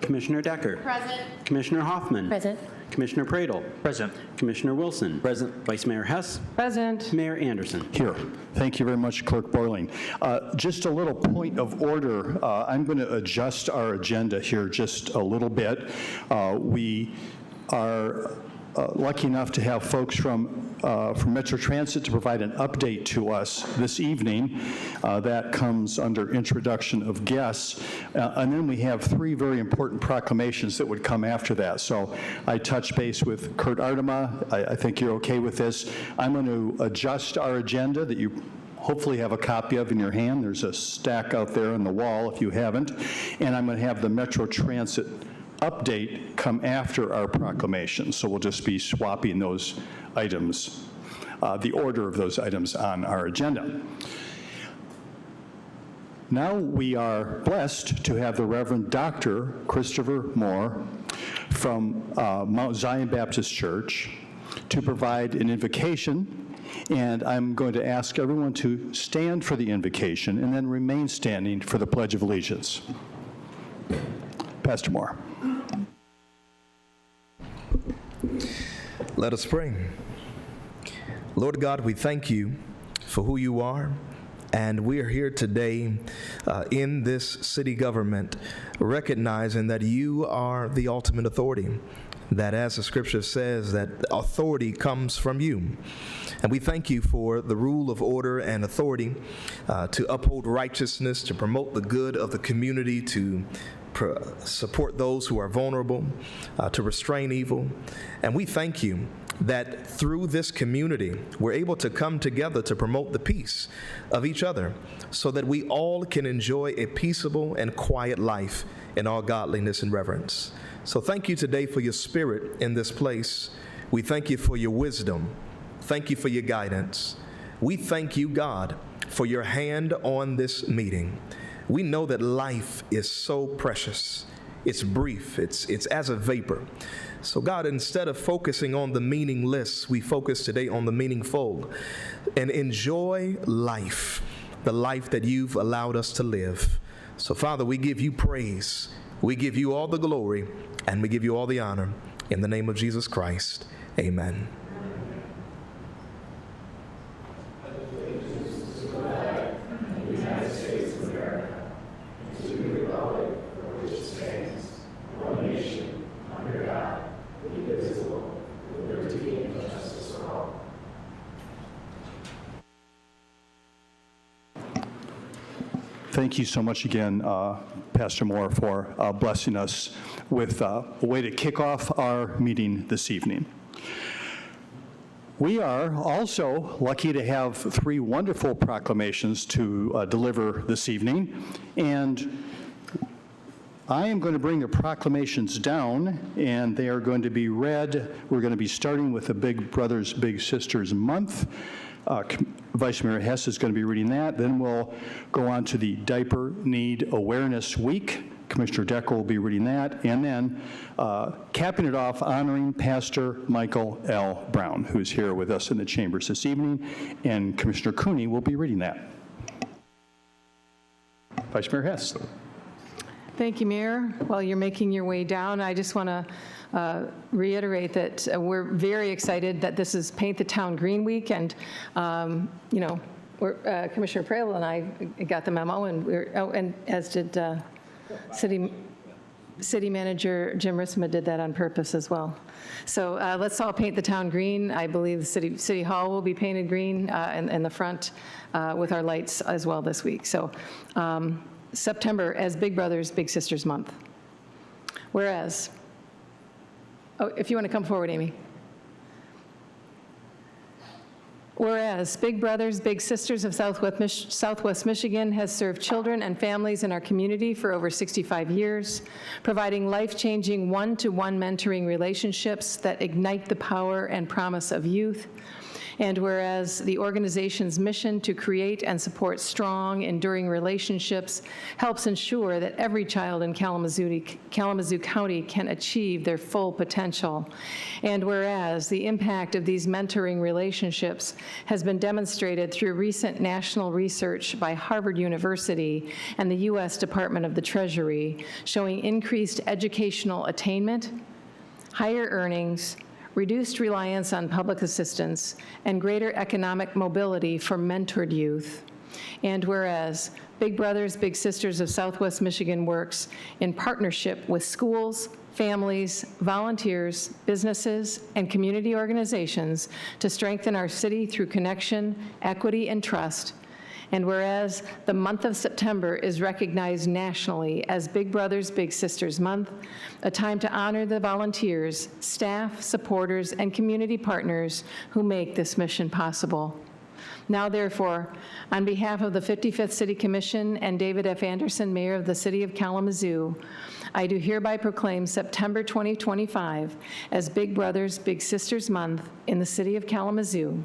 Commissioner Decker. Present. Commissioner Hoffman. Present. Commissioner Pradel. Present. Commissioner Wilson. Present. Vice Mayor Hess. Present. Mayor Anderson. Here. Thank you very much, Clerk Borling. Just a little point of order. I'm going to adjust our agenda here just a little bit. We are lucky enough to have folks from Metro Transit to provide an update to us this evening. That comes under introduction of guests. And then we have three very important proclamations that would come after that. So I touch base with Kurt Ardema. I think you're okay with this. I'm going to adjust our agenda that you hopefully have a copy of in your hand. There's a stack out there on the wall if you haven't. And I'm going to have the Metro Transit update come after our proclamation. So we'll just be swapping those items, the order of those items on our agenda. Now we are blessed to have the Reverend Dr. Christopher Moore from Mount Zion Baptist Church to provide an invocation, and I'm going to ask everyone to stand for the invocation and then remain standing for the Pledge of Allegiance. Pastor Moore. Let us pray. Lord God, we thank you for who you are, and we are here today in this city government recognizing that you are the ultimate authority, that as the scripture says, that authority comes from you. And we thank you for the rule of order and authority to uphold righteousness, to promote the good of the community, to support those who are vulnerable, to restrain evil. And we thank you that through this community, we're able to come together to promote the peace of each other so that we all can enjoy a peaceable and quiet life in all godliness and reverence. So thank you today for your spirit in this place. We thank you for your wisdom. Thank you for your guidance. We thank you, God, for your hand on this meeting. We know that life is so precious. It's brief. It's as a vapor. So God, instead of focusing on the meaningless, we focus today on the meaningful and enjoy life, the life that you've allowed us to live. So Father, we give you praise. We give you all the glory, and we give you all the honor. In the name of Jesus Christ, amen. Thank you so much again, Pastor Moore, for blessing us with a way to kick off our meeting this evening. We are also lucky to have three wonderful proclamations to deliver this evening, and I am going to bring the proclamations down, and they are going to be read. We're going to be starting with the Big Brothers, Big Sisters Month. Vice Mayor Hess is going to be reading that. Then we'll go on to the Diaper Need Awareness Week. Commissioner Decker will be reading that. And then capping it off, honoring Pastor Michael L. Brown, who's here with us in the chambers this evening. And Commissioner Cooney will be reading that. Vice Mayor Hess. Thank you, Mayor. While you're making your way down, I just want to reiterate that we're very excited that this is Paint the Town Green Week, and Commissioner Pradel and I got the memo, and as did City Manager Jim Rissma did that on purpose as well. So let's all paint the town green. I believe the City Hall will be painted green in the front with our lights as well this week. So September as Big Brothers, Big Sisters Month. Whereas, if you want to come forward, Amy. Whereas Big Brothers, Big Sisters of Southwest Michigan has served children and families in our community for over 65 years, providing life-changing one-to-one mentoring relationships that ignite the power and promise of youth. And whereas the organization's mission to create and support strong, enduring relationships helps ensure that every child in Kalamazoo County can achieve their full potential. And whereas the impact of these mentoring relationships has been demonstrated through recent national research by Harvard University and the U.S. Department of the Treasury, showing increased educational attainment, higher earnings, reduced reliance on public assistance, and greater economic mobility for mentored youth. And whereas Big Brothers Big Sisters of Southwest Michigan works in partnership with schools, families, volunteers, businesses, and community organizations to strengthen our city through connection, equity, and trust. And whereas the month of September is recognized nationally as Big Brothers Big Sisters Month, a time to honor the volunteers, staff, supporters, and community partners who make this mission possible. Now, therefore, on behalf of the 55th City Commission and David F. Anderson, Mayor of the City of Kalamazoo, I do hereby proclaim September 2025 as Big Brothers Big Sisters Month in the City of Kalamazoo,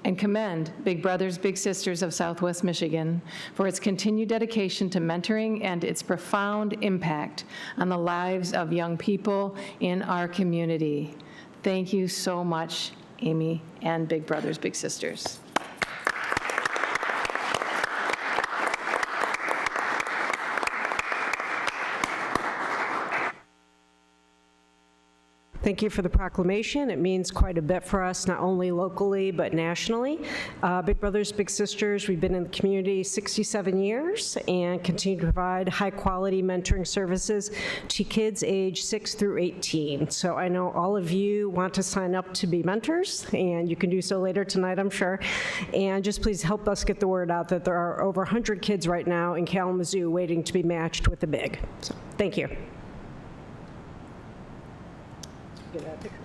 and commend Big Brothers Big Sisters of Southwest Michigan for its continued dedication to mentoring and its profound impact on the lives of young people in our community. Thank you so much, Amy and Big Brothers Big Sisters. Thank you for the proclamation. It means quite a bit for us, not only locally, but nationally. Big Brothers Big Sisters, we've been in the community 67 years and continue to provide high-quality mentoring services to kids age 6 through 18. So I know all of you want to sign up to be mentors, and you can do so later tonight, I'm sure. And just please help us get the word out that there are over 100 kids right now in Kalamazoo waiting to be matched with a big. So thank you. Get that picture.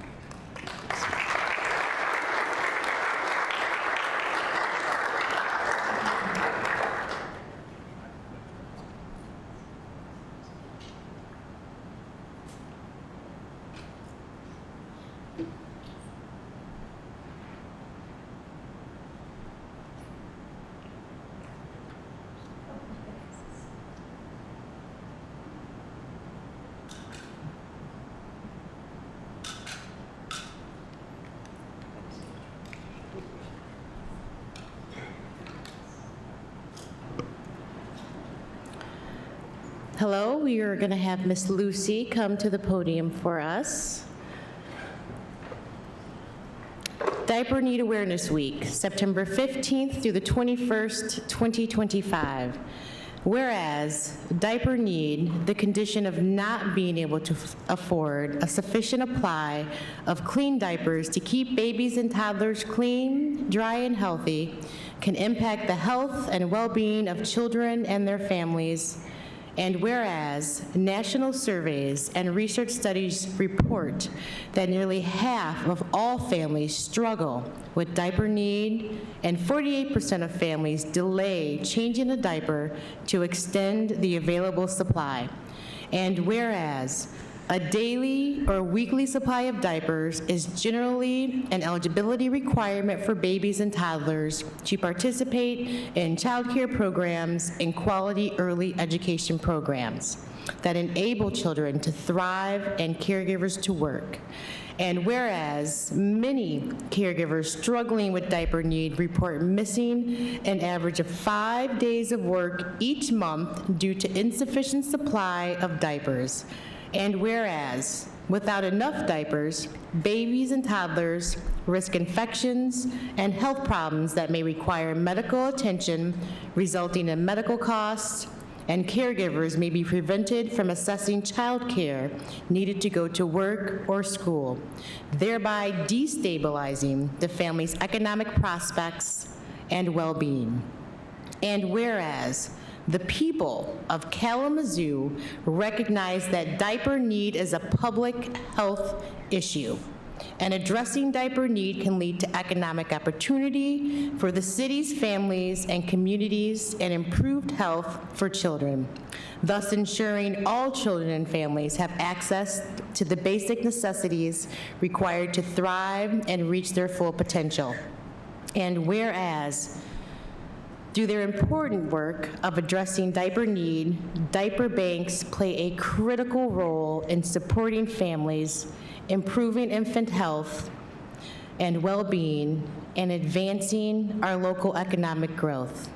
Hello, we are going to have Miss Lucy come to the podium for us. Diaper Need Awareness Week, September 15th through the 21st, 2025. Whereas diaper need, the condition of not being able to afford a sufficient supply of clean diapers to keep babies and toddlers clean, dry, and healthy, can impact the health and well-being of children and their families. And whereas national surveys and research studies report that nearly half of all families struggle with diaper need, and 48% of families delay changing a diaper to extend the available supply. And whereas a daily or weekly supply of diapers is generally an eligibility requirement for babies and toddlers to participate in child care programs and quality early education programs that enable children to thrive and caregivers to work. And whereas many caregivers struggling with diaper need report missing an average of 5 days of work each month due to insufficient supply of diapers. And whereas, without enough diapers, babies and toddlers risk infections and health problems that may require medical attention, resulting in medical costs, and caregivers may be prevented from assessing child care needed to go to work or school, thereby destabilizing the family's economic prospects and well-being. And whereas, the people of Kalamazoo recognize that diaper need is a public health issue, and addressing diaper need can lead to economic opportunity for the city's families and communities and improved health for children, thus ensuring all children and families have access to the basic necessities required to thrive and reach their full potential. And whereas, through their important work of addressing diaper need, diaper banks play a critical role in supporting families, improving infant health and well-being, and advancing our local economic growth.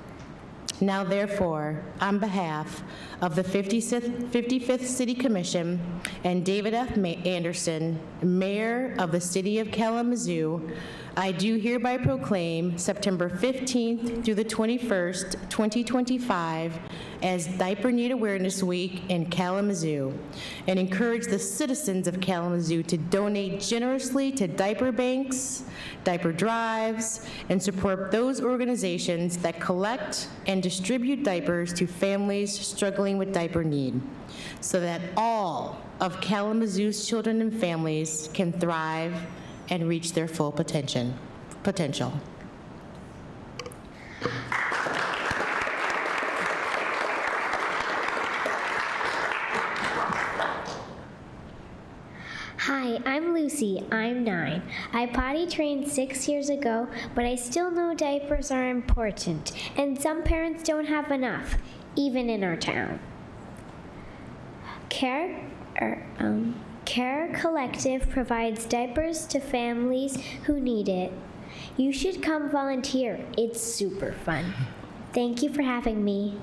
Now therefore, on behalf of the 55th City Commission and David F. Anderson, Mayor of the City of Kalamazoo, I do hereby proclaim September 15th through the 21st, 2025 as Diaper Need Awareness Week in Kalamazoo, and encourage the citizens of Kalamazoo to donate generously to diaper banks, diaper drives, and support those organizations that collect and distribute diapers to families struggling with diaper need, so that all of Kalamazoo's children and families can thrive and reach their full potential. Hi, I'm Lucy. I'm 9. I potty trained 6 years ago, but I still know diapers are important, and some parents don't have enough, even in our town. Care Collective provides diapers to families who need it. You should come volunteer. It's super fun. Thank you for having me.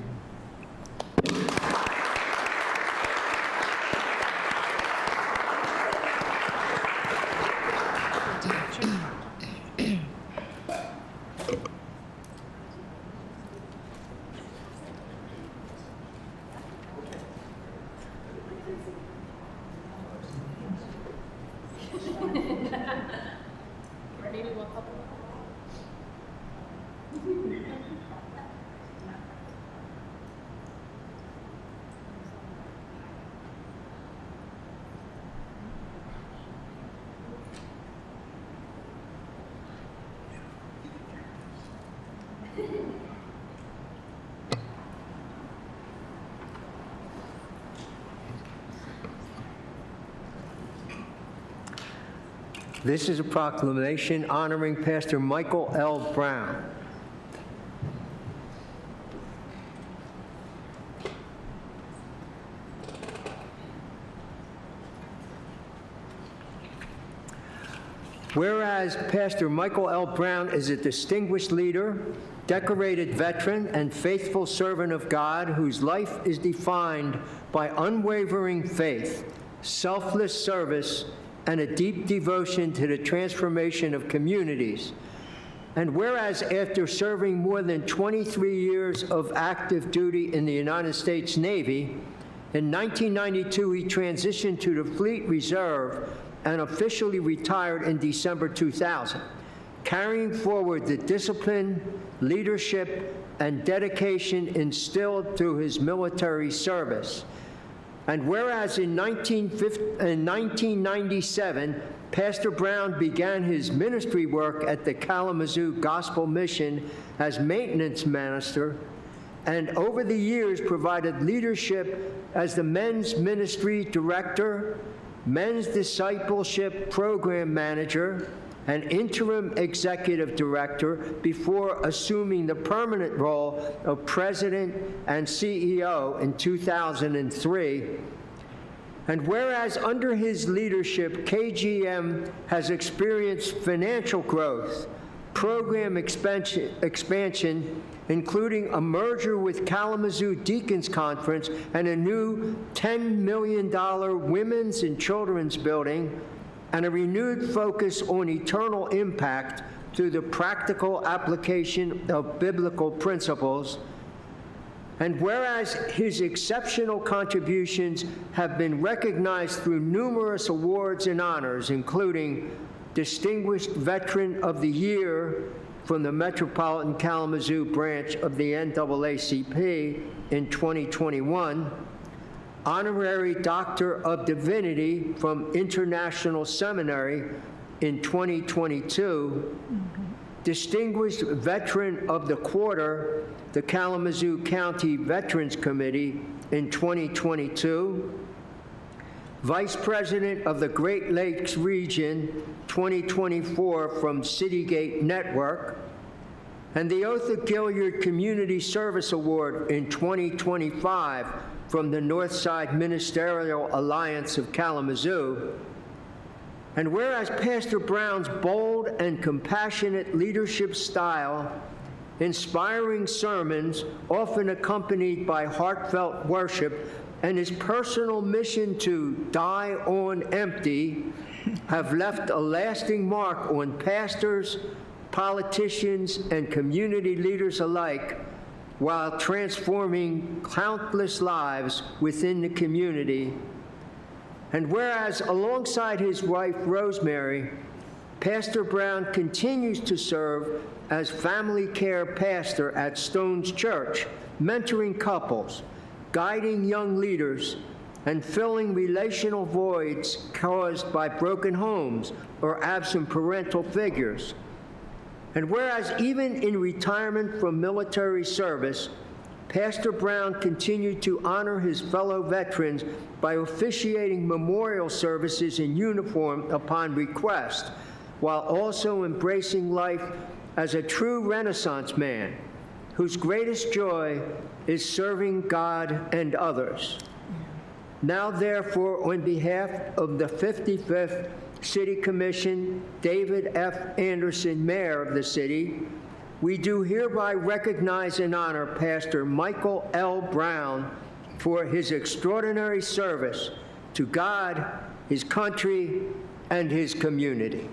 This is a proclamation honoring Pastor Michael L. Brown. Whereas Pastor Michael L. Brown is a distinguished leader, decorated veteran, and faithful servant of God whose life is defined by unwavering faith, selfless service, and a deep devotion to the transformation of communities. And whereas after serving more than 23 years of active duty in the United States Navy, in 1992 he transitioned to the Fleet Reserve and officially retired in December 2000, carrying forward the discipline, leadership, and dedication instilled through his military service. And whereas in 1997, Pastor Brown began his ministry work at the Kalamazoo Gospel Mission as maintenance minister, and over the years provided leadership as the men's ministry director, men's discipleship program manager, and interim executive director before assuming the permanent role of president and CEO in 2003. And whereas under his leadership, KGM has experienced financial growth, program expansion, including a merger with Kalamazoo Deacons Conference and a new $10 million women's and children's building, and a renewed focus on eternal impact through the practical application of biblical principles. And whereas his exceptional contributions have been recognized through numerous awards and honors, including Distinguished Veteran of the Year from the Metropolitan Kalamazoo branch of the NAACP in 2021, Honorary Doctor of Divinity from International Seminary in 2022, Distinguished Veteran of the Quarter, the Kalamazoo County Veterans Committee in 2022, Vice President of the Great Lakes Region 2024 from Citygate Network, and the Oath of Gilead Community Service Award in 2025 from the Northside Ministerial Alliance of Kalamazoo. And whereas Pastor Brown's bold and compassionate leadership style, inspiring sermons, often accompanied by heartfelt worship, and his personal mission to die on empty have left a lasting mark on pastors, politicians, and community leaders alike, while transforming countless lives within the community. And whereas alongside his wife, Rosemary, Pastor Brown continues to serve as family care pastor at Stone's Church, mentoring couples, guiding young leaders, and filling relational voids caused by broken homes or absent parental figures. And whereas even in retirement from military service, Pastor Brown continued to honor his fellow veterans by officiating memorial services in uniform upon request, while also embracing life as a true Renaissance man whose greatest joy is serving God and others. Now, therefore, on behalf of the 55th City Commission, David F. Anderson, Mayor of the city, we do hereby recognize and honor Pastor Michael L. Brown for his extraordinary service to God, his country, and his community.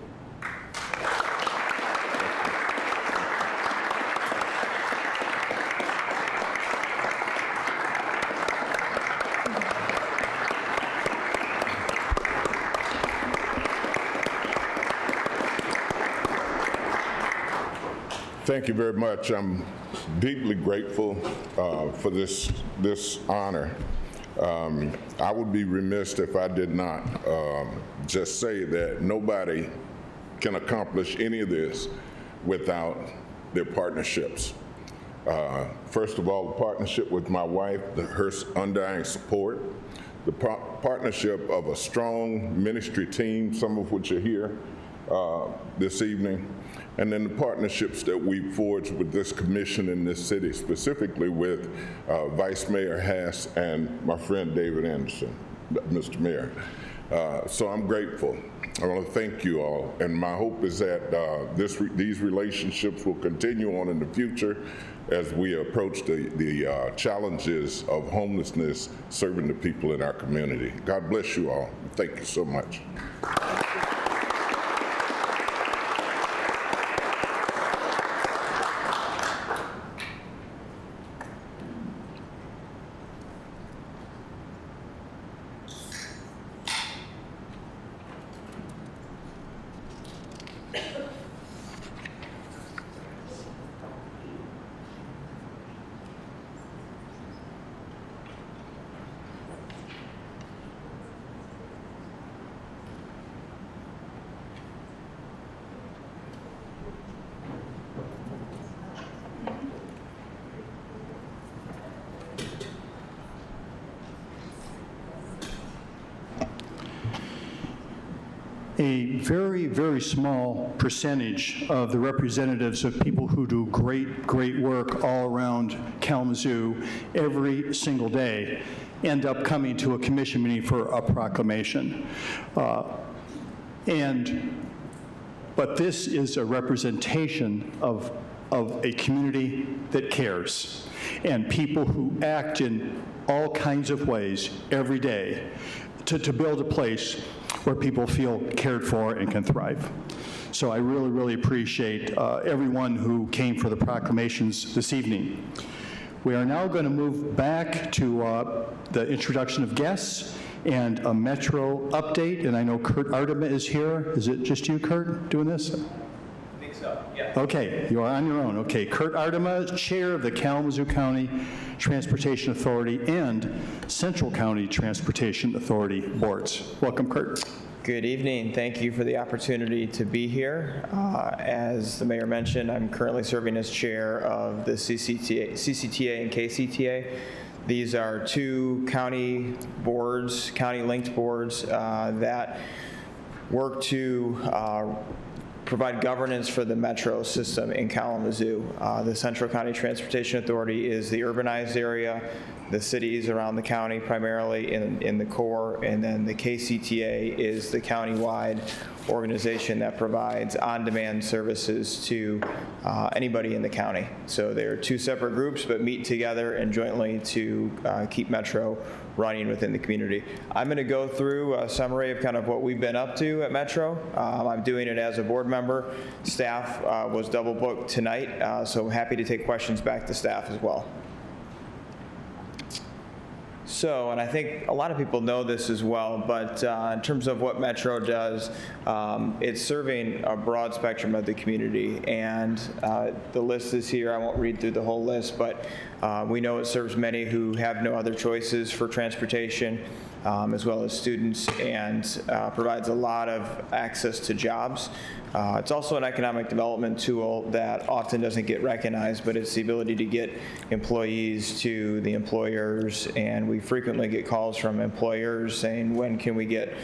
Thank you very much. I'm deeply grateful for this honor. I would be remiss if I did not just say that nobody can accomplish any of this without their partnerships. First of all, the partnership with my wife, her undying support, the partnership of a strong ministry team, some of which are here this evening, and then the partnerships that we forged with this commission in this city, specifically with Vice Mayor Hass and my friend David Anderson, Mr. Mayor. So I'm grateful. I want to thank you all, and my hope is that these relationships will continue on in the future as we approach the challenges of homelessness, serving the people in our community. God bless you all. Thank you so much. A very, very small percentage of the representatives of people who do great work all around Kalamazoo every single day end up coming to a commission meeting for a proclamation. But this is a representation of a community that cares, and people who act in all kinds of ways every day to build a place where people feel cared for and can thrive. So I really, really appreciate everyone who came for the proclamations this evening. We are now going to move back to the introduction of guests and a Metro update, and I know Kurt Ardema is here. Is it just you, Kurt, doing this? I think so, yeah. Okay, you are on your own. Okay, Kurt Ardema, Chair of the Kalamazoo County Transportation Authority and Central County Transportation Authority Boards. Welcome, Kurt. Good evening. Thank you for the opportunity to be here. As the mayor mentioned, I'm currently serving as chair of the CCTA and KCTA. These are two county boards, county-linked boards that work to provide governance for the metro system in Kalamazoo. The Central County Transportation Authority is the urbanized area, the cities around the county primarily in the core, and then the KCTA is the county-wide organization that provides on-demand services to anybody in the county. So they're two separate groups, but meet together and jointly to keep Metro running within the community. I'm going to go through a summary of kind of what we've been up to at Metro. I'm doing it as a board member. Staff was double booked tonight, so happy to take questions back to staff as well. So, and I think a lot of people know this as well, but in terms of what Metro does, it's serving a broad spectrum of the community, and the list is here. I won't read through the whole list, but we know it serves many who have no other choices for transportation, as well as students, and provides a lot of access to jobs. It's also an economic development tool that often doesn't get recognized, but it's the ability to get employees to the employers, and we frequently get calls from employers saying, when can we get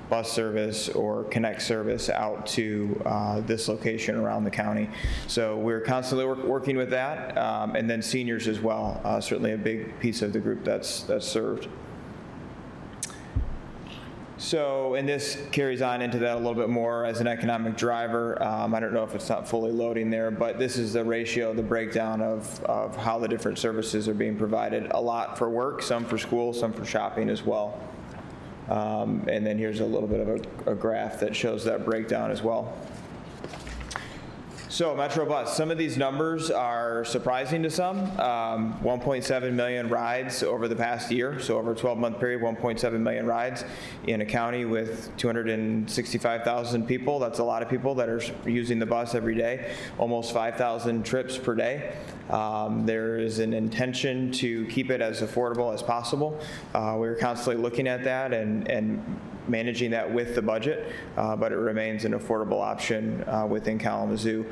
bus service or connect service out to this location around the county. So we're constantly working with that, and then seniors as well, certainly a big piece of the group that's served. So, and this carries on into that a little bit more as an economic driver. I don't know if it's not fully loading there, but this is the ratio, the breakdown of how the different services are being provided. A lot for work, some for school, some for shopping as well. And then here's a little bit of a graph that shows that breakdown as well. So Metro Bus, some of these numbers are surprising to some. 1.7 million rides over the past year, so over a 12-month period, 1.7 million rides in a county with 265,000 people. That's a lot of people that are using the bus every day, almost 5,000 trips per day. There is an intention to keep it as affordable as possible. We're constantly looking at that and managing that with the budget, but it remains an affordable option within Kalamazoo.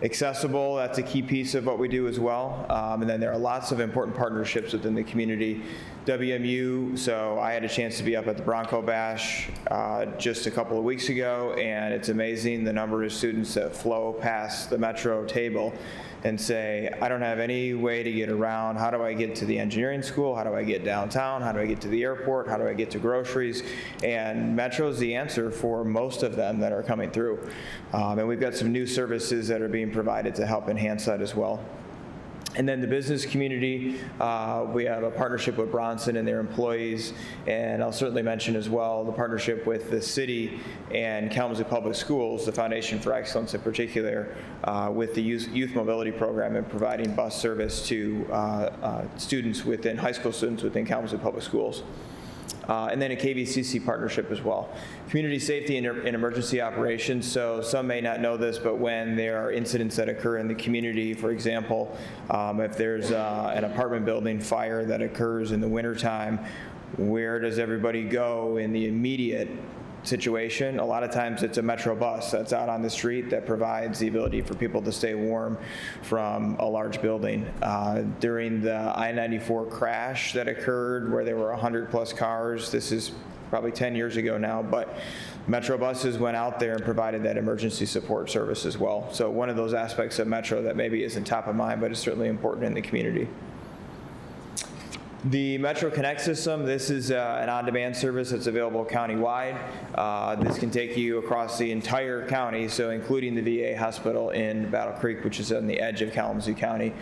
Accessible, that's a key piece of what we do as well. And then there are lots of important partnerships within the community. WMU, so I had a chance to be up at the Bronco Bash just a couple of weeks ago, and it's amazing the number of students that flow past the Metro table and say, I don't have any way to get around. How do I get to the engineering school? How do I get downtown? How do I get to the airport? How do I get to groceries? And Metro's the answer for most of them that are coming through. And we've got some new services that are being provided to help enhance that as well. And then the business community, we have a partnership with Bronson and their employees, and I'll certainly mention as well the partnership with the city and Kalamazoo Public Schools, the Foundation for Excellence in particular, with the youth mobility program and providing bus service to students within, high school students within Kalamazoo Public Schools. And then a KVCC partnership as well. Community safety and emergency operations. So some may not know this, but when there are incidents that occur in the community, for example, if there's an apartment building fire that occurs in the wintertime, where does everybody go in the immediate situation? A lot of times it's a Metro bus that's out on the street that provides the ability for people to stay warm from a large building. During the I-94 crash that occurred where there were 100+ cars, this is probably 10 years ago now, but Metro buses went out there and provided that emergency support service as well. So one of those aspects of Metro that maybe isn't top of mind, but is certainly important in the community. The Metro Connect system, this is an on-demand service that's available countywide. This can take you across the entire county, so including the VA hospital in Battle Creek, which is on the edge of Kalamazoo County.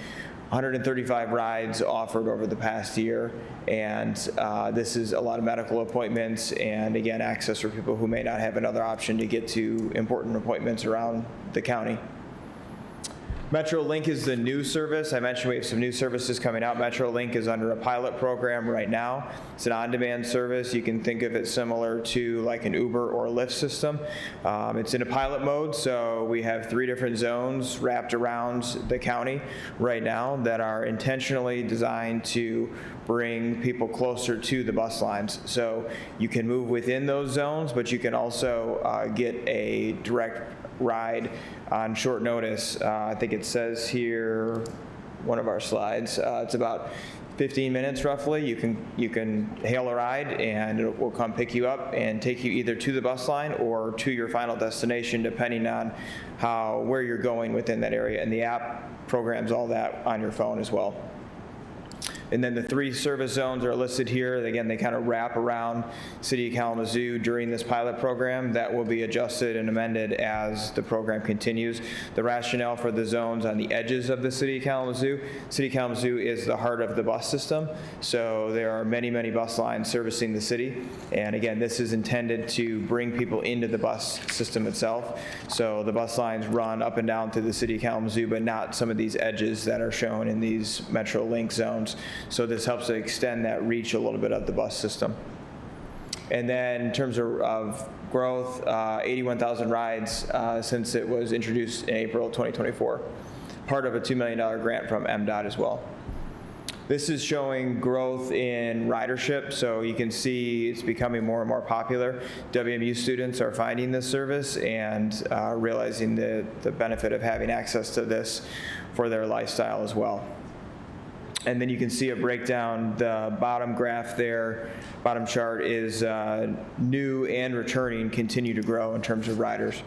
135 rides offered over the past year, and this is a lot of medical appointments and, again, access for people who may not have another option to get to important appointments around the county. Metro Link is the new service. I mentioned we have some new services coming out. Metro Link is under a pilot program right now. It's an on-demand service. You can think of it similar to like an Uber or Lyft system. It's in a pilot mode, so we have 3 different zones wrapped around the county right now that are intentionally designed to bring people closer to the bus lines. So you can move within those zones, but you can also get a direct ride on short notice. I think it says here, one of our slides, it's about 15 minutes roughly, you can hail a ride and it will come pick you up and take you either to the bus line or to your final destination, depending on where you're going within that area. And the app programs all that on your phone as well. And then the 3 service zones are listed here. Again, they kind of wrap around City of Kalamazoo during this pilot program. That will be adjusted and amended as the program continues. The rationale for the zones on the edges of the City of Kalamazoo. City of Kalamazoo is the heart of the bus system, so there are many, many bus lines servicing the city. And again, this is intended to bring people into the bus system itself. So the bus lines run up and down through the City of Kalamazoo, but not some of these edges that are shown in these Metro Link zones. So this helps to extend that reach a little bit of the bus system. And then in terms of growth, 81,000 rides since it was introduced in April 2024, part of a $2 million grant from MDOT as well. This is showing growth in ridership, so you can see it's becoming more and more popular. WMU students are finding this service and realizing the benefit of having access to this for their lifestyle as well. And then you can see a breakdown. The bottom graph there, bottom chart is new and returning continue to grow in terms of riders.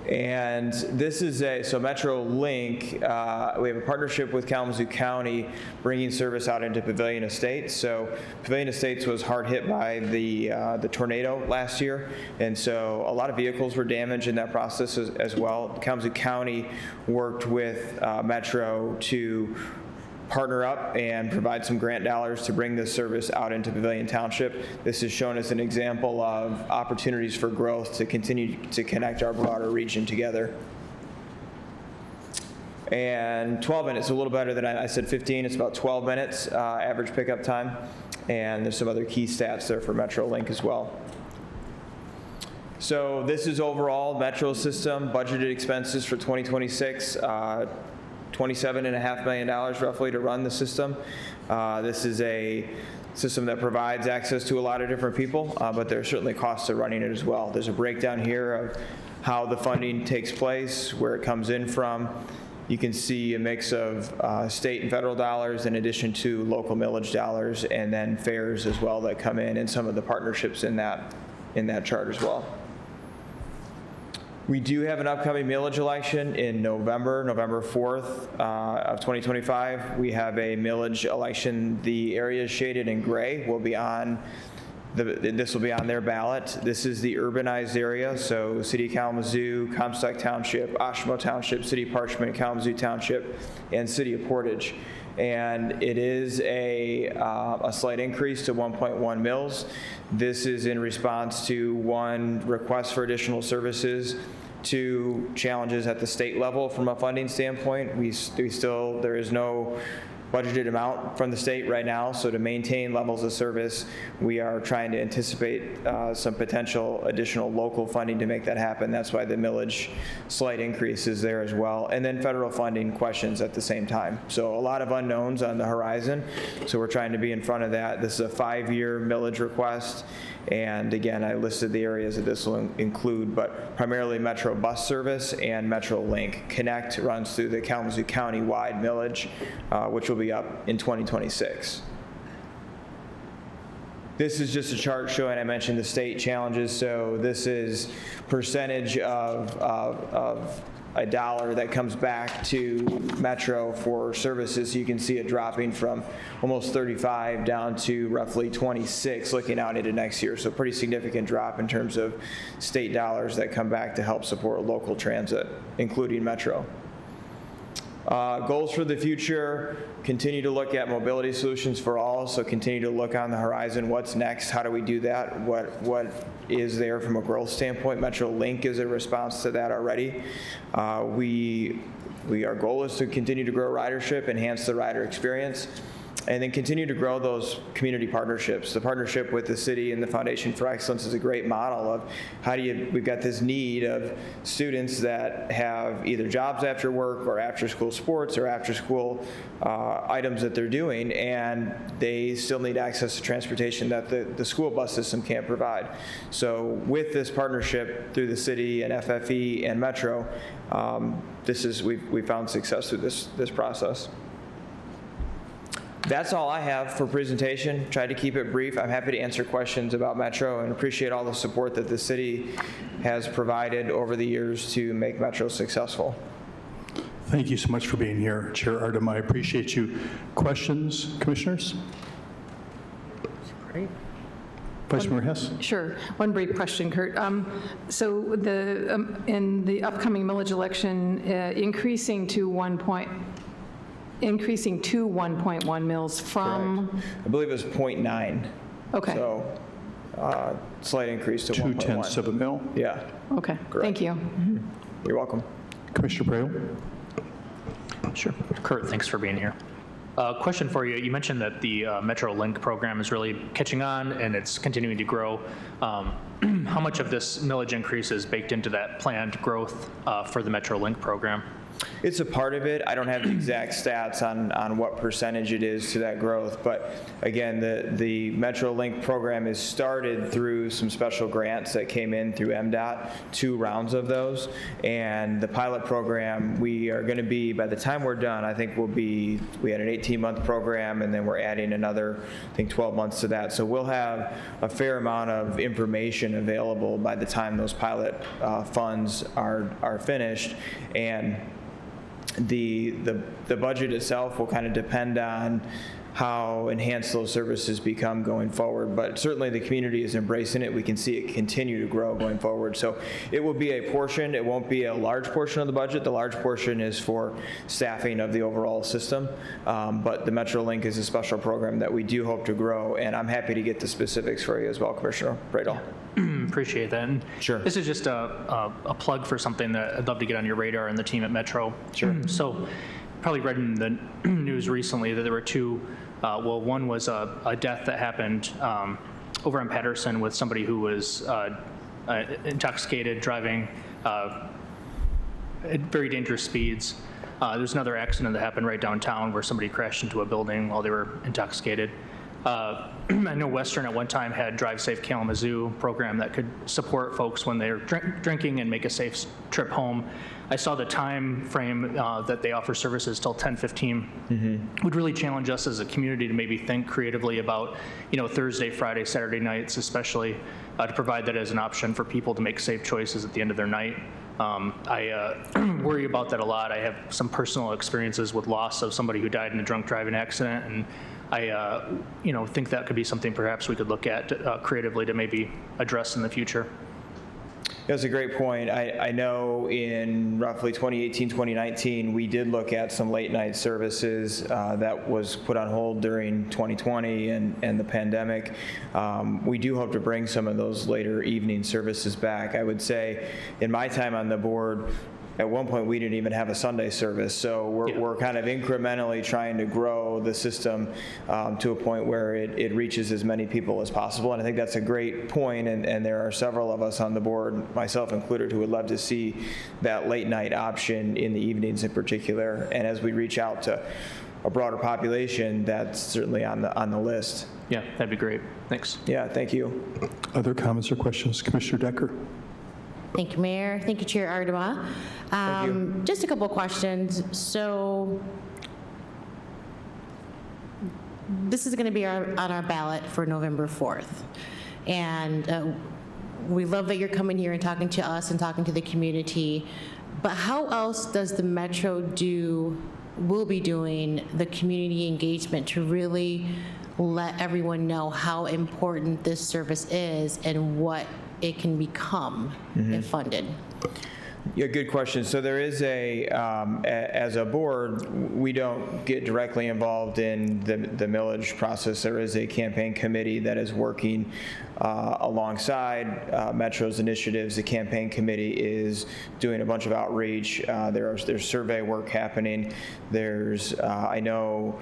And this is so Metro Link, we have a partnership with Kalamazoo County bringing service out into Pavilion Estates. So Pavilion Estates was hard hit by the tornado last year, and so a lot of vehicles were damaged in that process as well. Kalamazoo County worked with Metro to partner up and provide some grant dollars to bring this service out into Pavilion Township. This is shown as an example of opportunities for growth to continue to connect our broader region together. And 12 minutes, a little better than I said 15. It's about 12 minutes average pickup time. And there's some other key stats there for Metro Link as well. So this is overall Metro system budgeted expenses for 2026. $27.5 million roughly to run the system. This is a system that provides access to a lot of different people, but there are certainly costs to running it as well. There's a breakdown here of how the funding takes place, where it comes in from. You can see a mix of state and federal dollars in addition to local millage dollars, and then fares as well that come in, and some of the partnerships in that chart as well. We do have an upcoming millage election in November 4th of 2025. We have a millage election. The areas shaded in gray will be on this will be on their ballot. This is the urbanized area, so City of Kalamazoo, Comstock Township, Oshawa Township, City of Parchment, Kalamazoo Township, and City of Portage. And it is a slight increase to 1.1 mils. This is in response to 1, request for additional services, 2, challenges at the state level from a funding standpoint. There is no budgeted amount from the state right now, so to maintain levels of service, we are trying to anticipate some potential additional local funding to make that happen. That's why the millage slight increase is there as well. And then federal funding questions at the same time. So a lot of unknowns on the horizon, so we're trying to be in front of that. This is a 5-year millage request. And again, I listed the areas that this will include, but primarily Metro bus service and Metro Link. Connect runs through the Kalamazoo County-wide millage, which will be up in 2026. This is just a chart showing, I mentioned the state challenges, so this is percentage of a dollar that comes back to Metro for services. So you can see it dropping from almost 35 down to roughly 26 looking out into next year. So pretty significant drop in terms of state dollars that come back to help support local transit, including Metro. Goals for the future, continue to look at mobility solutions for all, so continue to look on the horizon. What's next? How do we do that? What is there from a growth standpoint? Metro Link is a response to that already. Our goal is to continue to grow ridership, enhance the rider experience, and then continue to grow those community partnerships. The partnership with the city and the Foundation for Excellence is a great model of we've got this need of students that have either jobs after work or after school sports or after school items that they're doing, and they still need access to transportation that the school bus system can't provide. So with this partnership through the city and FFE and Metro, we found success through this process. That's all I have for presentation. Tried to keep it brief. I'm happy to answer questions about Metro and appreciate all the support that the city has provided over the years to make Metro successful. Thank you so much for being here, Chair Ardem. I appreciate you. Questions, commissioners? Great. Vice Mayor Hess? Sure. One brief question, Kurt. So in the upcoming millage election, increasing to 1.1 mils from? Correct. I believe it was 0.9. Okay. So slight increase to 1.1. 0.2 of a mil? Yeah. Okay. Correct. Thank you. You're welcome. Commissioner Praedel? Sure. Kurt, thanks for being here. Question for you. You mentioned that the Metro Link program is really catching on and it's continuing to grow. How much of this millage increase is baked into that planned growth for the Metro Link program? It's a part of it. I don't have the exact stats on what percentage it is to that growth, but again, the MetroLink program is started through some special grants that came in through MDOT, 2 rounds of those, and the pilot program, we are going to be, by the time we're done, I think we had an 18-month program, and then we're adding another, I think, 12 months to that. So we'll have a fair amount of information available by the time those pilot funds are finished, and the budget itself will kind of depend on how enhanced those services become going forward, but certainly the community is embracing it. We can see it continue to grow going forward. So it will be a portion. It won't be a large portion of the budget. The large portion is for staffing of the overall system, but the MetroLink is a special program that we do hope to grow, and I'm happy to get the specifics for you as well, Commissioner Praedel. Appreciate that. And sure. This is just a plug for something that I'd love to get on your radar and the team at Metro. Sure. So probably read in the news recently that there were 2, well, one was a death that happened over in Patterson with somebody who was intoxicated, driving at very dangerous speeds. There's another accident that happened right downtown where somebody crashed into a building while they were intoxicated. I know Western at one time had Drive Safe Kalamazoo program that could support folks when they're drinking and make a safe trip home. I saw the time frame that they offer services till 10:15. Would really challenge us as a community to maybe think creatively about, Thursday, Friday, Saturday nights, especially to provide that as an option for people to make safe choices at the end of their night. I worry about that a lot. I have some personal experiences with loss of somebody who died in a drunk driving accident, and I think that could be something perhaps we could look at creatively to maybe address in the future. That's a great point. I know in roughly 2018, 2019, we did look at some late night services that was put on hold during 2020 and the pandemic. We do hope to bring some of those later evening services back. I would say in my time on the board, at one point, we didn't even have a Sunday service, so we're kind of incrementally trying to grow the system to a point where it reaches as many people as possible, and I think that's a great point, and there are several of us on the board, myself included, who would love to see that late night option in the evenings in particular, and as we reach out to a broader population, that's certainly on the list. Yeah, that'd be great. Thanks. Yeah, thank you. Other comments or questions? Commissioner Decker? Thank you, Mayor. Thank you, Chair Ardema. Thank you. Just a couple questions. So this is going to be on our ballot for November 4th. And we love that you're coming here and talking to us and talking to the community. But how else does the Metro will be doing the community engagement to really let everyone know how important this service is and what it can become if funded? Yeah, good question. So there is as a board, we don't get directly involved in the millage process. There is a campaign committee that is working alongside Metro's initiatives. The campaign committee is doing a bunch of outreach. There's survey work happening. There's, I know,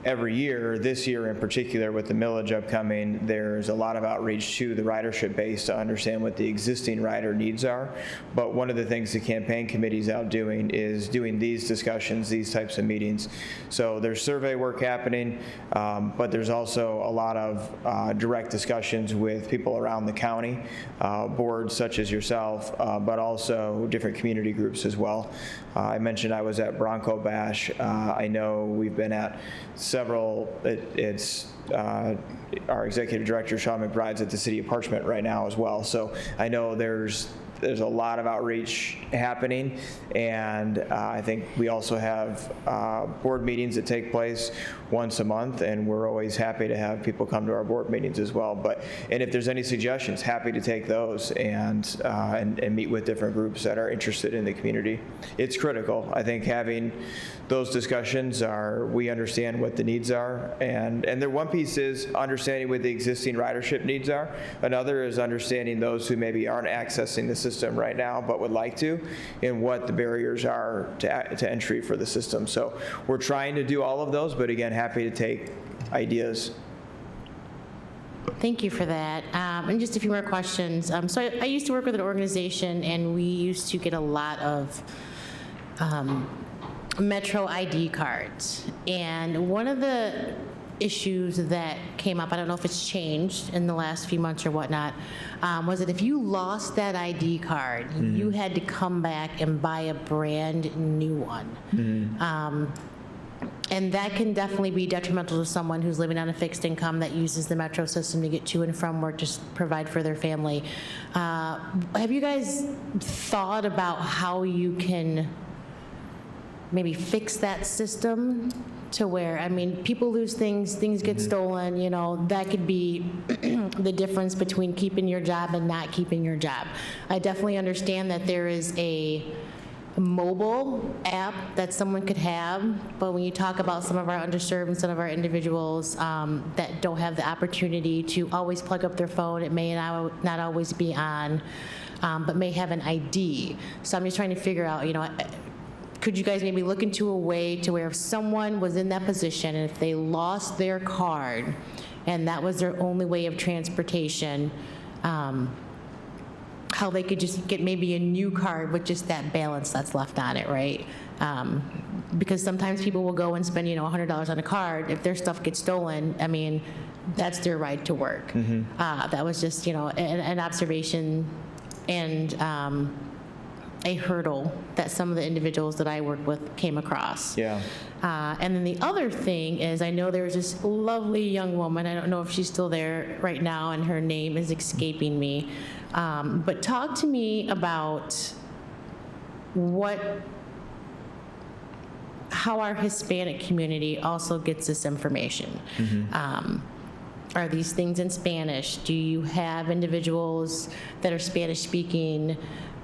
every year, this year in particular with the millage upcoming, there's a lot of outreach to the ridership base to understand what the existing rider needs are. But one of the things the campaign committee's out doing is doing these discussions, these types of meetings. So there's survey work happening, but there's also a lot of direct discussions with people around the county, boards such as yourself, but also different community groups as well. I mentioned I was at Bronco Bash. I know we've been at it's our executive director, Sean McBride's at the City of Parchment right now as well. So I know there's a lot of outreach happening, and I think we also have board meetings that take place once a month, and we're always happy to have people come to our board meetings as well. And if there's any suggestions, happy to take those and meet with different groups that are interested in the community. It's critical. I think having those discussions we understand what the needs are, and one piece is understanding what the existing ridership needs are. Another is understanding those who maybe aren't accessing the system right now but would like to, and what the barriers are to entry for the system. So we're trying to do all of those, but again, happy to take ideas. Thank you for that. And just a few more questions. So I used to work with an organization, and we used to get a lot of Metro ID cards. And one of the issues that came up, I don't know if it's changed in the last few months or whatnot, was that if you lost that ID card, you had to come back and buy a brand new one. And that can definitely be detrimental to someone who's living on a fixed income that uses the Metro system to get to and from work to provide for their family. Have you guys thought about how you can maybe fix that system to where, I mean, people lose things, things get stolen, you know, that could be the difference between keeping your job and not keeping your job. I definitely understand that there is a mobile app that someone could have, but when you talk about some of our underserved and some of our individuals that don't have the opportunity to always plug up their phone, it may not always be on, but may have an ID. So I'm just trying to figure out, you know, could you guys maybe look into a way to where if someone was in that position and if they lost their card and that was their only way of transportation, how they could just get maybe a new card with just that balance that's left on it, right? Because sometimes people will go and spend, you know, $100 on a card. If their stuff gets stolen, I mean, that's their ride to work. That was just, you know, an observation and a hurdle that some of the individuals that I work with came across. Yeah. And then the other thing is, I know there was this lovely young woman, I don't know if she's still there right now, and her name is escaping me, but talk to me about how our Hispanic community also gets this information. Are these things in Spanish? Do you have individuals that are Spanish speaking?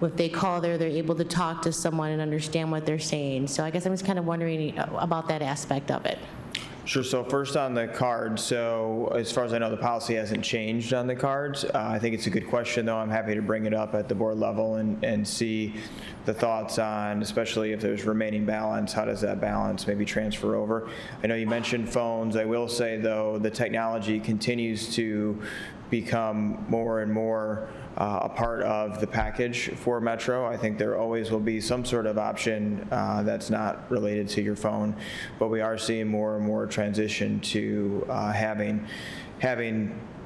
If they call there, they're able to talk to someone and understand what they're saying. So I guess I'm just kind of wondering about that aspect of it. Sure. So first on the card, so as far as I know, the policy hasn't changed on the cards. I think it's a good question, though. I'm happy to bring it up at the board level and see the thoughts on, especially if there's remaining balance, how does that balance maybe transfer over? I know you mentioned phones. I will say, though, the technology continues to become more and more a part of the package for Metro. I think there always will be some sort of option that's not related to your phone, but we are seeing more and more transition to having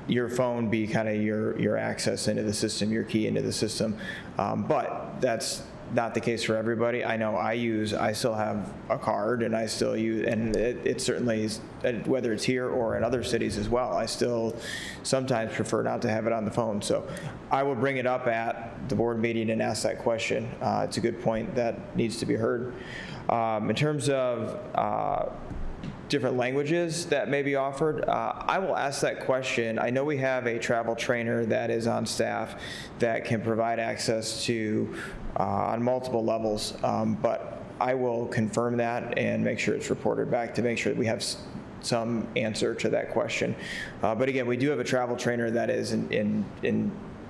your phone be kind of your access into the system, your key into the system. But that's not the case for everybody. I know I still have a card, and I still use, and it certainly is, whether it's here or in other cities as well, I still sometimes prefer not to have it on the phone. So I will bring it up at the board meeting and ask that question. It's a good point that needs to be heard. In terms of different languages that may be offered, I will ask that question. I know we have a travel trainer that is on staff that can provide access to on multiple levels, but I will confirm that and make sure it's reported back to make sure that we have some answer to that question. But again, we do have a travel trainer that is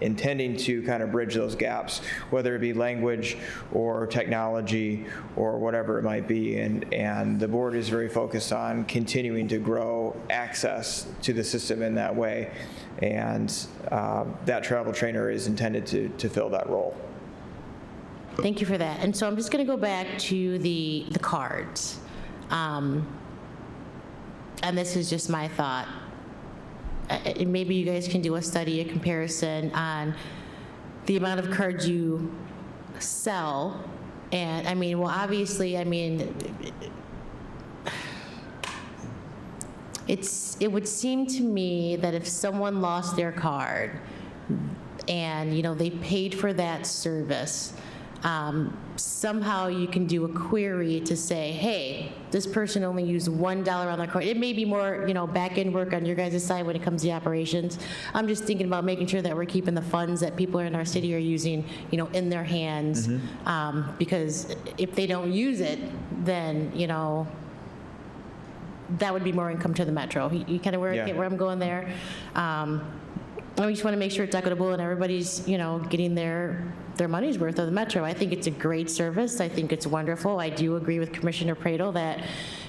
intending to kind of bridge those gaps, whether it be language or technology or whatever it might be. And the board is very focused on continuing to grow access to the system in that way. And that travel trainer is intended to fill that role. Thank you for that. And so I'm just going to go back to the cards. And this is just my thought. Maybe you guys can do a study, a comparison on the amount of cards you sell. And I mean, well, obviously, I mean, it would seem to me that if someone lost their card and, they paid for that service, somehow you can do a query to say, hey, this person only used $1 on their card. It may be more, back-end work on your guys' side when it comes to the operations. I'm just thinking about making sure that we're keeping the funds that people in our city are using, in their hands. Because if they don't use it, then, that would be more income to the metro. You kind of where I'm going there. We just want to make sure it's equitable and everybody's, getting their money's worth of the metro. I think it's a great service. I think it's wonderful. I do agree with Commissioner Pradel that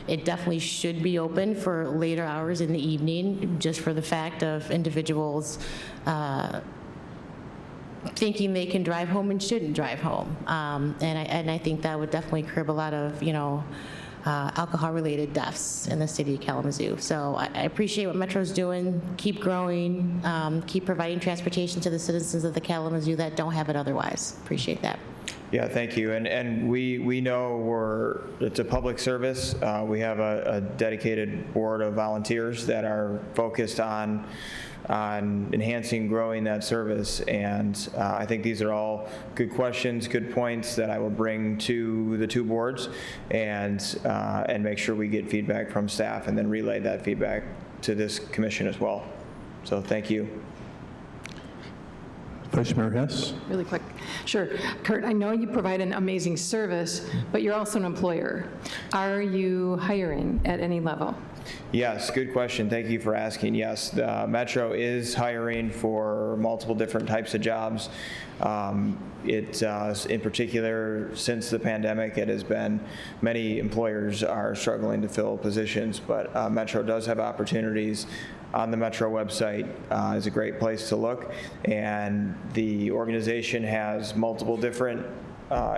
it definitely should be open for later hours in the evening, just for the fact of individuals thinking they can drive home and shouldn't drive home. And I think that would definitely curb a lot of, alcohol-related deaths in the city of Kalamazoo. So I appreciate what Metro's doing. Keep growing. Keep providing transportation to the citizens of the Kalamazoo that don't have it otherwise. Appreciate that. Yeah, thank you. And we know it's a public service. We have a dedicated board of volunteers that are focused on enhancing, growing that service. And I think these are all good questions, good points that I will bring to the two boards and make sure we get feedback from staff and then relay that feedback to this commission as well. So thank you. Vice Mayor Hess? Really quick. Sure. Kurt, I know you provide an amazing service, but you're also an employer. Are you hiring at any level? Yes, good question. Thank you for asking. Yes, the Metro is hiring for multiple different types of jobs. In particular, since the pandemic, it has been many employers are struggling to fill positions, but Metro does have opportunities. On the Metro website is a great place to look, and the organization has multiple different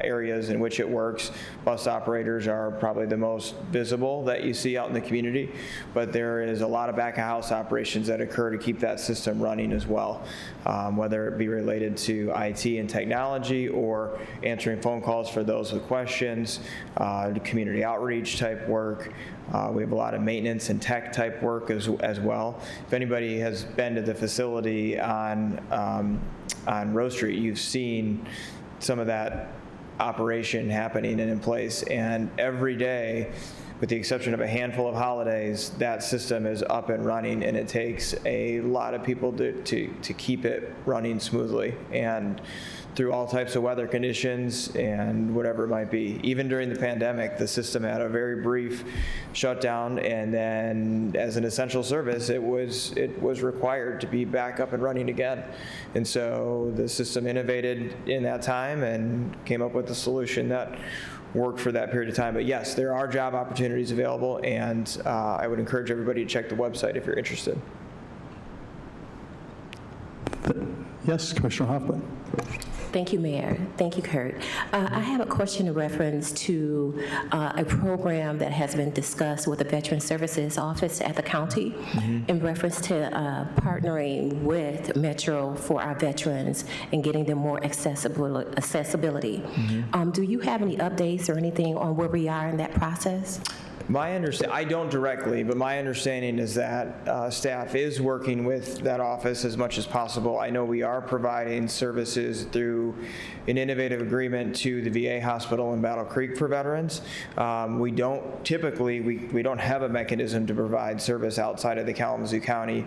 areas in which it works. Bus operators are probably the most visible that you see out in the community, but there is a lot of back-of-house operations that occur to keep that system running as well, whether it be related to IT and technology or answering phone calls for those with questions, community outreach type work. We have a lot of maintenance and tech type work as well. If anybody has been to the facility on Rose Street, you've seen some of that operation happening and in place, and every day, with the exception of a handful of holidays, that system is up and running, and it takes a lot of people to keep it running smoothly and through all types of weather conditions and whatever it might be. Even during the pandemic, the system had a very brief shutdown, and then as an essential service, it was required to be back up and running again. And so the system innovated in that time and came up with a solution that worked for that period of time. But yes, there are job opportunities available, and I would encourage everybody to check the website if you're interested. Yes, Commissioner Hoffman. Thank you, Mayor. Thank you, Kurt. I have a question in reference to a program that has been discussed with the Veteran Services Office at the county in reference to partnering with Metro for our veterans and getting them more accessibility. Do you have any updates or anything on where we are in that process? I don't directly, but my understanding is that staff is working with that office as much as possible. I know we are providing services through an innovative agreement to the VA hospital in Battle Creek for veterans. We don't typically, we don't have a mechanism to provide service outside of the Kalamazoo County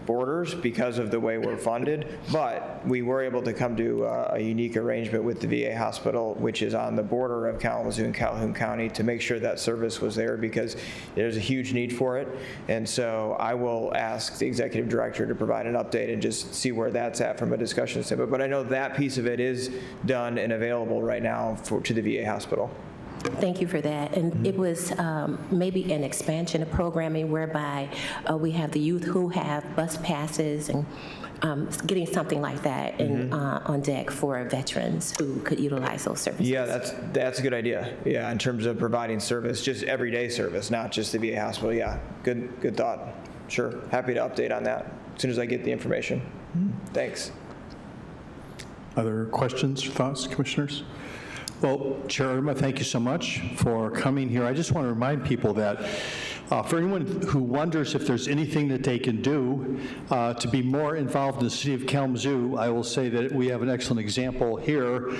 borders because of the way we're funded, but we were able to come to a unique arrangement with the VA hospital, which is on the border of Kalamazoo and Calhoun County, to make sure that service was there because there's a huge need for it. And so I will ask the executive director to provide an update and just see where that's at from a discussion standpoint. But I know that piece of it is done and available right now to the VA hospital. Thank you for that. And it was maybe an expansion of programming whereby we have the youth who have bus passes and getting something like that on deck for veterans who could utilize those services. Yeah, that's a good idea. Yeah, in terms of providing service, just everyday service, not just the VA hospital. Yeah, good thought. Sure, happy to update on that as soon as I get the information. Thanks. Other questions or thoughts, commissioners? Well, Chair Irma, thank you so much for coming here. I just want to remind people that For anyone who wonders if there's anything that they can do to be more involved in the city of Kalamazoo, I will say that we have an excellent example here,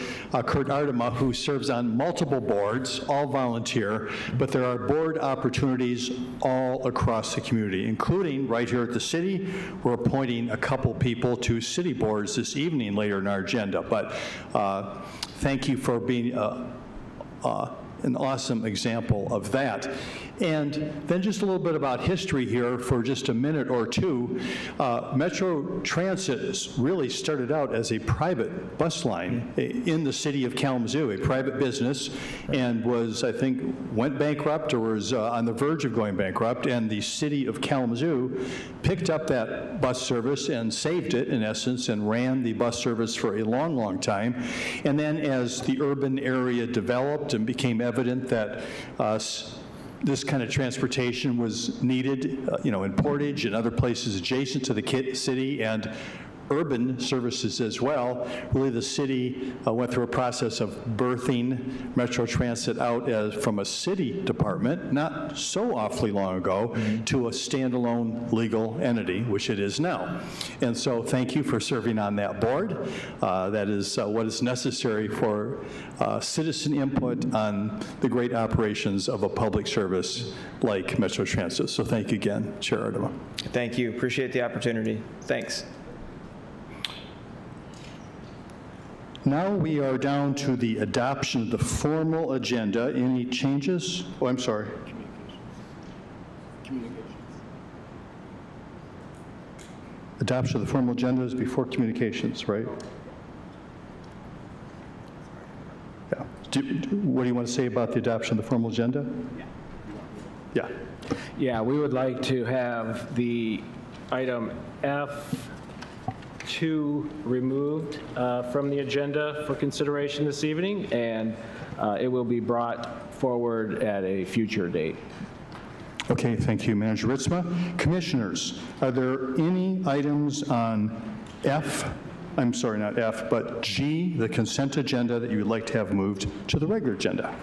Kurt Artema, who serves on multiple boards, all volunteer, but there are board opportunities all across the community, including right here at the city. We're appointing a couple people to city boards this evening later in our agenda, but thank you for being an awesome example of that. And then just a little bit about history here for just a minute or two. Metro Transit really started out as a private bus line in the city of Kalamazoo, a private business, and was, I think, went bankrupt or was on the verge of going bankrupt, and the city of Kalamazoo picked up that bus service and saved it, in essence, and ran the bus service for a long, long time. And then as the urban area developed and became evident that this kind of transportation was needed, in Portage and other places adjacent to the city, and urban services as well. Really, the city went through a process of birthing Metro Transit out from a city department, not so awfully long ago, to a standalone legal entity, which it is now. And so thank you for serving on that board. That is what is necessary for citizen input on the great operations of a public service like Metro Transit. So thank you again, Chair Artema. Thank you. Appreciate the opportunity. Thanks. Now we are down to the adoption of the formal agenda. Any changes? Oh, I'm sorry. Adoption of the formal agenda is before communications, right? Yeah. What do you want to say about the adoption of the formal agenda? Yeah. Yeah, we would like to have the item F2 removed from the agenda for consideration this evening, and it will be brought forward at a future date. Okay, thank you, Manager Ritzma. Commissioners, are there any items on I'm sorry, not F, but G, the consent agenda, that you would like to have moved to the regular agenda?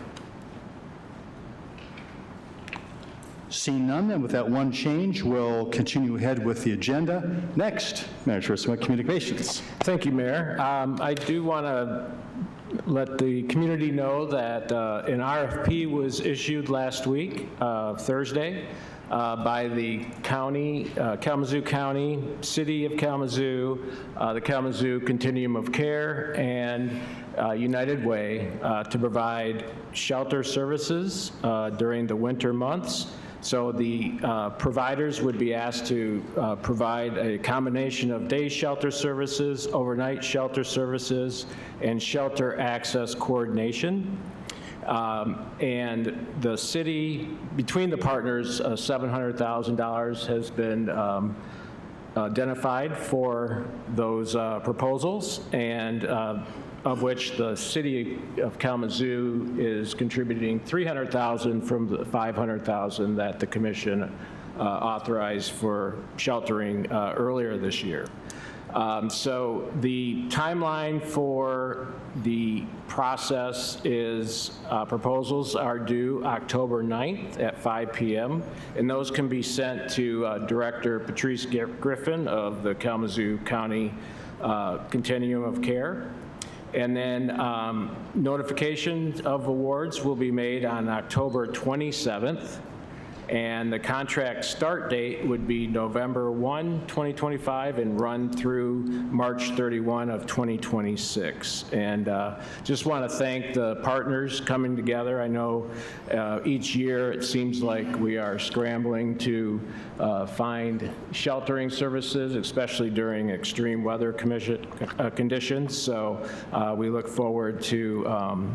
Seeing none, and with that one change, we'll continue ahead with the agenda. Next, Manager Ritzma, Communications. Thank you, Mayor. I do want to let the community know that an RFP was issued last week, Thursday, by the county, Kalamazoo County, City of Kalamazoo, the Kalamazoo Continuum of Care, and United Way to provide shelter services during the winter months. So the providers would be asked to provide a combination of day shelter services, overnight shelter services, and shelter access coordination. And the city, between the partners, $700,000 has been identified for those proposals, and of which the City of Kalamazoo is contributing $300,000 from the $500,000 that the Commission authorized for sheltering earlier this year. So the timeline for the process is proposals are due October 9th at 5 p.m. and those can be sent to Director Patrice Griffin of the Kalamazoo County Continuum of Care. And then notification of awards will be made on October 27th. And the contract start date would be November 1, 2025, and run through March 31 of 2026. And just want to thank the partners coming together. I know each year it seems like we are scrambling to find sheltering services, especially during extreme weather conditions. So we look forward to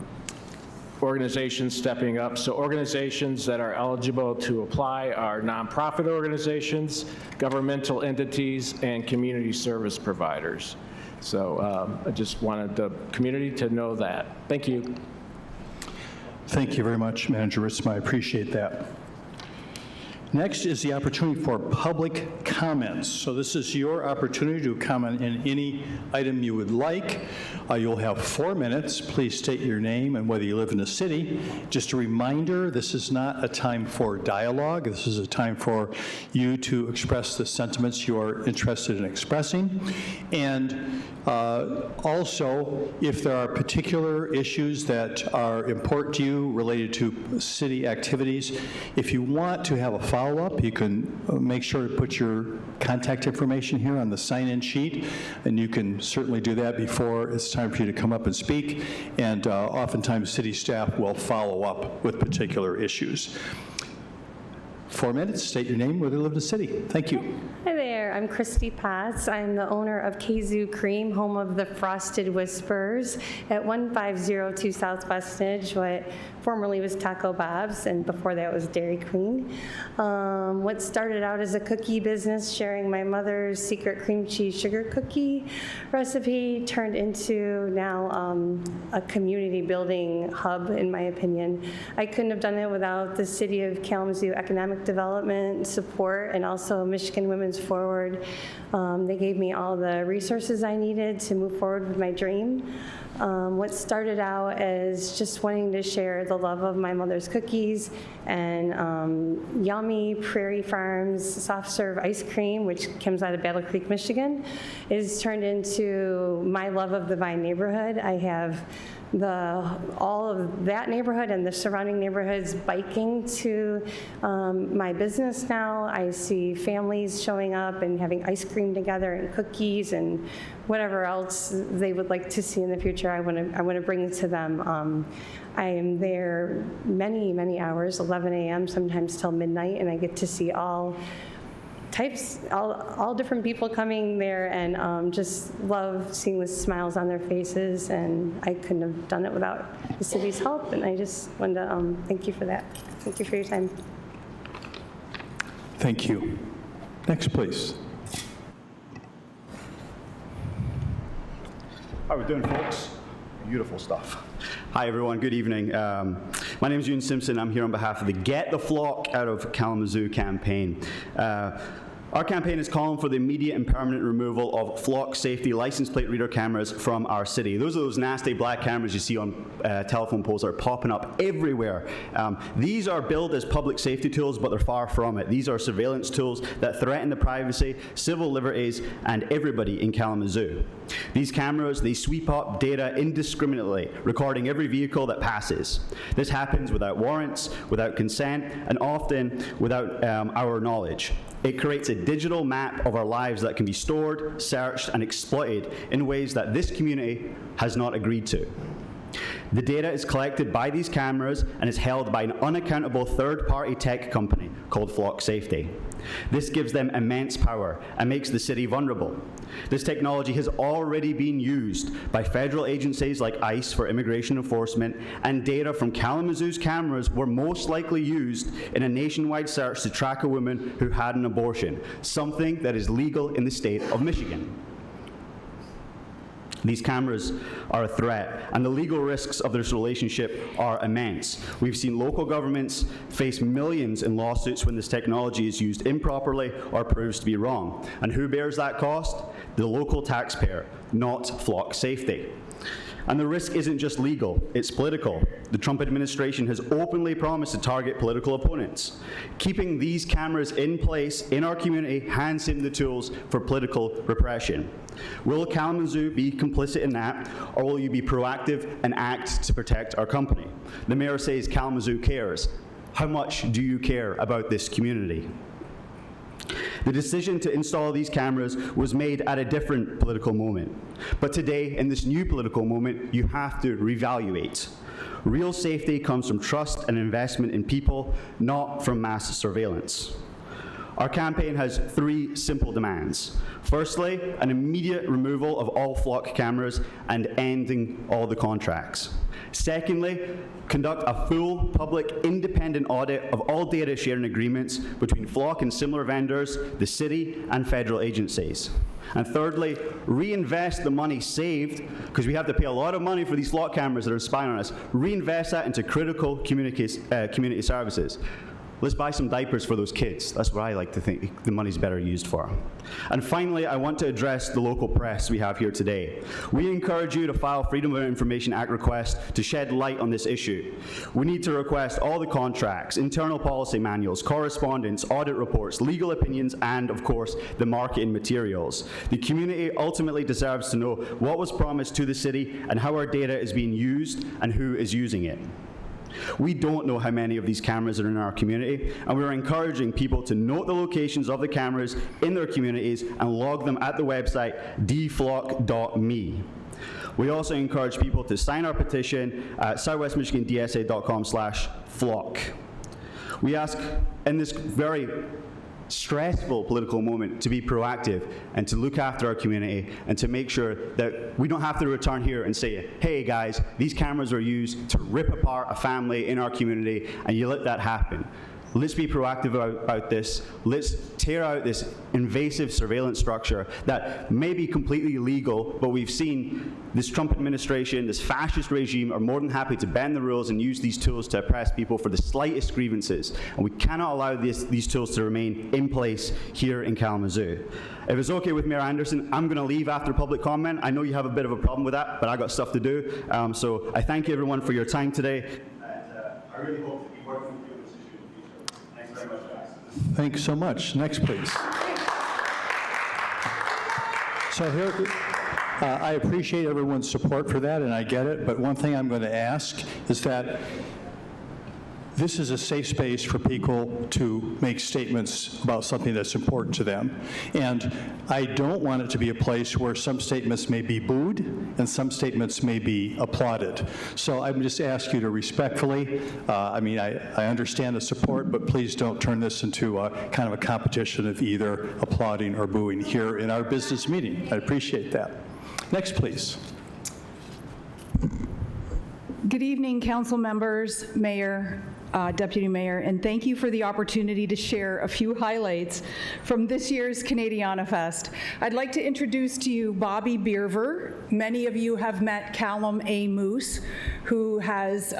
organizations stepping up. So organizations that are eligible to apply are nonprofit organizations, governmental entities, and community service providers. So I just wanted the community to know that. Thank you. Thank you very much, Manager Ritzma. I appreciate that. Next is the opportunity for public comments. So this is your opportunity to comment in any item you would like. You'll have 4 minutes. Please state your name and whether you live in the city. Just a reminder, this is not a time for dialogue. This is a time for you to express the sentiments you are interested in expressing. And also, if there are particular issues that are important to you related to city activities, if you want to have a follow-up, you can make sure to put your contact information here on the sign-in sheet, and you can certainly do that before it's time for you to come up and speak, and oftentimes city staff will follow up with particular issues. 4 minutes, state your name, whether you live in the city. Thank you. Hi there, I'm Christy Potts. I'm the owner of Kalamazoo Cream, home of the Frosted Whispers at 1502 Southwest Edge, what formerly was Taco Bob's, and before that was Dairy Queen. What started out as a cookie business, sharing my mother's secret cream cheese sugar cookie recipe, turned into now a community building hub, in my opinion. I couldn't have done it without the City of Kalamazoo economic development support and also Michigan Women's Forward. They gave me all the resources I needed to move forward with my dream. What started out as just wanting to share the love of my mother's cookies and yummy Prairie Farms soft serve ice cream, which comes out of Battle Creek, Michigan, is turned into my love of the Vine neighborhood. I have all of that neighborhood and the surrounding neighborhoods biking to my business now. I see families showing up and having ice cream together and cookies and whatever else they would like to see in the future. I want to bring it to them. I am there many hours, 11 a.m. sometimes till midnight, and I get to see all different people coming there, and just love seeing the smiles on their faces, and I couldn't have done it without the city's help, and I just wanted to thank you for that. Thank you for your time. Thank you. Next, please. How are we doing, folks? Beautiful stuff. Hi, everyone. Good evening. My name is Ewan Simpson. I'm here on behalf of the Get the Flock Out of Kalamazoo campaign. Our campaign is calling for the immediate and permanent removal of flock safety license plate reader cameras from our city. Those are those nasty black cameras you see on telephone poles that are popping up everywhere. These are billed as public safety tools, but they're far from it. These are surveillance tools that threaten the privacy, civil liberties, and everybody in Kalamazoo. These cameras, they sweep up data indiscriminately, recording every vehicle that passes. This happens without warrants, without consent, and often without our knowledge. It creates a digital map of our lives that can be stored, searched, and exploited in ways that this community has not agreed to. The data is collected by these cameras and is held by an unaccountable third-party tech company called Flock Safety. This gives them immense power and makes the city vulnerable. This technology has already been used by federal agencies like ICE for immigration enforcement, and data from Kalamazoo's cameras were most likely used in a nationwide search to track a woman who had an abortion, something that is legal in the state of Michigan. These cameras are a threat, and the legal risks of this relationship are immense. We've seen local governments face millions in lawsuits when this technology is used improperly or proves to be wrong. And who bears that cost? The local taxpayer, not Flock Safety. And the risk isn't just legal, it's political. The Trump administration has openly promised to target political opponents. Keeping these cameras in place in our community hands him the tools for political repression. Will Kalamazoo be complicit in that, or will you be proactive and act to protect our company? The mayor says Kalamazoo cares. How much do you care about this community? The decision to install these cameras was made at a different political moment. But today, in this new political moment, you have to reevaluate. Real safety comes from trust and investment in people, not from mass surveillance. Our campaign has 3 simple demands. Firstly, an immediate removal of all Flock cameras and ending all the contracts. Secondly, conduct a full, public, independent audit of all data sharing agreements between Flock and similar vendors, the city, and federal agencies. And thirdly, reinvest the money saved, because we have to pay a lot of money for these Flock cameras that are spying on us, reinvest that into critical community services. Let's buy some diapers for those kids. That's what I like to think the money's better used for. And finally, I want to address the local press we have here today. We encourage you to file Freedom of Information Act requests to shed light on this issue. We need to request all the contracts, internal policy manuals, correspondence, audit reports, legal opinions, and, of course, the marketing materials. The community ultimately deserves to know what was promised to the city and how our data is being used and who is using it. We don't know how many of these cameras are in our community, and we're encouraging people to note the locations of the cameras in their communities and log them at the website dflock.me. We also encourage people to sign our petition at southwestmichigandsa.com/flock. We ask in this very stressful political moment to be proactive and to look after our community and to make sure that we don't have to return here and say, hey guys, these cameras are used to rip apart a family in our community, and you let that happen. Let's be proactive about this. Let's tear out this invasive surveillance structure that may be completely illegal, but we've seen this Trump administration, this fascist regime, are more than happy to bend the rules and use these tools to oppress people for the slightest grievances. And we cannot allow these tools to remain in place here in Kalamazoo. If it's okay with Mayor Anderson, I'm going to leave after public comment. I know you have a bit of a problem with that, but I got stuff to do. So I thank you everyone for your time today. And I really hope to be working with you. Thanks so much. Next, please. So here, I appreciate everyone's support for that, and I get it, but one thing I'm going to ask is that this is a safe space for people to make statements about something that's important to them. And I don't want it to be a place where some statements may be booed and some statements may be applauded. So I'm just asking you to respectfully, I understand the support, but please don't turn this into a kind of a competition of either applauding or booing here in our business meeting. I appreciate that. Next, please. Good evening, council members, mayor, deputy mayor, and thank you for the opportunity to share a few highlights from this year's Canadiana Fest. I'd like to introduce to you Bobby Bierver. Many of you have met Callum A. Moose, who has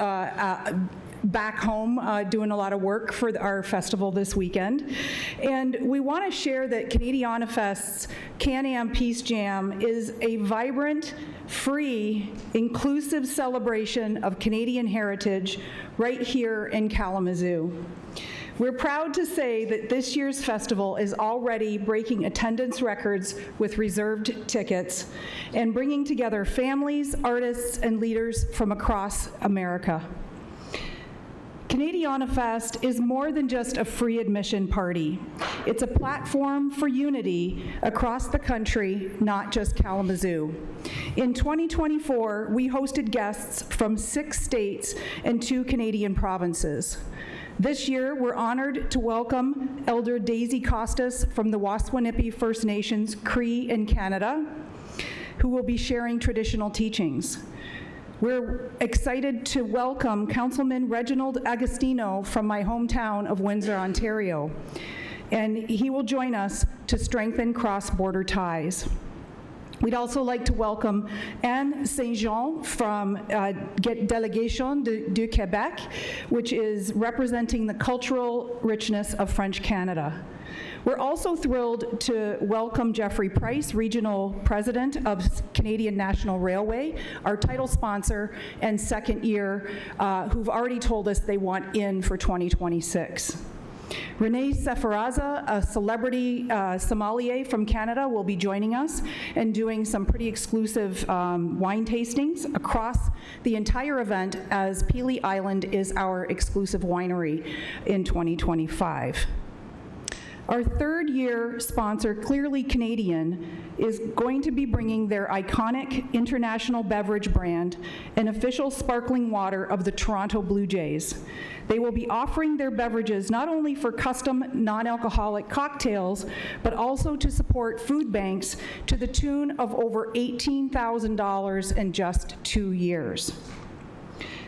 back home doing a lot of work for our festival this weekend. And we want to share that Canadiana Fest's Can-Am Peace Jam is a vibrant, free, inclusive celebration of Canadian heritage right here in Kalamazoo. We're proud to say that this year's festival is already breaking attendance records with reserved tickets and bringing together families, artists, and leaders from across America. Canadiana Fest is more than just a free admission party. It's a platform for unity across the country, not just Kalamazoo. In 2024, we hosted guests from 6 states and 2 Canadian provinces. This year, we're honored to welcome Elder Daisy Costas from the Waswanipi First Nations Cree in Canada, who will be sharing traditional teachings. We're excited to welcome Councilman Reginald Agostino from my hometown of Windsor, Ontario, and he will join us to strengthen cross-border ties. We'd also like to welcome Anne Saint-Jean from Délégation du Québec, which is representing the cultural richness of French Canada. We're also thrilled to welcome Jeffrey Price, Regional President of Canadian National Railway, our title sponsor and second year, who've already told us they want in for 2026. Renee Sefaraza, a celebrity sommelier from Canada, will be joining us and doing some pretty exclusive wine tastings across the entire event, as Pelee Island is our exclusive winery in 2025. Our third year sponsor, Clearly Canadian, is going to be bringing their iconic international beverage brand, an official sparkling water of the Toronto Blue Jays. They will be offering their beverages not only for custom non-alcoholic cocktails, but also to support food banks to the tune of over $18,000 in just 2 years.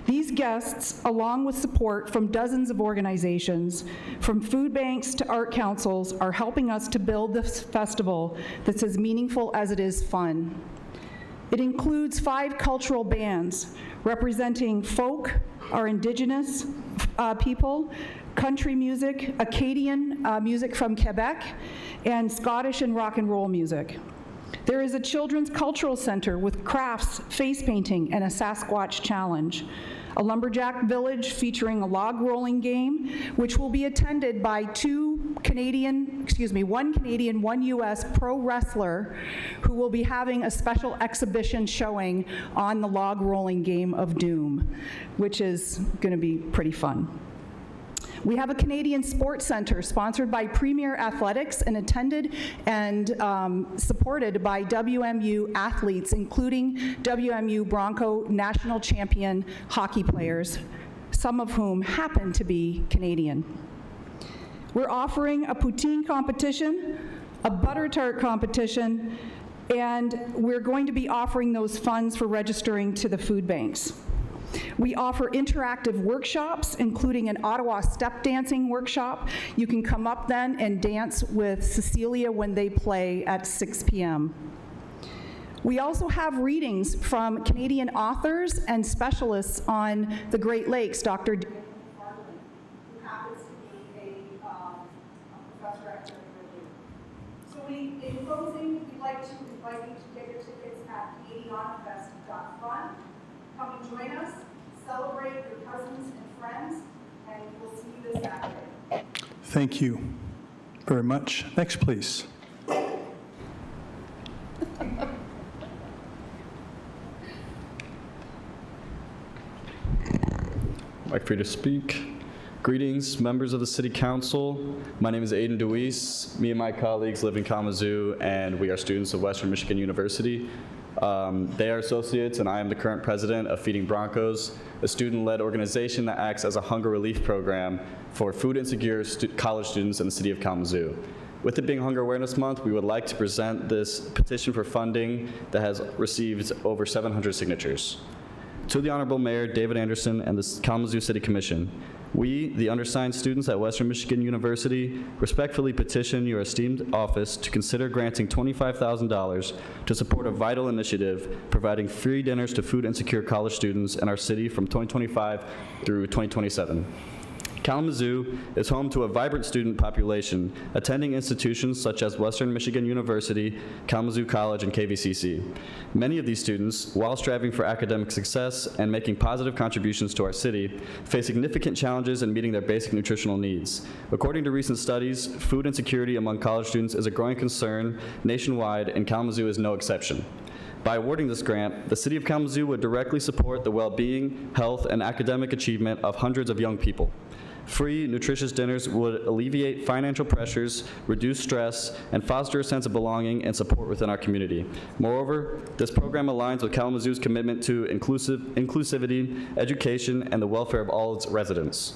These guests, along with support from dozens of organizations, from food banks to art councils, are helping us to build this festival that's as meaningful as it is fun. It includes 5 cultural bands representing folk, our Indigenous people, country music, Acadian music from Quebec, and Scottish and rock and roll music. There is a children's cultural center with crafts, face painting, and a Sasquatch challenge. A lumberjack village featuring a log rolling game, which will be attended by one Canadian, one US pro wrestler who will be having a special exhibition showing on the log rolling game of Doom, which is gonna be pretty fun. We have a Canadian Sports Center sponsored by Premier Athletics and attended and supported by WMU athletes, including WMU Bronco national champion hockey players, some of whom happen to be Canadian. We're offering a poutine competition, a butter tart competition, and we're going to be offering those funds for registering to the food banks. We offer interactive workshops, including an Ottawa step dancing workshop. You can come up then and dance with Cecilia when they play at 6 p.m. We also have readings from Canadian authors and specialists on the Great Lakes, Dr. who happens to be a professor at WMU. So in closing, we'd like to invite you to get your tickets at CanadianFest.fun. Come and join us, celebrate your cousins and friends, and we'll see you this Saturday. Thank you very much. Next, please. I'd like for you to speak. Greetings, members of the City Council. My name is Aiden Deweese. Me and my colleagues live in Kalamazoo, and we are students of Western Michigan University. They are associates, and I am the current president of Feeding Broncos, a student-led organization that acts as a hunger relief program for food insecure college students in the city of Kalamazoo. With it being Hunger Awareness Month, we would like to present this petition for funding that has received over 700 signatures. To the Honorable Mayor David Anderson and the Kalamazoo City Commission, we, the undersigned students at Western Michigan University, respectfully petition your esteemed office to consider granting $25,000 to support a vital initiative providing free dinners to food insecure college students in our city from 2025 through 2027. Kalamazoo is home to a vibrant student population attending institutions such as Western Michigan University, Kalamazoo College, and KVCC. Many of these students, while striving for academic success and making positive contributions to our city, face significant challenges in meeting their basic nutritional needs. According to recent studies, food insecurity among college students is a growing concern nationwide, and Kalamazoo is no exception. By awarding this grant, the City of Kalamazoo would directly support the well-being, health, and academic achievement of hundreds of young people. Free, nutritious dinners would alleviate financial pressures, reduce stress, and foster a sense of belonging and support within our community. Moreover, this program aligns with Kalamazoo's commitment to inclusivity, education, and the welfare of all its residents.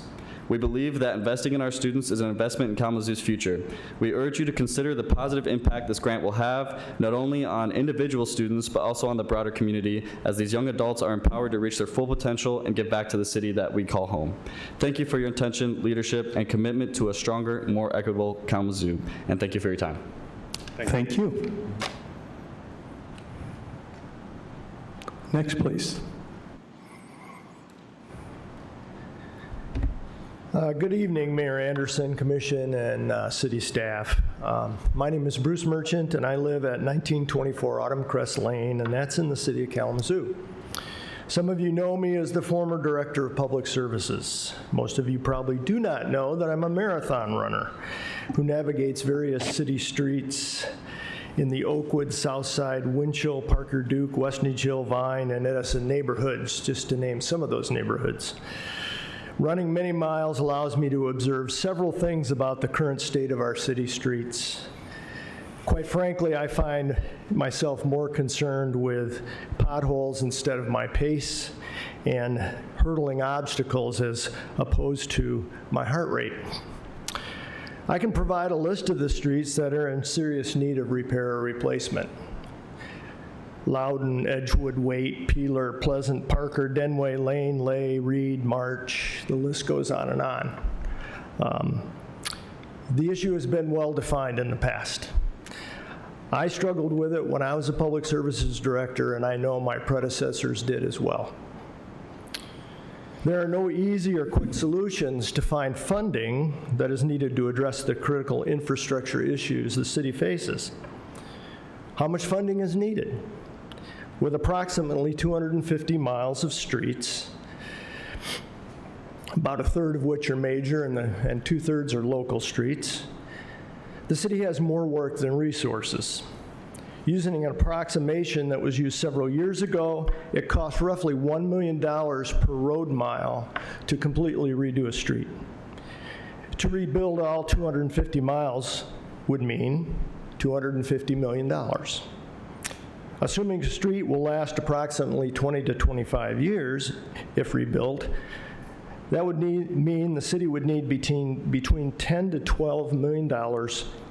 We believe that investing in our students is an investment in Kalamazoo's future. We urge you to consider the positive impact this grant will have, not only on individual students, but also on the broader community, as these young adults are empowered to reach their full potential and give back to the city that we call home. Thank you for your attention, leadership, and commitment to a stronger, more equitable Kalamazoo. And thank you for your time. Thank you. Next, please. Good evening, Mayor Anderson, Commission, and city staff. My name is Bruce Merchant, and I live at 1924 Autumn Crest Lane, and that's in the city of Kalamazoo. Some of you know me as the former Director of Public Services. Most of you probably do not know that I'm a marathon runner who navigates various city streets in the Oakwood, Southside, Winchell, Parker Duke, Westnedge Hill, Vine, and Edison neighborhoods, just to name some of those neighborhoods. Running many miles allows me to observe several things about the current state of our city streets. Quite frankly, I find myself more concerned with potholes instead of my pace and hurdling obstacles as opposed to my heart rate. I can provide a list of the streets that are in serious need of repair or replacement. Loudon, Edgewood, Waite, Peeler, Pleasant, Parker, Denway, Lane, Lay, Reed, March, the list goes on and on. The issue has been well defined in the past. I struggled with it when I was a public services director, and I know my predecessors did as well. There are no easy or quick solutions to find funding that is needed to address the critical infrastructure issues the city faces. How much funding is needed? With approximately 250 miles of streets, about a third of which are major and 2/3 are local streets, the city has more work than resources. Using an approximation that was used several years ago, it costs roughly $1 million per road mile to completely redo a street. To rebuild all 250 miles would mean $250 million. Assuming a street will last approximately 20 to 25 years if rebuilt, that would mean the city would need between $10 to $12 million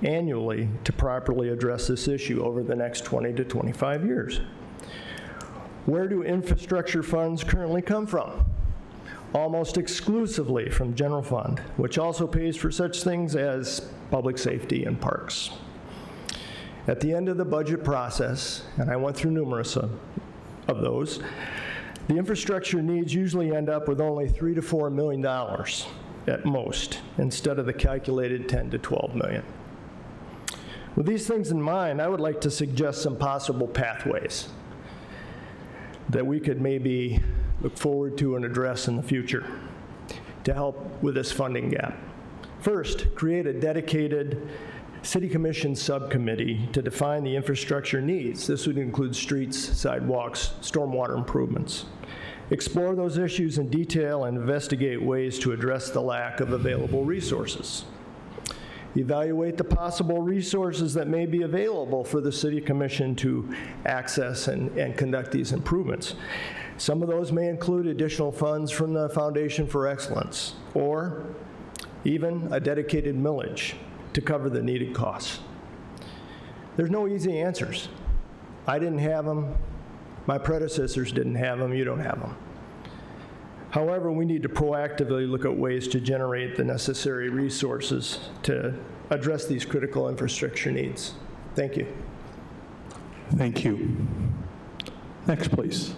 annually to properly address this issue over the next 20 to 25 years. Where do infrastructure funds currently come from? Almost exclusively from general fund, which also pays for such things as public safety and parks. At the end of the budget process, and I went through numerous of those, the infrastructure needs usually end up with only $3 to $4 million at most, instead of the calculated 10 to 12 million. With these things in mind, I would like to suggest some possible pathways that we could maybe look forward to and address in the future to help with this funding gap. First, create a dedicated City Commission subcommittee to define the infrastructure needs. This would include streets, sidewalks, stormwater improvements. Explore those issues in detail and investigate ways to address the lack of available resources. Evaluate the possible resources that may be available for the City Commission to access and conduct these improvements. Some of those may include additional funds from the Foundation for Excellence, or even a dedicated millage to cover the needed costs. There's no easy answers. I didn't have them. My predecessors didn't have them. You don't have them. However, we need to proactively look at ways to generate the necessary resources to address these critical infrastructure needs. Thank you. Thank you. Next, please.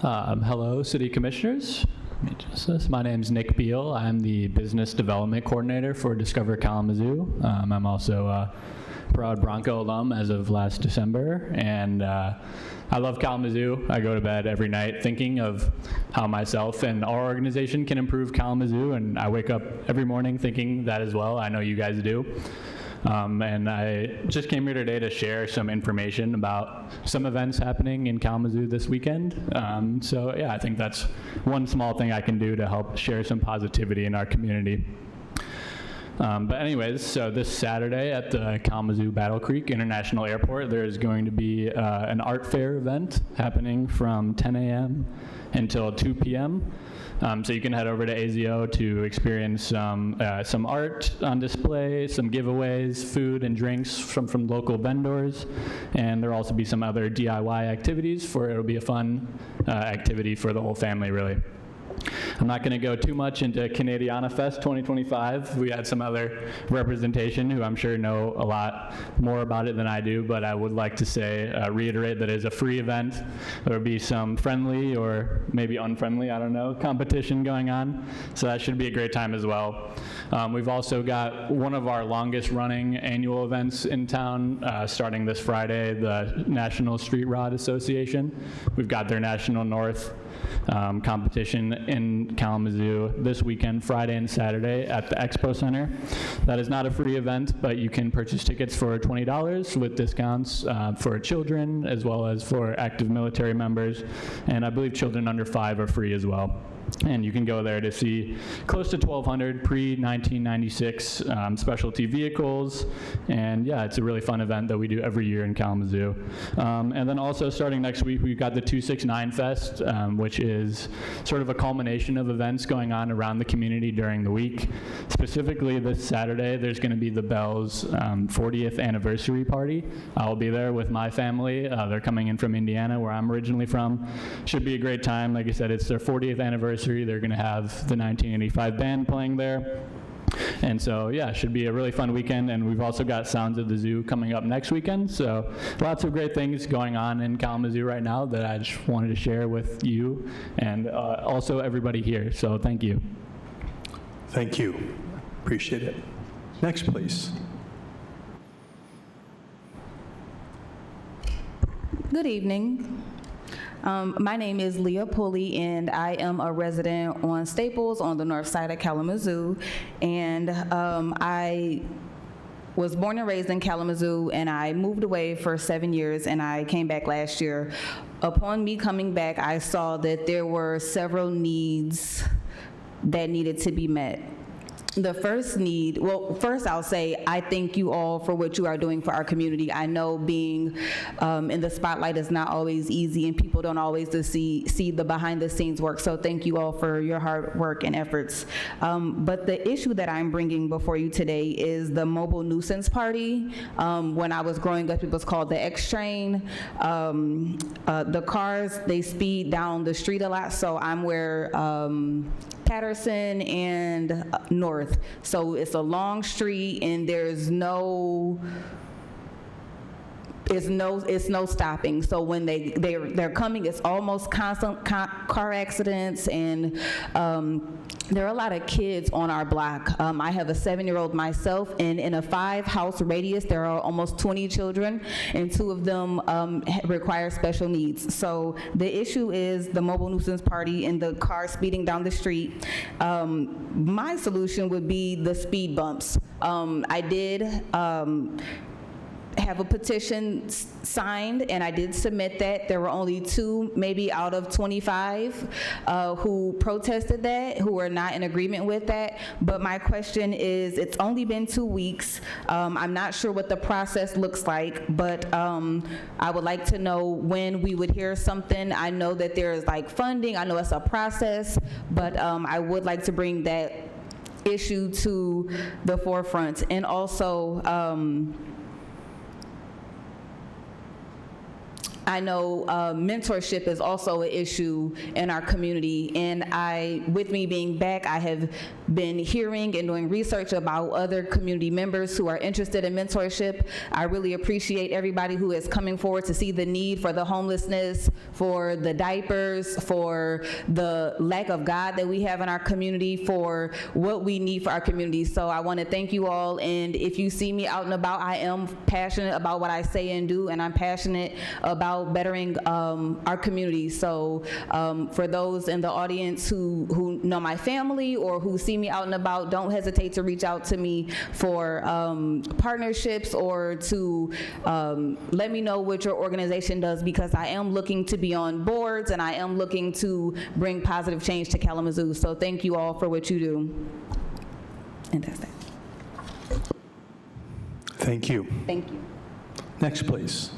Hello, City Commissioners. My name is Nick Beal. I'm the Business Development Coordinator for Discover Kalamazoo. I'm also a proud Bronco alum as of last December, and I love Kalamazoo. I go to bed every night thinking of how myself and our organization can improve Kalamazoo, and I wake up every morning thinking that as well. I know you guys do. And I just came here today to share some information about some events happening in Kalamazoo this weekend. So yeah, I think that's one small thing I can do to help share some positivity in our community. But anyways, so this Saturday at the Kalamazoo Battle Creek International Airport, there's going to be an art fair event happening from 10 a.m. until 2 p.m. So you can head over to AZO to experience some art on display, some giveaways, food and drinks from local vendors, and there'll also be some other DIY activities. It'll be a fun activity for the whole family, really. I'm not going to go too much into Canadiana Fest 2025. We had some other representation who I'm sure know a lot more about it than I do, but I would like to say, reiterate that it is a free event. There will be some friendly or maybe unfriendly, I don't know, competition going on, so that should be a great time as well. We've also got one of our longest running annual events in town starting this Friday, the National Street Rod Association. We've got their National North competition in Kalamazoo this weekend, Friday and Saturday at the Expo Center. That is not a free event, but you can purchase tickets for $20 with discounts for children as well as for active military members, and I believe children under 5 are free as well. And you can go there to see close to 1,200 pre-1996 specialty vehicles. And yeah, it's a really fun event that we do every year in Kalamazoo. And then also starting next week, we've got the 269 Fest, which is sort of a culmination of events going on around the community during the week. Specifically this Saturday, there's going to be the Bell's 40th anniversary party. I'll be there with my family. They're coming in from Indiana, where I'm originally from. Should be a great time. Like I said, it's their 40th anniversary. They're going to have the 1985 band playing there. And so, yeah, it should be a really fun weekend. And we've also got Sounds of the Zoo coming up next weekend. So lots of great things going on in Kalamazoo right now that I just wanted to share with you and also everybody here. So thank you. Thank you. Appreciate it. Next, please. Good evening. My name is Leah Pulley, and I am a resident on Staples on the north side of Kalamazoo. And I was born and raised in Kalamazoo, and I moved away for 7 years, and I came back last year. Upon me coming back, I saw that there were several needs that needed to be met. The first need, well, first I'll say I thank you all for what you are doing for our community. I know being in the spotlight is not always easy, and people don't always see the behind the scenes work, so thank you all for your hard work and efforts. But the issue that I'm bringing before you today is the mobile nuisance party. When I was growing up, it was called the X train. The cars, they speed down the street a lot, so I'm where Patterson and North. So it's a long street, and there's no stopping. So when they're coming, it's almost constant car accidents, and there are a lot of kids on our block. I have a 7-year-old myself, and in a 5-house radius, there are almost 20 children, and 2 of them require special needs. So the issue is the mobile nuisance party and the car speeding down the street. My solution would be the speed bumps. I did have a petition signed, and I did submit that. There were only 2, maybe out of 25, who protested that, who were not in agreement with that. But my question is, it's only been 2 weeks. I'm not sure what the process looks like, but I would like to know when we would hear something. I know that there's like funding, I know it's a process, but I would like to bring that issue to the forefront. And also, I know mentorship is also an issue in our community, and with me being back, I have been hearing and doing research about other community members who are interested in mentorship. I really appreciate everybody who is coming forward to see the need for the homelessness, for the diapers, for the lack of God that we have in our community, for what we need for our community. So I want to thank you all, and if you see me out and about, I am passionate about what I say and do, and I'm passionate about bettering our community. So for those in the audience who know my family or who see me out and about, don't hesitate to reach out to me for partnerships or to let me know what your organization does, because I am looking to be on boards and I am looking to bring positive change to Kalamazoo. So thank you all for what you do. And that's that. Thank you. Thank you. Next, please.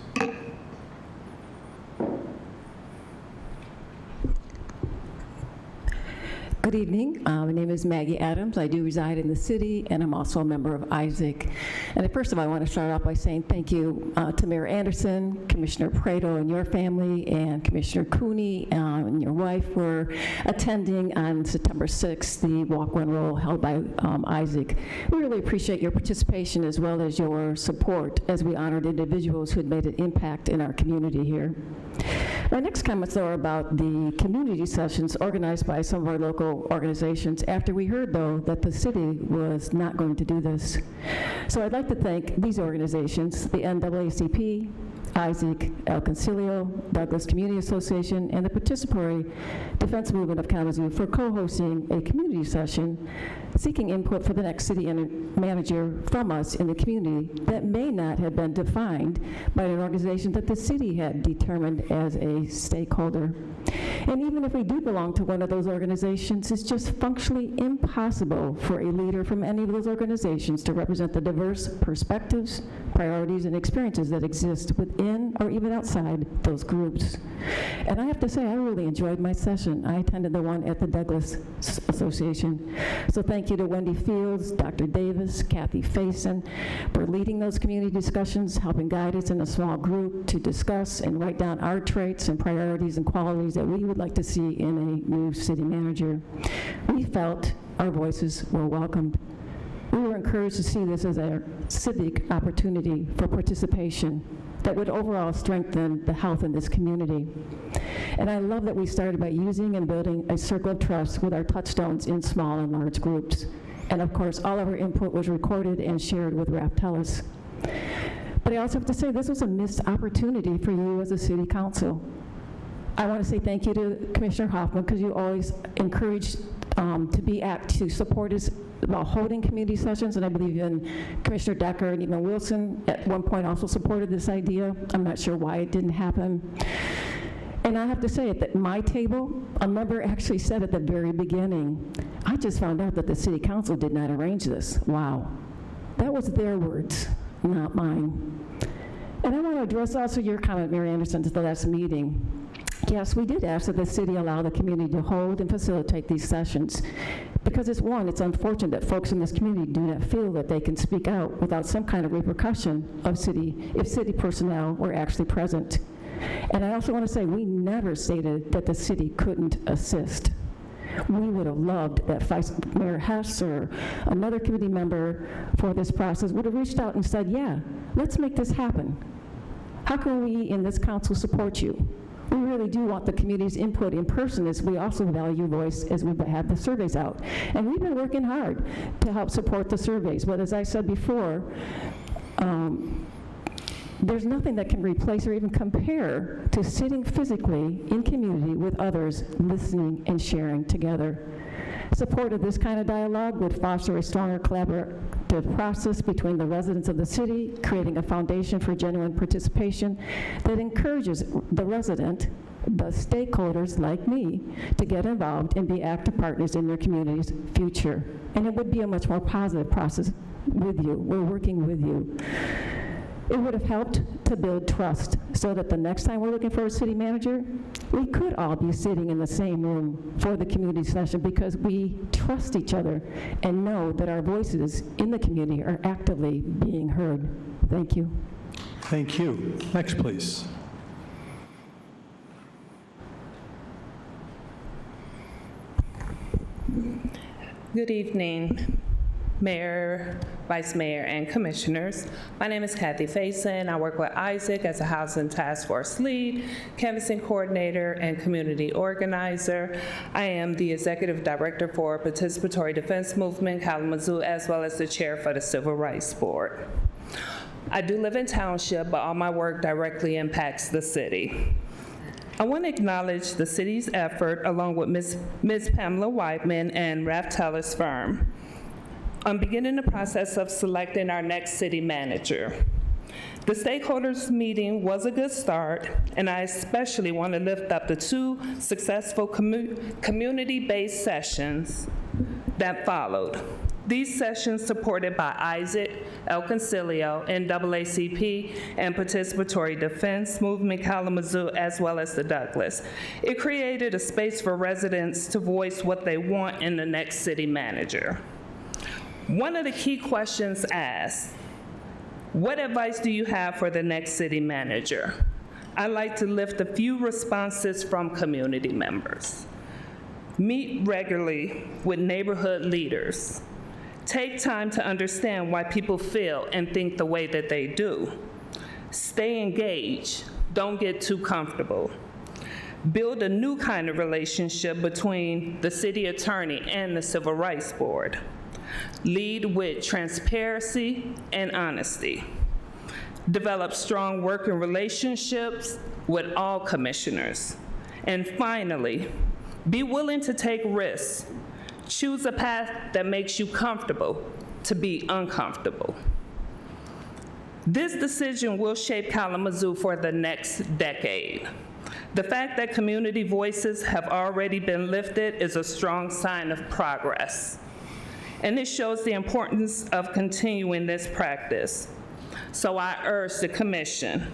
Good evening. My name is Maggie Adams. I do reside in the city, and I'm also a member of Isaac. And first of all, I want to start off by saying thank you to Mayor Anderson, Commissioner Prado and your family, and Commissioner Cooney and your wife for attending on September 6th, the Walk, Run, Roll held by Isaac. We really appreciate your participation as well as your support as we honored individuals who had made an impact in our community here. My next comments are about the community sessions organized by some of our local organizations after we heard, though, that the city was not going to do this. So I'd like to thank these organizations, the NAACP, Isaac, El Concilio, Douglas Community Association, and the Participatory Defense Movement of Kalamazoo for co-hosting a community session seeking input for the next city manager from us in the community that may not have been defined by an organization that the city had determined as a stakeholder. And even if we do belong to one of those organizations, it's just functionally impossible for a leader from any of those organizations to represent the diverse perspectives, priorities, and experiences that exist within or even outside those groups. And I have to say, I really enjoyed my session. I attended the one at the Douglas Association. So thank you to Wendy Fields, Dr. Davis, Kathy Faison for leading those community discussions, helping guide us in a small group to discuss and write down our traits and priorities and qualities that we would like to see in a new city manager. We felt our voices were welcomed. We were encouraged to see this as a civic opportunity for participation that would overall strengthen the health in this community. And I love that we started by using and building a circle of trust with our touchstones in small and large groups. And of course, all of our input was recorded and shared with Raftellus. But I also have to say, this was a missed opportunity for you as a city council. I want to say thank you to Commissioner Hoffman, because you always encouraged to be apt to support us about holding community sessions, and I believe even Commissioner Decker and even Wilson at one point also supported this idea. I'm not sure why it didn't happen. And I have to say, at my table, a member actually said at the very beginning, I just found out that the city council did not arrange this. Wow. That was their words, not mine. And I want to address also your comment, Mary Anderson, to the last meeting. Yes, we did ask that the city allow the community to hold and facilitate these sessions, because it's unfortunate that folks in this community do not feel that they can speak out without some kind of repercussion if city personnel were actually present. And I also want to say, we never stated that the city couldn't assist. We would have loved that Vice Mayor Hess or another committee member for this process would have reached out and said, yeah, let's make this happen. How can we in this council support you? We really do want the community's input in person, as we also value voice as we have the surveys out. And we've been working hard to help support the surveys. But as I said before, there's nothing that can replace or even compare to sitting physically in community with others, listening and sharing together. Support of this kind of dialogue would foster a stronger collaborative process between the residents of the city, creating a foundation for genuine participation that encourages the resident, the stakeholders like me, to get involved and be active partners in their community's future. And it would be a much more positive process with you. We're working with you. It would have helped to build trust so that the next time we're looking for a city manager, we could all be sitting in the same room for the community session, because we trust each other and know that our voices in the community are actively being heard. Thank you. Thank you. Next, please. Good evening, Mayor, Vice Mayor, and Commissioners. My name is Kathy Faison. I work with Isaac as a Housing Task Force Lead, Canvassing Coordinator, and Community Organizer. I am the Executive Director for Participatory Defense Movement, Kalamazoo, as well as the Chair for the Civil Rights Board. I do live in Township, but all my work directly impacts the city. I want to acknowledge the city's effort, along with Ms. Pamela Whiteman and Raftellus firm, on beginning the process of selecting our next city manager. The stakeholders meeting was a good start, and I especially want to lift up the two successful community-based sessions that followed. These sessions, supported by Isaac, El Concilio, NAACP, and Participatory Defense Movement Kalamazoo, as well as the Douglas. It created a space for residents to voice what they want in the next city manager. One of the key questions asked, what advice do you have for the next city manager? I'd like to lift a few responses from community members. Meet regularly with neighborhood leaders. Take time to understand why people feel and think the way that they do. Stay engaged. Don't get too comfortable. Build a new kind of relationship between the city attorney and the Civil Rights Board. Lead with transparency and honesty. Develop strong working relationships with all commissioners. And finally, be willing to take risks. Choose a path that makes you comfortable to be uncomfortable. This decision will shape Kalamazoo for the next decade. The fact that community voices have already been lifted is a strong sign of progress. And it shows the importance of continuing this practice. So I urge the Commission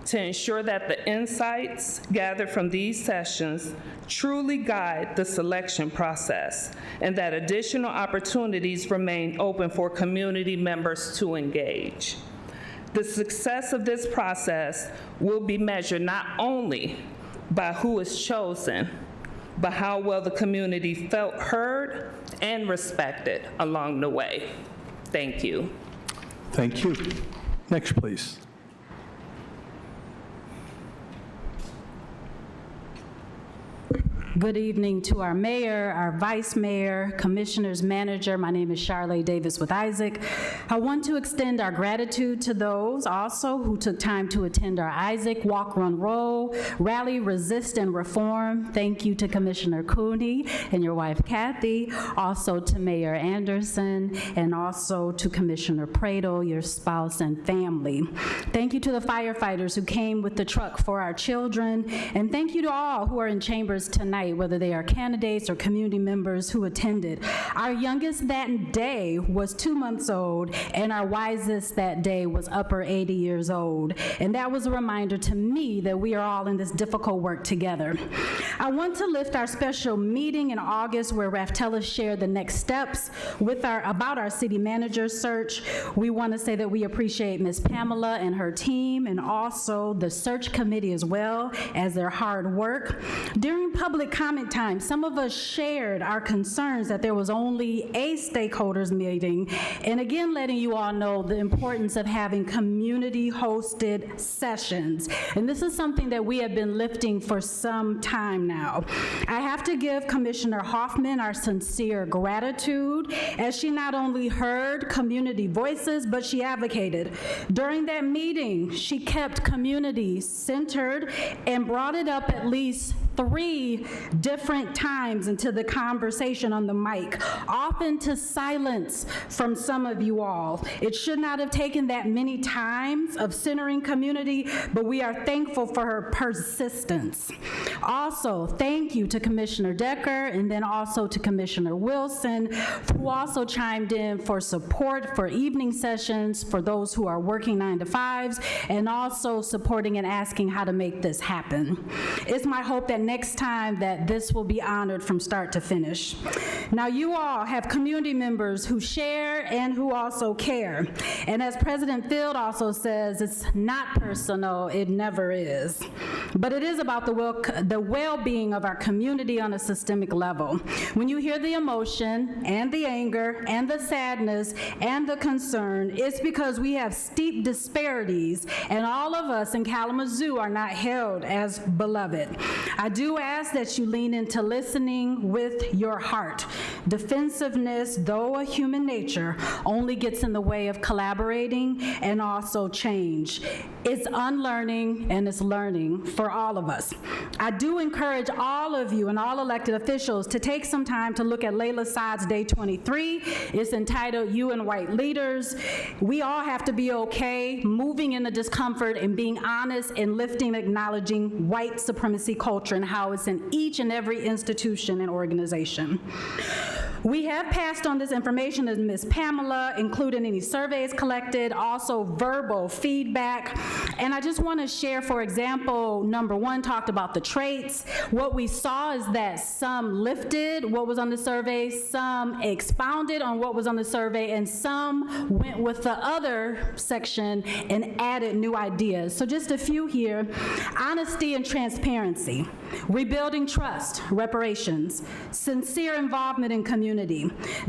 to ensure that the insights gathered from these sessions truly guide the selection process, and that additional opportunities remain open for community members to engage. The success of this process will be measured not only by who is chosen, but how well the community felt heard and respected along the way. Thank you. Thank you. Next, please. Good evening to our mayor, our vice mayor, commissioners, manager. My name is Charlotte Davis with Isaac. I want to extend our gratitude to those also who took time to attend our Isaac Walk, Run, Roll, Rally, Resist, and Reform. Thank you to Commissioner Cooney and your wife, Kathy, also to Mayor Anderson, and also to Commissioner Prado, your spouse and family. Thank you to the firefighters who came with the truck for our children, and thank you to all who are in chambers tonight, whether they are candidates or community members who attended. Our youngest that day was 2 months old, and our wisest that day was upper 80 years old. And that was a reminder to me that we are all in this difficult work together. I want to lift our special meeting in August where Raftella shared the next steps about our city manager search. We want to say that we appreciate Ms. Pamela and her team, and also the search committee as well as their hard work. During public comment time, some of us shared our concerns that there was only a stakeholders meeting, and again letting you all know the importance of having community-hosted sessions. And this is something that we have been lifting for some time now. I have to give Commissioner Hoffman our sincere gratitude, as she not only heard community voices, but she advocated. During that meeting, she kept community centered and brought it up at least 3 different times into the conversation on the mic, often to silence from some of you all. It should not have taken that many times of centering community, but we are thankful for her persistence. Also, thank you to Commissioner Decker, and then also to Commissioner Wilson, who also chimed in for support for evening sessions for those who are working 9 to 5s, and also supporting and asking how to make this happen. It's my hope that next time that this will be honored from start to finish. Now, you all have community members who share and who also care. And as President Field also says, it's not personal, it never is. But it is about the well-being of our community on a systemic level. When you hear the emotion and the anger and the sadness and the concern, it's because we have steep disparities, and all of us in Kalamazoo are not held as beloved. I do ask that you lean into listening with your heart. Defensiveness, though a human nature, only gets in the way of collaborating and also change. It's unlearning and it's learning for all of us. I do encourage all of you and all elected officials to take some time to look at Layla Saad's Day 23. It's entitled You and White Leaders. We all have to be okay moving in the discomfort and being honest and lifting, acknowledging white supremacy culture and how it's in each and every institution and organization. We have passed on this information to Ms. Pamela, including any surveys collected, also verbal feedback. And I just want to share, for example, number 1 talked about the traits. What we saw is that some lifted what was on the survey, some expounded on what was on the survey, and some went with the other section and added new ideas. So just a few here. Honesty and transparency, rebuilding trust, reparations, sincere involvement in community,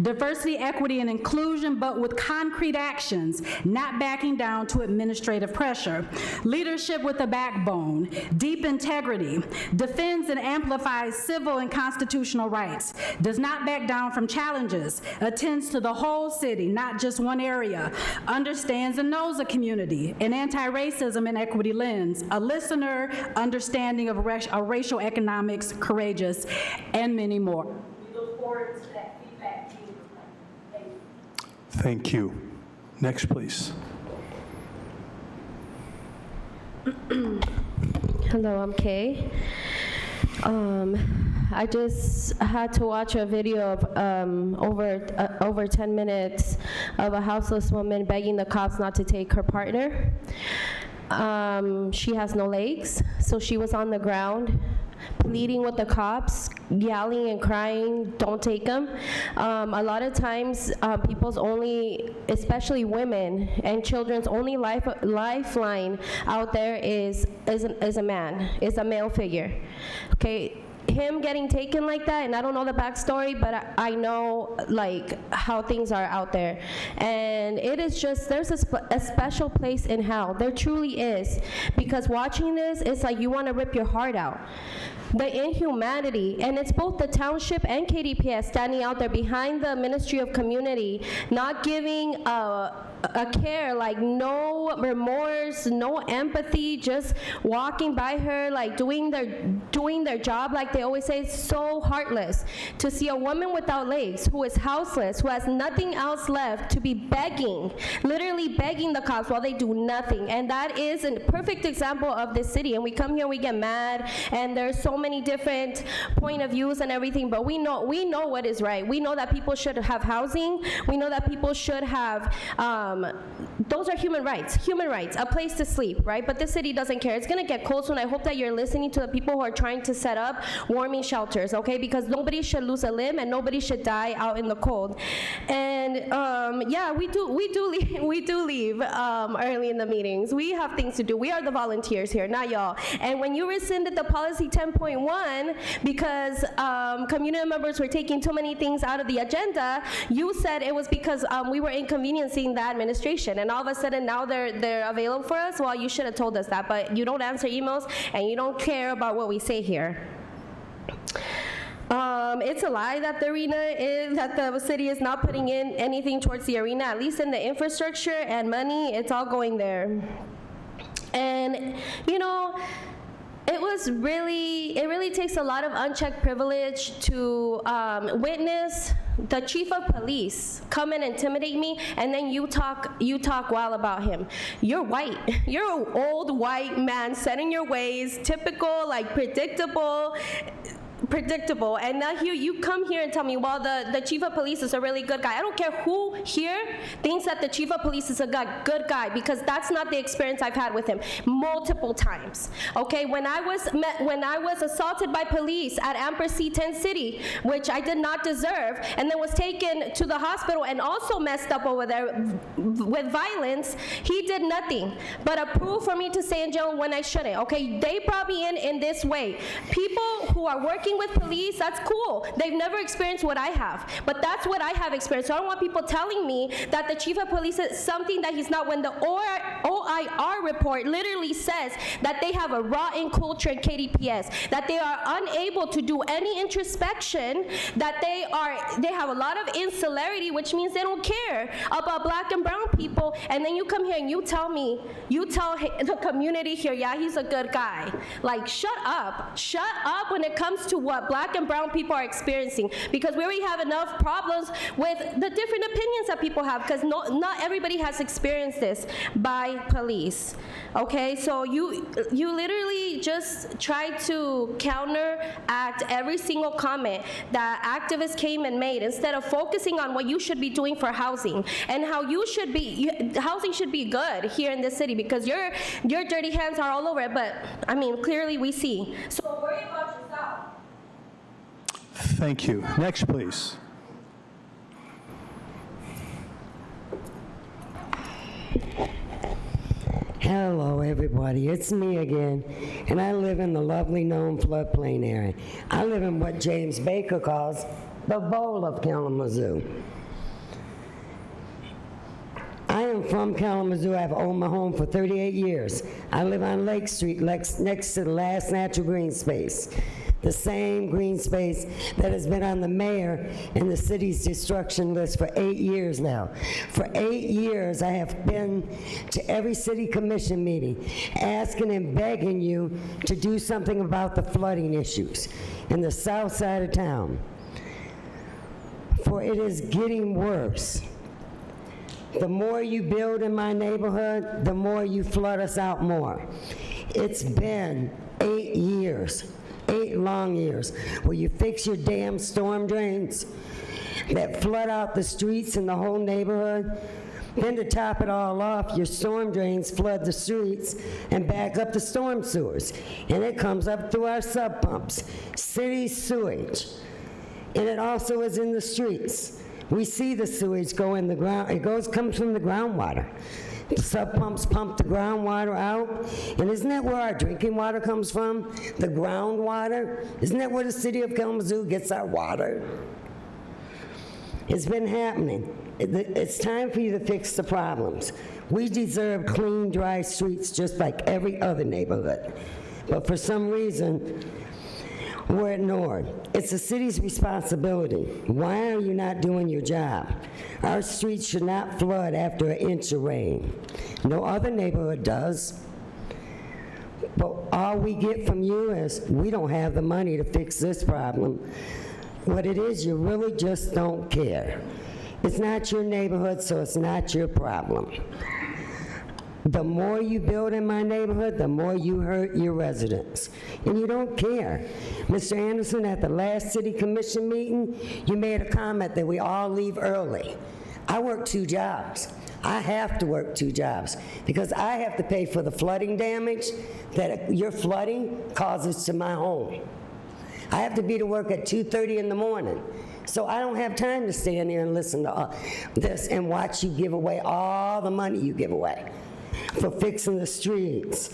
diversity, equity, and inclusion, but with concrete actions, not backing down to administrative pressure, leadership with a backbone, deep integrity, defends and amplifies civil and constitutional rights, does not back down from challenges, attends to the whole city, not just one area, understands and knows a community, an anti-racism and equity lens, a listener, understanding of racial economics, courageous, and many more. We look forward to that feedback. Thank you. Next, please. Hello, I'm Kay. I just had to watch a video of over 10 minutes of a houseless woman begging the cops not to take her partner. She has no legs, so she was on the ground pleading with the cops, yelling and crying, don't take him. A lot of times, people's only, especially women and children's only lifeline out there is a man, is a male figure. Okay, him getting taken like that, and I don't know the backstory, but I know like how things are out there, and it is just, there's a special place in hell. There truly is, because watching this, it's like you want to rip your heart out. The inhumanity, and it's both the township and KDPS standing out there behind the Ministry of Community, not giving a care, like no remorse, no empathy, just walking by her, like doing their job, like they always say. It's so heartless to see a woman without legs, who is houseless, who has nothing else left, to be begging, literally begging the cops while they do nothing. And that is a perfect example of this city. And we come here, we get mad, and there's so many different point of views and everything, but we know what is right. We know that people should have housing. We know that people should have those are human rights, a place to sleep, right? But this city doesn't care. It's gonna get cold soon. I hope that you're listening to the people who are trying to set up warming shelters, okay? Because nobody should lose a limb and nobody should die out in the cold. And yeah, we do leave early in the meetings. We have things to do. We are the volunteers here, not y'all. And when you rescinded the policy 10.1 because community members were taking too many things out of the agenda, you said it was because we were inconveniencing the administration, and all of a sudden now they're available for us. Well, you should have told us that, but you don't answer emails and you don't care about what we say here. It's a lie that the city is not putting in anything towards the arena, at least in the infrastructure and money. It's all going there. And you know, it really takes a lot of unchecked privilege to witness the chief of police come and intimidate me, and then you talk well about him. You're white. You're an old white man set in your ways, typical, like predictable, and now here you come here and tell me, well, the chief of police is a really good guy. I don't care who here thinks that the chief of police is a good guy, because that's not the experience I've had with him multiple times. Okay, when I was assaulted by police at Ampersea 10 City, which I did not deserve, and then was taken to the hospital and also messed up over there with violence, he did nothing but approve for me to stay in jail when I shouldn't. Okay, they brought me in this way. People who are working with police, that's cool. They've never experienced what I have, but that's what I have experienced. So I don't want people telling me that the chief of police is something that he's not, when the OIR report literally says that they have a rotten culture in KDPS, that they are unable to do any introspection, that they have a lot of insularity, which means they don't care about black and brown people. And then you come here and you tell the community here, yeah, he's a good guy. Like, shut up when it comes to what black and brown people are experiencing, because we already have enough problems with the different opinions that people have, because not everybody has experienced this by police. Okay, so you literally just try to counteract every single comment that activists came and made, instead of focusing on what you should be doing for housing and how housing should be good here in this city, because your dirty hands are all over it. But I mean, clearly we see. So worry about yourself. Thank you. Next, please. Hello, everybody. It's me again, and I live in the lovely known floodplain area. I live in what James Baker calls the bowl of Kalamazoo. I am from Kalamazoo. I've owned my home for 38 years. I live on Lake Street, next to the last natural green space. The same green space that has been on the mayor and the city's destruction list for 8 years now. For 8 years, I have been to every city commission meeting asking and begging you to do something about the flooding issues in the south side of town. For it is getting worse. The more you build in my neighborhood, the more you flood us out more. It's been 8 years. 8 long years, where you fix your damn storm drains that flood out the streets in the whole neighborhood. Then to top it all off, your storm drains flood the streets and back up the storm sewers. And it comes up through our sub pumps, city sewage. And it also is in the streets. We see the sewage go in the ground. Comes from the groundwater. Sub pumps pump the groundwater out. And isn't that where our drinking water comes from? The groundwater? Isn't that where the city of Kalamazoo gets our water? It's been happening. It's time for you to fix the problems. We deserve clean, dry streets just like every other neighborhood. But for some reason, we're ignored. It's the city's responsibility. Why are you not doing your job? Our streets should not flood after an inch of rain. No other neighborhood does. But all we get from you is, we don't have the money to fix this problem. What it is, you really just don't care. It's not your neighborhood, so it's not your problem. The more you build in my neighborhood, the more you hurt your residents. And you don't care. Mr. Anderson, at the last city commission meeting, you made a comment that we all leave early. I work 2 jobs. I have to work 2 jobs because I have to pay for the flooding damage that your flooding causes to my home. I have to be to work at 2:30 in the morning. So I don't have time to stand there and listen to this and watch you give away all the money you give away for fixing the streets,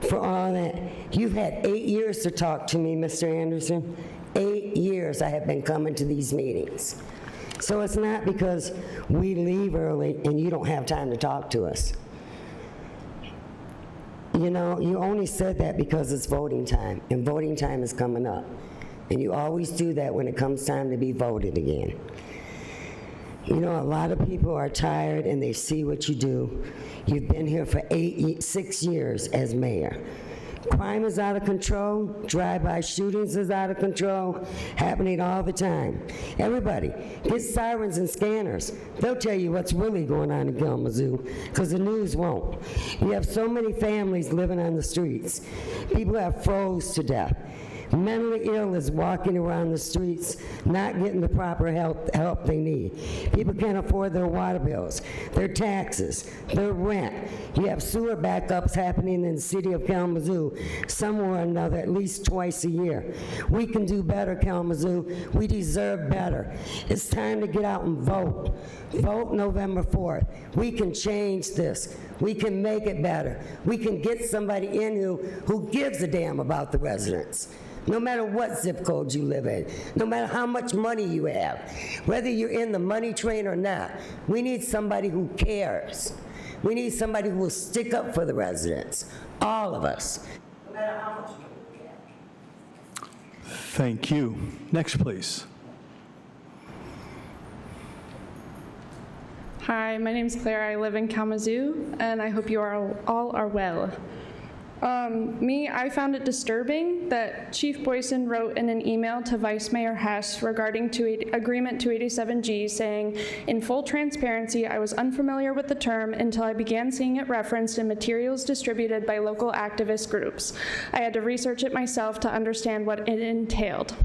for all that. You've had 8 years to talk to me, Mr. Anderson. 8 years I have been coming to these meetings. So it's not because we leave early and you don't have time to talk to us. You know, you only said that because it's voting time, and voting time is coming up. And you always do that when it comes time to be voted again. You know, a lot of people are tired and they see what you do. You've been here for 6 years as mayor. Crime is out of control. Drive-by shootings is out of control, happening all the time. Everybody, get sirens and scanners. They'll tell you what's really going on in Kalamazoo, because the news won't. You have so many families living on the streets. People have froze to death. Mentally ill is walking around the streets, not getting the proper help they need. People can't afford their water bills, their taxes, their rent. You have sewer backups happening in the city of Kalamazoo somewhere or another at least twice a year. We can do better, Kalamazoo. We deserve better. It's time to get out and vote. Vote November 4th. We can change this. We can make it better. We can get somebody in who gives a damn about the residents. No matter what zip code you live in, no matter how much money you have, whether you're in the money train or not, we need somebody who cares. We need somebody who will stick up for the residents, all of us, no matter how much money we have. Thank you. Next, please. Hi, my name is Claire. I live in Kalamazoo, and I hope you all are well. I found it disturbing that Chief Boyson wrote in an email to Vice Mayor Hess regarding Agreement 287G saying, in full transparency, I was unfamiliar with the term until I began seeing it referenced in materials distributed by local activist groups. I had to research it myself to understand what it entailed.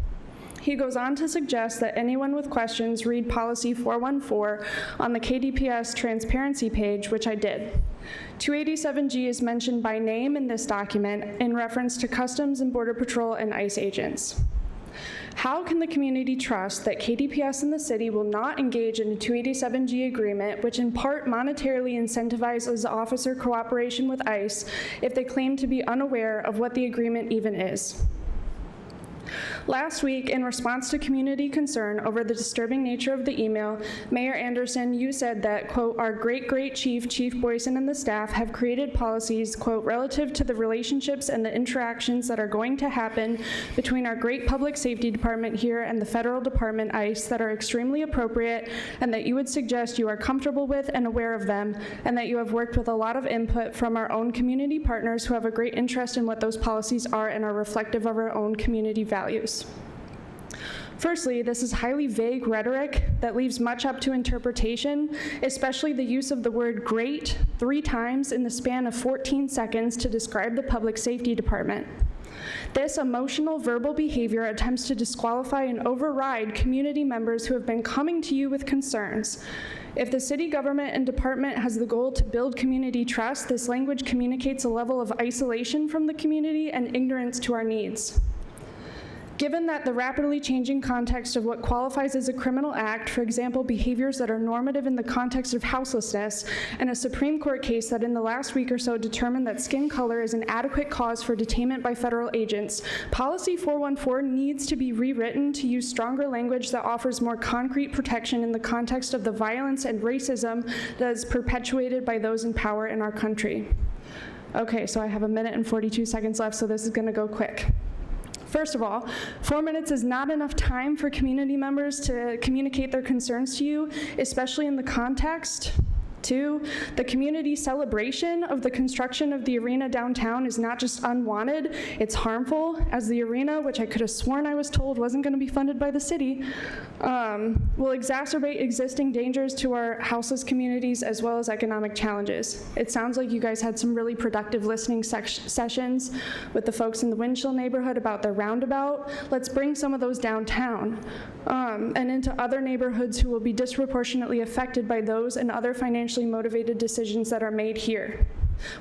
He goes on to suggest that anyone with questions read Policy 414 on the KDPS transparency page, which I did. 287G is mentioned by name in this document in reference to Customs and Border Patrol and ICE agents. How can the community trust that KDPS and the city will not engage in a 287G agreement, which in part monetarily incentivizes officer cooperation with ICE, if they claim to be unaware of what the agreement even is? Last week, in response to community concern over the disturbing nature of the email, Mayor Anderson, you said that, quote, our great chief, Chief Boyson, and the staff have created policies, quote, relative to the relationships and the interactions that are going to happen between our great public safety department here and the federal department, ICE, that are extremely appropriate, and that you would suggest you are comfortable with and aware of them, and that you have worked with a lot of input from our own community partners who have a great interest in what those policies are and are reflective of our own community values. Firstly, this is highly vague rhetoric that leaves much up to interpretation, especially the use of the word great 3 times in the span of 14 seconds to describe the public safety department. This emotional verbal behavior attempts to disqualify and override community members who have been coming to you with concerns. If the city government and department has the goal to build community trust, this language communicates a level of isolation from the community and ignorance to our needs. Given that the rapidly changing context of what qualifies as a criminal act, for example, behaviors that are normative in the context of houselessness, and a Supreme Court case that in the last week or so determined that skin color is an adequate cause for detainment by federal agents, Policy 414 needs to be rewritten to use stronger language that offers more concrete protection in the context of the violence and racism that is perpetuated by those in power in our country. Okay, so I have 1 minute and 42 seconds left, so this is going to go quick. First of all, 4 minutes is not enough time for community members to communicate their concerns to you, especially in the context. 2, the community celebration of the construction of the arena downtown is not just unwanted, it's harmful, as the arena, which I could have sworn I was told wasn't going to be funded by the city, will exacerbate existing dangers to our houseless communities as well as economic challenges. It sounds like you guys had some really productive listening sessions with the folks in the Winchell neighborhood about their roundabout. Let's bring some of those downtown and into other neighborhoods who will be disproportionately affected by those and other financially motivated decisions that are made here.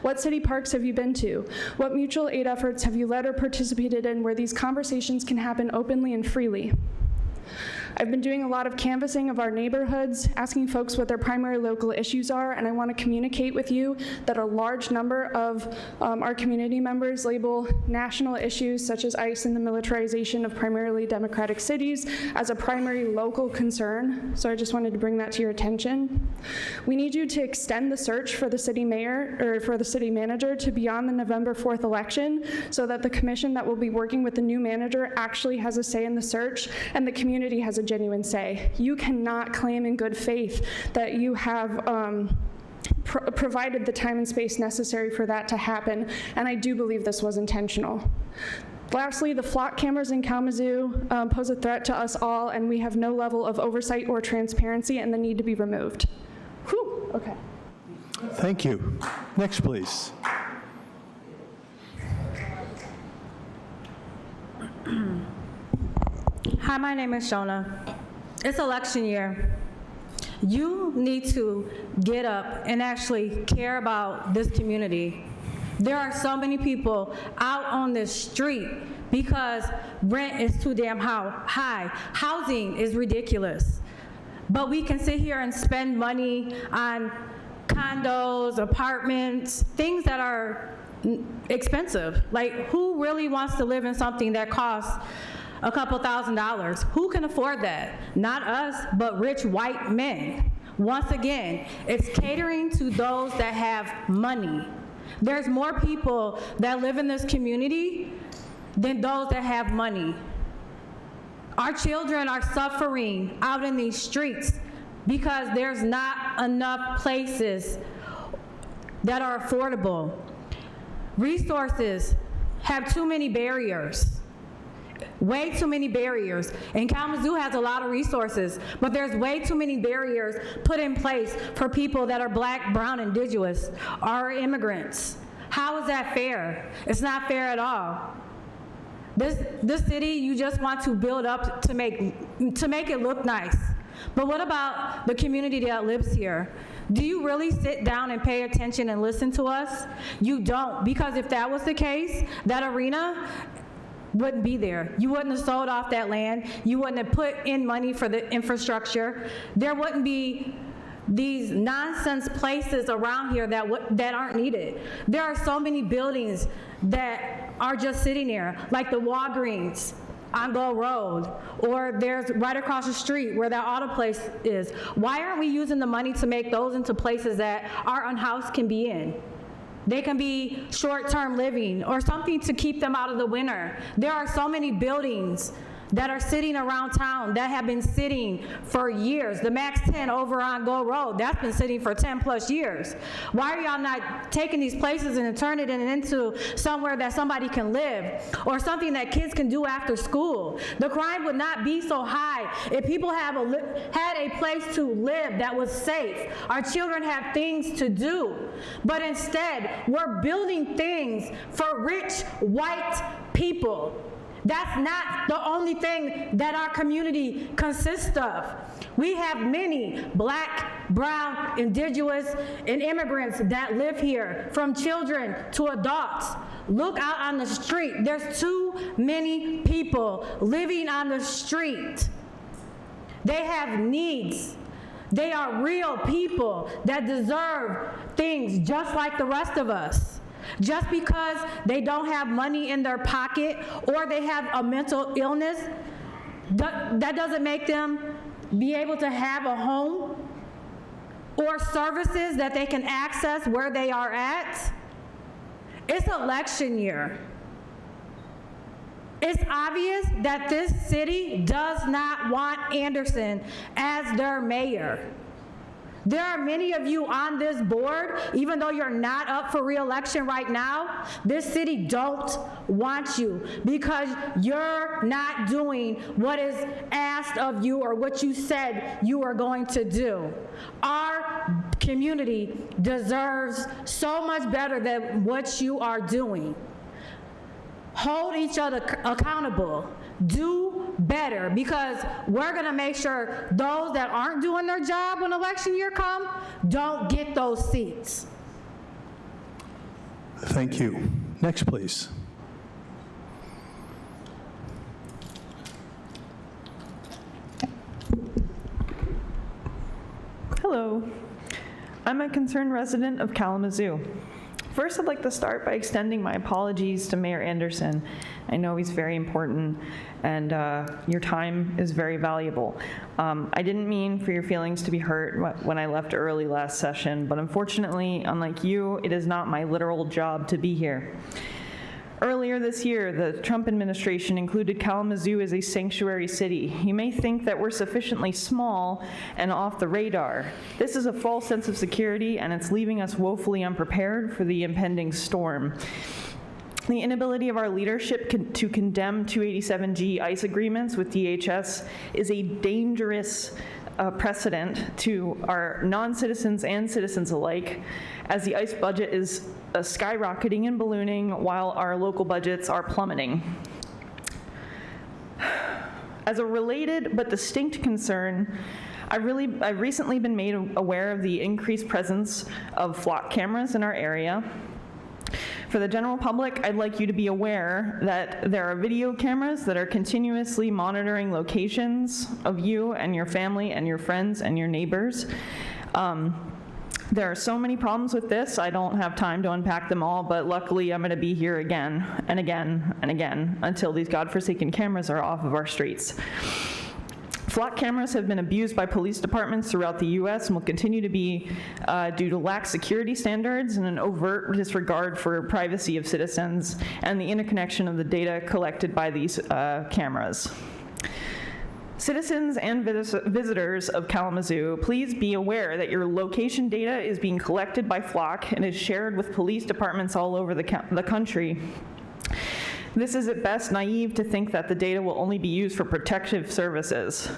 What city parks have you been to? What mutual aid efforts have you led or participated in where these conversations can happen openly and freely? I've been doing a lot of canvassing of our neighborhoods, asking folks what their primary local issues are, and I want to communicate with you that a large number of our community members label national issues such as ICE and the militarization of primarily democratic cities as a primary local concern, so I just wanted to bring that to your attention. We need you to extend the search for the city mayor, or for the city manager, to beyond the November 4th election so that the commission that will be working with the new manager actually has a say in the search and the community has a genuine say. You cannot claim in good faith that you have provided the time and space necessary for that to happen, and I do believe this was intentional. Lastly, the flock cameras in Kalamazoo pose a threat to us all, and we have no level of oversight or transparency, and they need to be removed. Whew, okay. Thank you. Next, please. Hi, my name is Shona. It's election year. You need to get up and actually care about this community. There are so many people out on the street because rent is too damn high. Housing is ridiculous. But we can sit here and spend money on condos, apartments, things that are expensive. Like, who really wants to live in something that costs a couple $1,000s? Who can afford that? Not us, but rich white men. Once again, it's catering to those that have money. There's more people that live in this community than those that have money. Our children are suffering out in these streets because there's not enough places that are affordable. Resources have too many barriers. Way too many barriers. And Kalamazoo has a lot of resources, but there's way too many barriers put in place for people that are black, brown, indigenous, or immigrants. How is that fair? It's not fair at all. This city, you just want to build up to make it look nice. But what about the community that lives here? Do you really sit down and pay attention and listen to us? You don't, because if that was the case, that arena wouldn't be there. You wouldn't have sold off that land. You wouldn't have put in money for the infrastructure. There wouldn't be these nonsense places around here that aren't needed. There are so many buildings that are just sitting there, like the Walgreens on Gold Road, or there's right across the street where that auto place is. Why aren't we using the money to make those into places that our unhoused can be in? They can be short-term living or something to keep them out of the winter. There are so many buildings that are sitting around town that have been sitting for years. The Max 10 over on Gold Road, that's been sitting for 10 plus years. Why are y'all not taking these places and turning it into somewhere that somebody can live or something that kids can do after school? The crime would not be so high if people had a place to live that was safe. Our children have things to do. But instead, we're building things for rich white people. That's not the only thing that our community consists of. We have many black, brown, indigenous, and immigrants that live here, from children to adults. Look out on the street. There's too many people living on the street. They have needs. They are real people that deserve things just like the rest of us. Just because they don't have money in their pocket or they have a mental illness, that doesn't make them be able to have a home or services that they can access where they are at. It's election year. It's obvious that this city does not want Anderson as their mayor. There are many of you on this board, even though you're not up for re-election right now, this city don't want you because you're not doing what is asked of you or what you said you are going to do. Our community deserves so much better than what you are doing. Hold each other accountable. Do better, because we're going to make sure those that aren't doing their job when election year comes don't get those seats. Thank you. Next, please. Hello. I'm a concerned resident of Kalamazoo. First, I'd like to start by extending my apologies to Mayor Anderson. I know he's very important, and your time is very valuable. I didn't mean for your feelings to be hurt when I left early last session, but unfortunately, unlike you, it is not my literal job to be here. Earlier this year, the Trump administration included Kalamazoo as a sanctuary city. You may think that we're sufficiently small and off the radar. This is a false sense of security, and it's leaving us woefully unprepared for the impending storm. The inability of our leadership to condemn 287G ICE agreements with DHS is a dangerous precedent to our non-citizens and citizens alike, as the ICE budget is skyrocketing and ballooning while our local budgets are plummeting. As a related but distinct concern, I've recently been made aware of the increased presence of flock cameras in our area. For the general public, I'd like you to be aware that there are video cameras that are continuously monitoring locations of you and your family and your friends and your neighbors. There are so many problems with this, I don't have time to unpack them all, but luckily I'm gonna be here again and again and again until these godforsaken cameras are off of our streets. Flock cameras have been abused by police departments throughout the U.S. and will continue to be due to lax security standards and an overt disregard for privacy of citizens and the interconnection of the data collected by these cameras. Citizens and visitors of Kalamazoo, please be aware that your location data is being collected by Flock and is shared with police departments all over the country. This is at best naive to think that the data will only be used for protective services.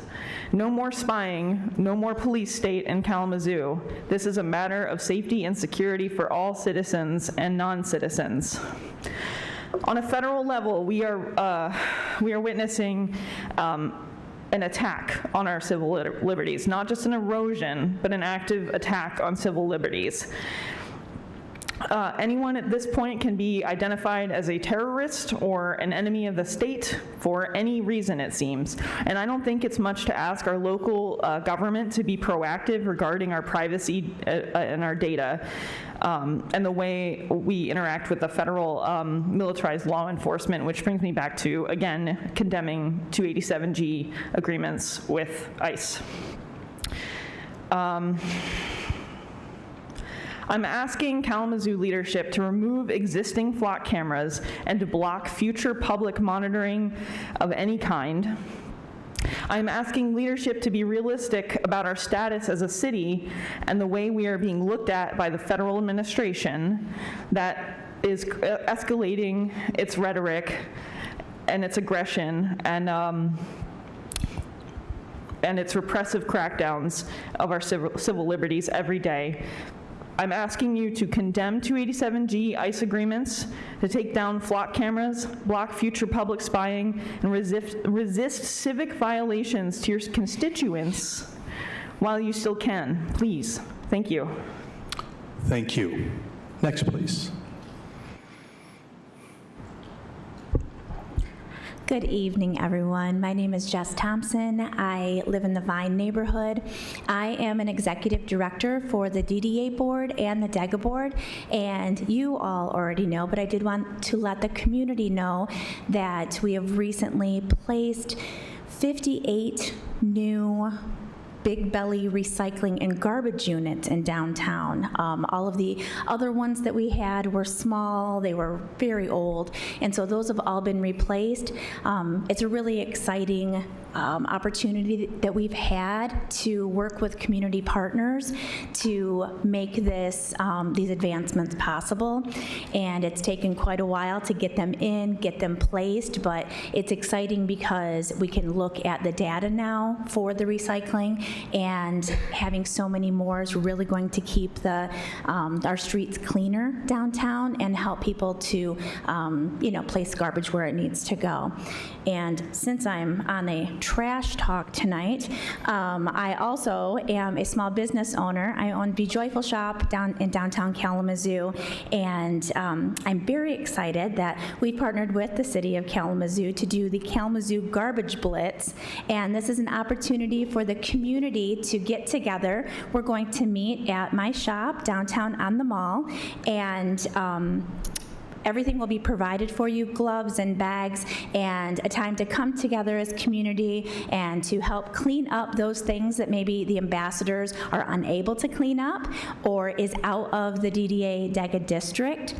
No more spying, no more police state in Kalamazoo. This is a matter of safety and security for all citizens and non-citizens. On a federal level, we are witnessing an attack on our civil liberties, not just an erosion, but an active attack on civil liberties. Anyone at this point can be identified as a terrorist or an enemy of the state for any reason, it seems. And I don't think it's much to ask our local government to be proactive regarding our privacy and our data and the way we interact with the federal militarized law enforcement, which brings me back to, again, condemning 287G agreements with ICE. I'm asking Kalamazoo leadership to remove existing flock cameras and to block future public monitoring of any kind. I'm asking leadership to be realistic about our status as a city and the way we are being looked at by the federal administration that is escalating its rhetoric and its aggression and its repressive crackdowns of our civil liberties every day. I'm asking you to condemn 287G ICE agreements, to take down flock cameras, block future public spying, and resist civic violations to your constituents while you still can. Please. Thank you. Thank you. Next, please. Good evening, everyone. My name is Jess Thompson. I live in the Vine neighborhood. I am an executive director for the DDA board and the DEGA board, and you all already know, but I did want to let the community know that we have recently placed 58 new Big Belly recycling and garbage units in downtown. All of the other ones that we had were small, they were very old, and so those have all been replaced. It's a really exciting opportunity that we've had to work with community partners to make this, these advancements possible. And it's taken quite a while to get them in, get them placed, but it's exciting because we can look at the data now for the recycling, and having so many more is really going to keep the, our streets cleaner downtown and help people to you know, place garbage where it needs to go. And since I'm on a trash talk tonight, I also am a small business owner. I own Be Joyful Shop down in downtown Kalamazoo, and I'm very excited that we partnered with the city of Kalamazoo to do the Kalamazoo Garbage Blitz, and this is an opportunity for the community to get together. We're going to meet at my shop downtown on the mall, and everything will be provided for you, gloves and bags, and a time to come together as community and to help clean up those things that maybe the ambassadors are unable to clean up or is out of the DDA DEGA district.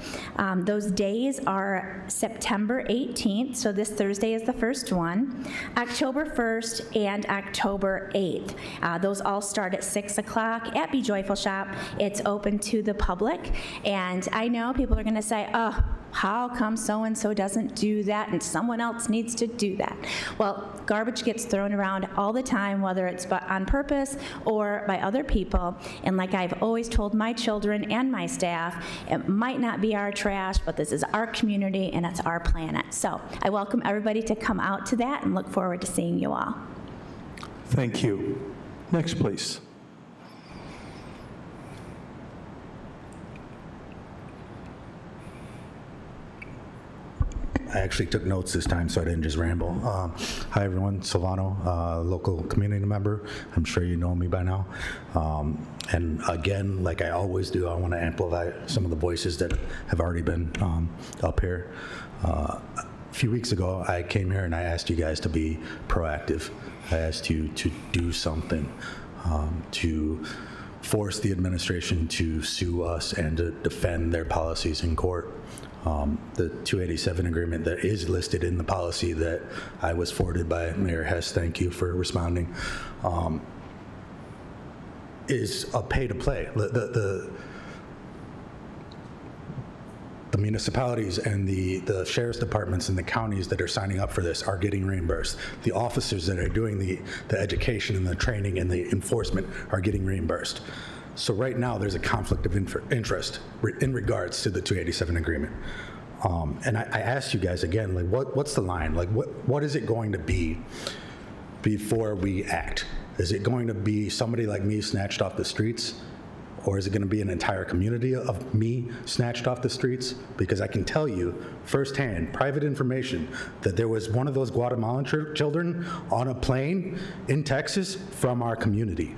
Those days are September 18th, so this Thursday is the first one, October 1st, and October 8th. Those all start at 6 o'clock at Be Joyful Shop. It's open to the public, and I know people are gonna say, oh, how come so-and-so doesn't do that and someone else needs to do that? Well, garbage gets thrown around all the time, whether it's on purpose or by other people. And like I've always told my children and my staff, it might not be our trash, but this is our community and it's our planet. So I welcome everybody to come out to that and look forward to seeing you all. Thank you. Next, please. I actually took notes this time, so I didn't just ramble. Hi, everyone. Solano, local community member. I'm sure you know me by now. And again, like I always do, I want to amplify some of the voices that have already been up here. A few weeks ago, I came here and I asked you guys to be proactive. I asked you to do something, to force the administration to sue us and to defend their policies in court. The 287 agreement that is listed in the policy that I was forwarded by Mayor Hess, thank you for responding, is a pay-to-play. The municipalities and the sheriff's departments and the counties that are signing up for this are getting reimbursed. The officers that are doing the education and the training and the enforcement are getting reimbursed. So right now, there's a conflict of interest in regards to the 287 agreement. And I asked you guys again, like, what's the line? Like, what is it going to be before we act? Is it going to be somebody like me snatched off the streets? Or is it going to be an entire community of me snatched off the streets? Because I can tell you firsthand, private information, that there was one of those Guatemalan children on a plane in Texas from our community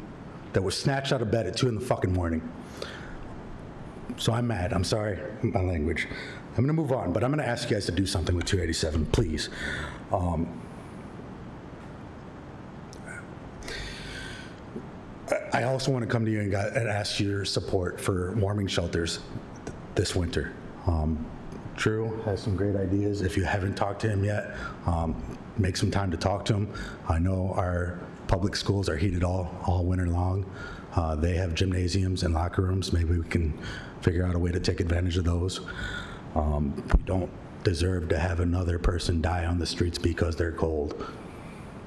that was snatched out of bed at 2 in the fucking morning. So I'm mad. I'm sorry, my language. I'm going to move on, but I'm going to ask you guys to do something with 287, please. I also want to come to you and ask your support for warming shelters this winter. Drew has some great ideas. If you haven't talked to him yet, make some time to talk to him. I know our public schools are heated all winter long. They have gymnasiums and locker rooms. Maybe we can figure out a way to take advantage of those. We don't deserve to have another person die on the streets because they're cold.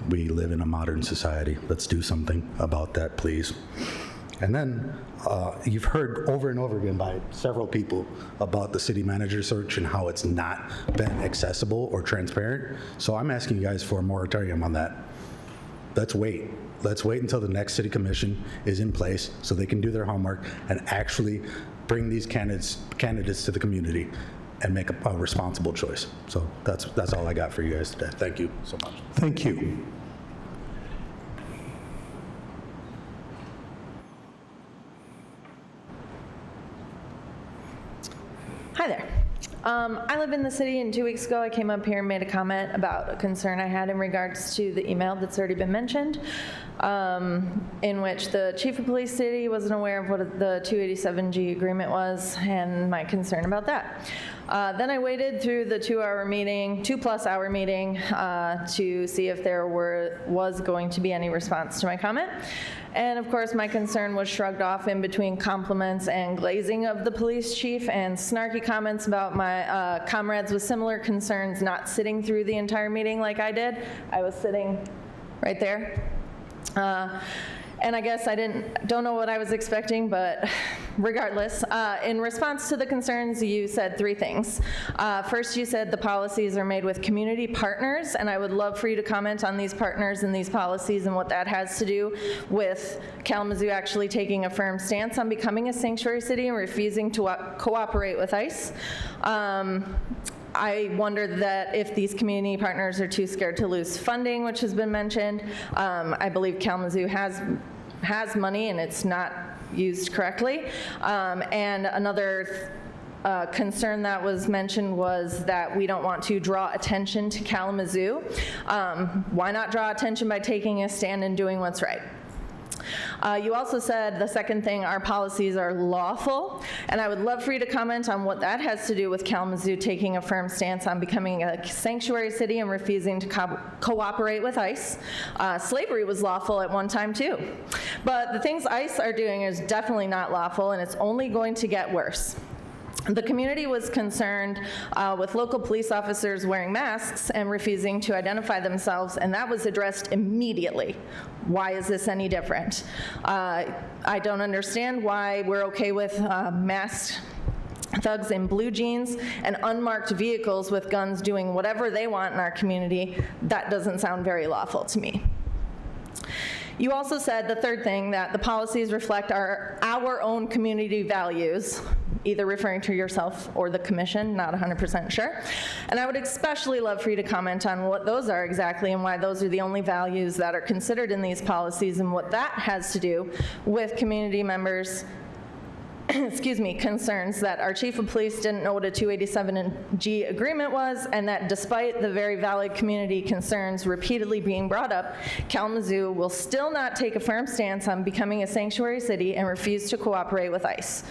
We live in a modern society. Let's do something about that, please. And then you've heard over and over again by several people about the city manager search and how it's not been accessible or transparent. So I'm asking you guys for a moratorium on that. Let's wait. Let's wait until the next city commission is in place so they can do their homework and actually bring these candidates to the community. make a responsible choice. So that's all I got for you guys today. Thank you so much. Thank you. Hi there. I live in the city, and 2 weeks ago I came up here and made a comment about a concern I had in regards to the email that's already been mentioned, in which the chief of police city wasn't aware of what the 287G agreement was and my concern about that. Then I waited through the 2-hour meeting, 2+ hour meeting, to see if there was going to be any response to my comment. And of course, my concern was shrugged off in between compliments and glazing of the police chief and snarky comments about my comrades with similar concerns not sitting through the entire meeting like I did. I was sitting right there. And I guess I don't know what I was expecting, but regardless, in response to the concerns, you said 3 things. First, you said the policies are made with community partners, and I would love for you to comment on these partners and these policies and what that has to do with Kalamazoo actually taking a firm stance on becoming a sanctuary city and refusing to cooperate with ICE. I wondered that if these community partners are too scared to lose funding, which has been mentioned. I believe Kalamazoo has money and it's not used correctly. And another concern that was mentioned was that we don't want to draw attention to Kalamazoo. Why not draw attention by taking a stand and doing what's right? You also said, the second thing, our policies are lawful, and I would love for you to comment on what that has to do with Kalamazoo taking a firm stance on becoming a sanctuary city and refusing to cooperate with ICE. Slavery was lawful at one time too, but the things ICE are doing is definitely not lawful, and it's only going to get worse. The community was concerned with local police officers wearing masks and refusing to identify themselves, and that was addressed immediately. Why is this any different? I don't understand why we're okay with masked thugs in blue jeans and unmarked vehicles with guns doing whatever they want in our community. That doesn't sound very lawful to me. You also said, the third thing, that the policies reflect our own community values, either referring to yourself or the commission, not 100% sure. And I would especially love for you to comment on what those are exactly and why those are the only values that are considered in these policies and what that has to do with community members' concerns that our chief of police didn't know what a 287G agreement was, and that despite the very valid community concerns repeatedly being brought up, Kalamazoo will still not take a firm stance on becoming a sanctuary city and refuse to cooperate with ICE.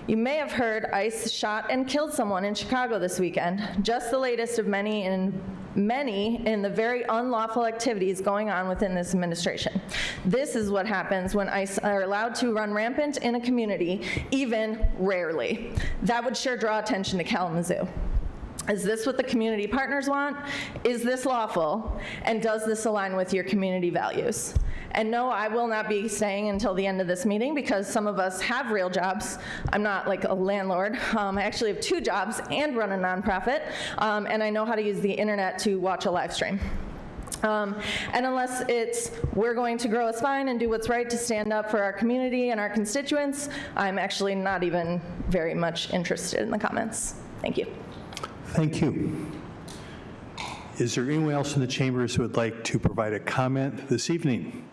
You may have heard ICE shot and killed someone in Chicago this weekend, just the latest of many in the very unlawful activities going on within this administration. This is what happens when ICE are allowed to run rampant in a community, even rarely. That would sure draw attention to Kalamazoo. Is this what the community partners want? Is this lawful? And does this align with your community values? And no, I will not be staying until the end of this meeting because some of us have real jobs. I'm not like a landlord. I actually have 2 jobs and run a nonprofit, and I know how to use the internet to watch a live stream. And unless it's we're going to grow a spine and do what's right to stand up for our community and our constituents, I'm actually not even very much interested in the comments. Thank you. Thank you. Is there anyone else in the chambers who would like to provide a comment this evening?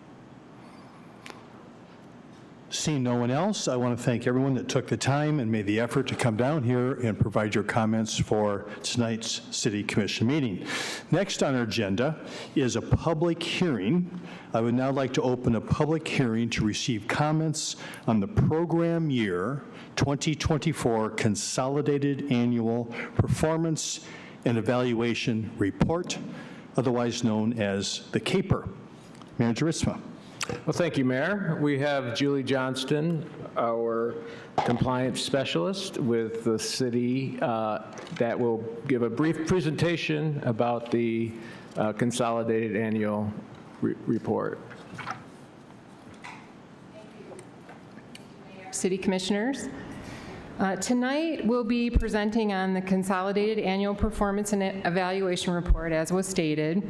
Seeing no one else, I want to thank everyone that took the time and made the effort to come down here and provide your comments for tonight's City Commission meeting. Next on our agenda is a public hearing. I would now like to open a public hearing to receive comments on the program year 2024 Consolidated Annual Performance and Evaluation Report, otherwise known as the CAPER. Manager Ritzma. Well, thank you, Mayor. We have Julie Johnston, our compliance specialist with the city, that will give a brief presentation about the Consolidated Annual Report. City Commissioners. Tonight, we'll be presenting on the Consolidated Annual Performance and Evaluation Report, as was stated.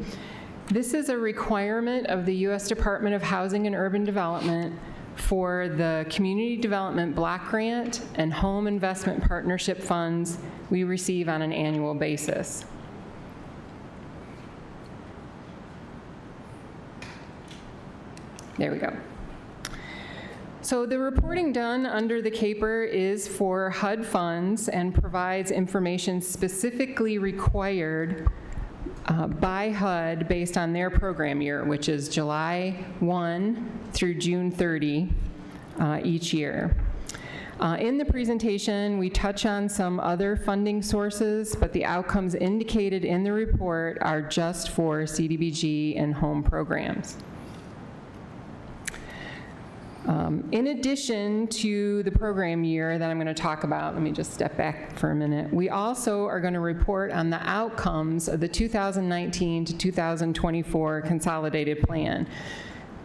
This is a requirement of the U.S. Department of Housing and Urban Development for the Community Development Block Grant and Home Investment Partnership funds we receive on an annual basis. There we go. So the reporting done under the CAPER is for HUD funds and provides information specifically required by HUD based on their program year, which is July 1 through June 30 each year. In the presentation, we touch on some other funding sources, but the outcomes indicated in the report are just for CDBG and home programs. In addition to the program year that I'm going to talk about, let me just step back for a minute. We also are going to report on the outcomes of the 2019 to 2024 consolidated plan.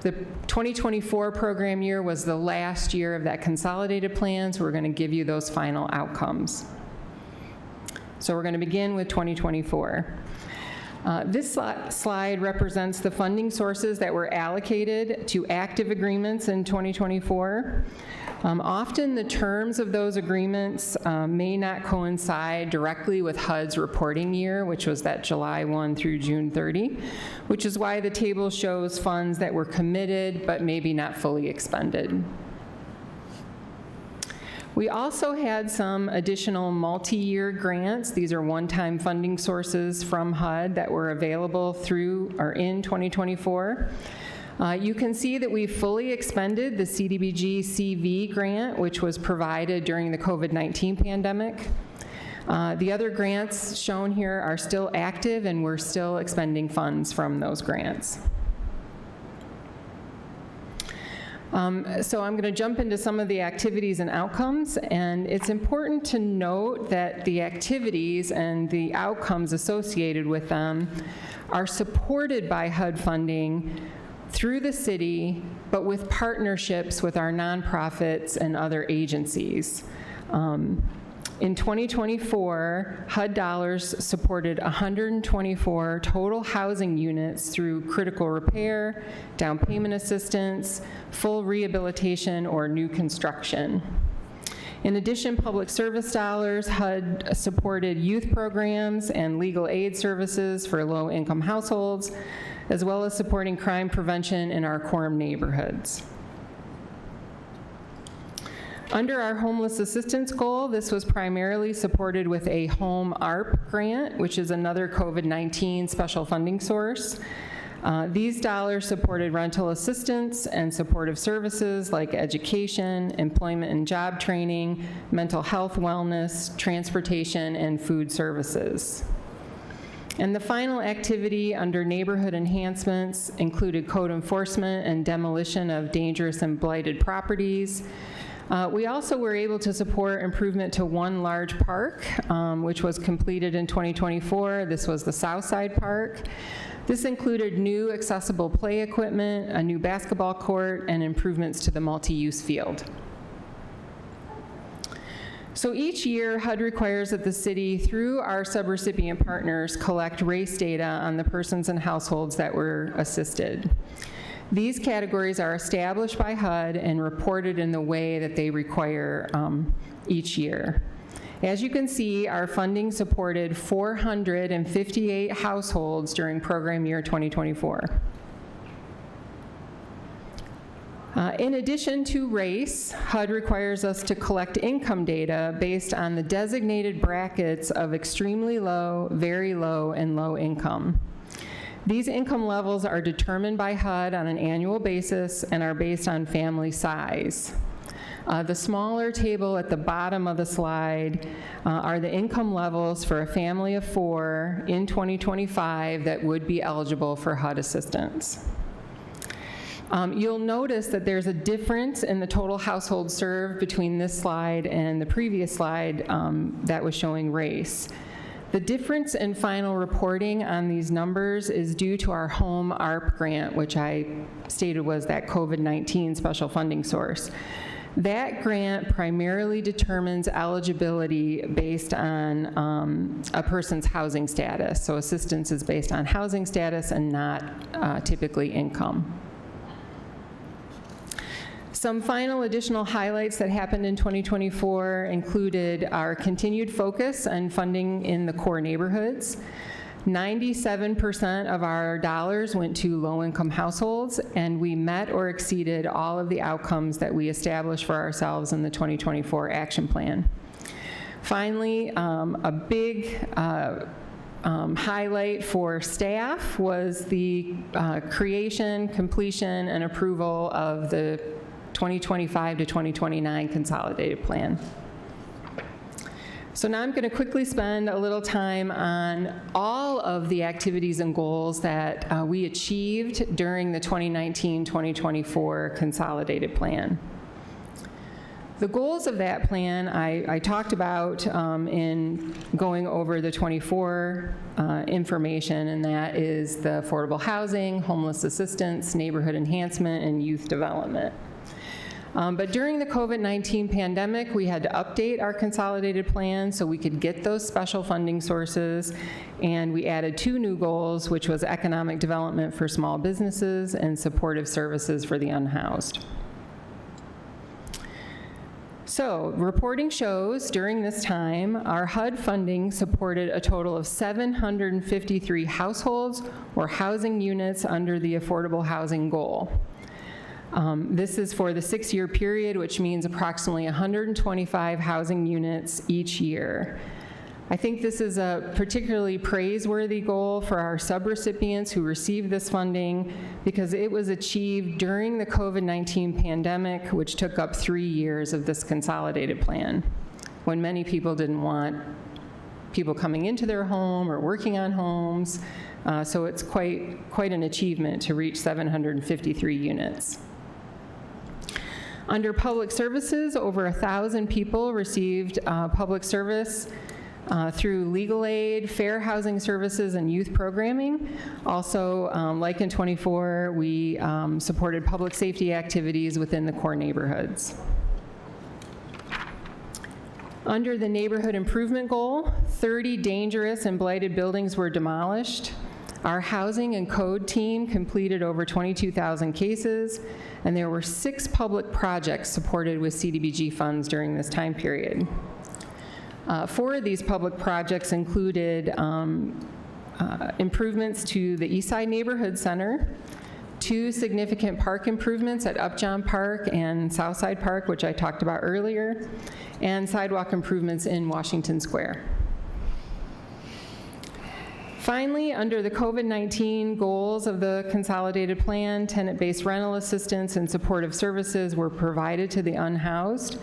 The 2024 program year was the last year of that consolidated plan, so we're going to give you those final outcomes. So we're going to begin with 2024. This slide represents the funding sources that were allocated to active agreements in 2024. Often the terms of those agreements may not coincide directly with HUD's reporting year, which was that July 1 through June 30, which is why the table shows funds that were committed but maybe not fully expended. We also had some additional multi-year grants. These are one-time funding sources from HUD that were available through or in 2024. You can see that we fully expended the CDBG CV grant, which was provided during the COVID-19 pandemic. The other grants shown here are still active, and we're still expending funds from those grants. So I'm going to jump into some of the activities and outcomes, and it's important to note that the activities and the outcomes associated with them are supported by HUD funding through the city, but with partnerships with our nonprofits and other agencies. In 2024, HUD dollars supported 124 total housing units through critical repair, down payment assistance, full rehabilitation, or new construction. In addition, public service dollars, HUD supported youth programs and legal aid services for low-income households, as well as supporting crime prevention in our Quorum neighborhoods. Under our homeless assistance goal, this was primarily supported with a home ARP grant, which is another COVID-19 special funding source. These dollars supported rental assistance and supportive services like education, employment and job training, mental health wellness, transportation, and food services. And the final activity under neighborhood enhancements included code enforcement and demolition of dangerous and blighted properties. We also were able to support improvement to one large park, which was completed in 2024. This was the Southside Park. This included new accessible play equipment, a new basketball court, and improvements to the multi-use field. So each year, HUD requires that the city, through our subrecipient partners, collect race data on the persons and households that were assisted. These categories are established by HUD and reported in the way that they require each year. As you can see, our funding supported 458 households during program year 2024. In addition to race, HUD requires us to collect income data based on the designated brackets of extremely low, very low, and low income. These income levels are determined by HUD on an annual basis and are based on family size. The smaller table at the bottom of the slide are the income levels for a family of 4 in 2025 that would be eligible for HUD assistance. You'll notice that there's a difference in the total household served between this slide and the previous slide that was showing race. The difference in final reporting on these numbers is due to our home ARP grant, which I stated was that COVID-19 special funding source. That grant primarily determines eligibility based on a person's housing status. So assistance is based on housing status and not typically income. Some final additional highlights that happened in 2024 included our continued focus on funding in the core neighborhoods. 97% of our dollars went to low-income households, and we met or exceeded all of the outcomes that we established for ourselves in the 2024 action plan. Finally, a big highlight for staff was the creation, completion, and approval of the 2025 to 2029 consolidated plan. So now I'm going to quickly spend a little time on all of the activities and goals that we achieved during the 2019-2024 consolidated plan. The goals of that plan I talked about in going over the 24 information, and that is the affordable housing, homeless assistance, neighborhood enhancement, and youth development. But during the COVID-19 pandemic, we had to update our consolidated plan so we could get those special funding sources, and we added 2 new goals, which was economic development for small businesses and supportive services for the unhoused. So, reporting shows during this time, our HUD funding supported a total of 753 households or housing units under the affordable housing goal. This is for the 6-year period, which means approximately 125 housing units each year. I think this is a particularly praiseworthy goal for our subrecipients who received this funding because it was achieved during the COVID-19 pandemic, which took up 3 years of this consolidated plan, when many people didn't want people coming into their home or working on homes. So it's quite an achievement to reach 753 units. Under public services, over 1,000 people received public service through legal aid, fair housing services, and youth programming. Also, like in 24, we supported public safety activities within the core neighborhoods. Under the neighborhood improvement goal, 30 dangerous and blighted buildings were demolished. Our housing and code team completed over 22,000 cases, and there were 6 public projects supported with CDBG funds during this time period. 4 of these public projects included improvements to the Eastside Neighborhood Center, 2 significant park improvements at Upjohn Park and Southside Park, which I talked about earlier, and sidewalk improvements in Washington Square. Finally, under the COVID-19 goals of the consolidated plan, tenant-based rental assistance and supportive services were provided to the unhoused.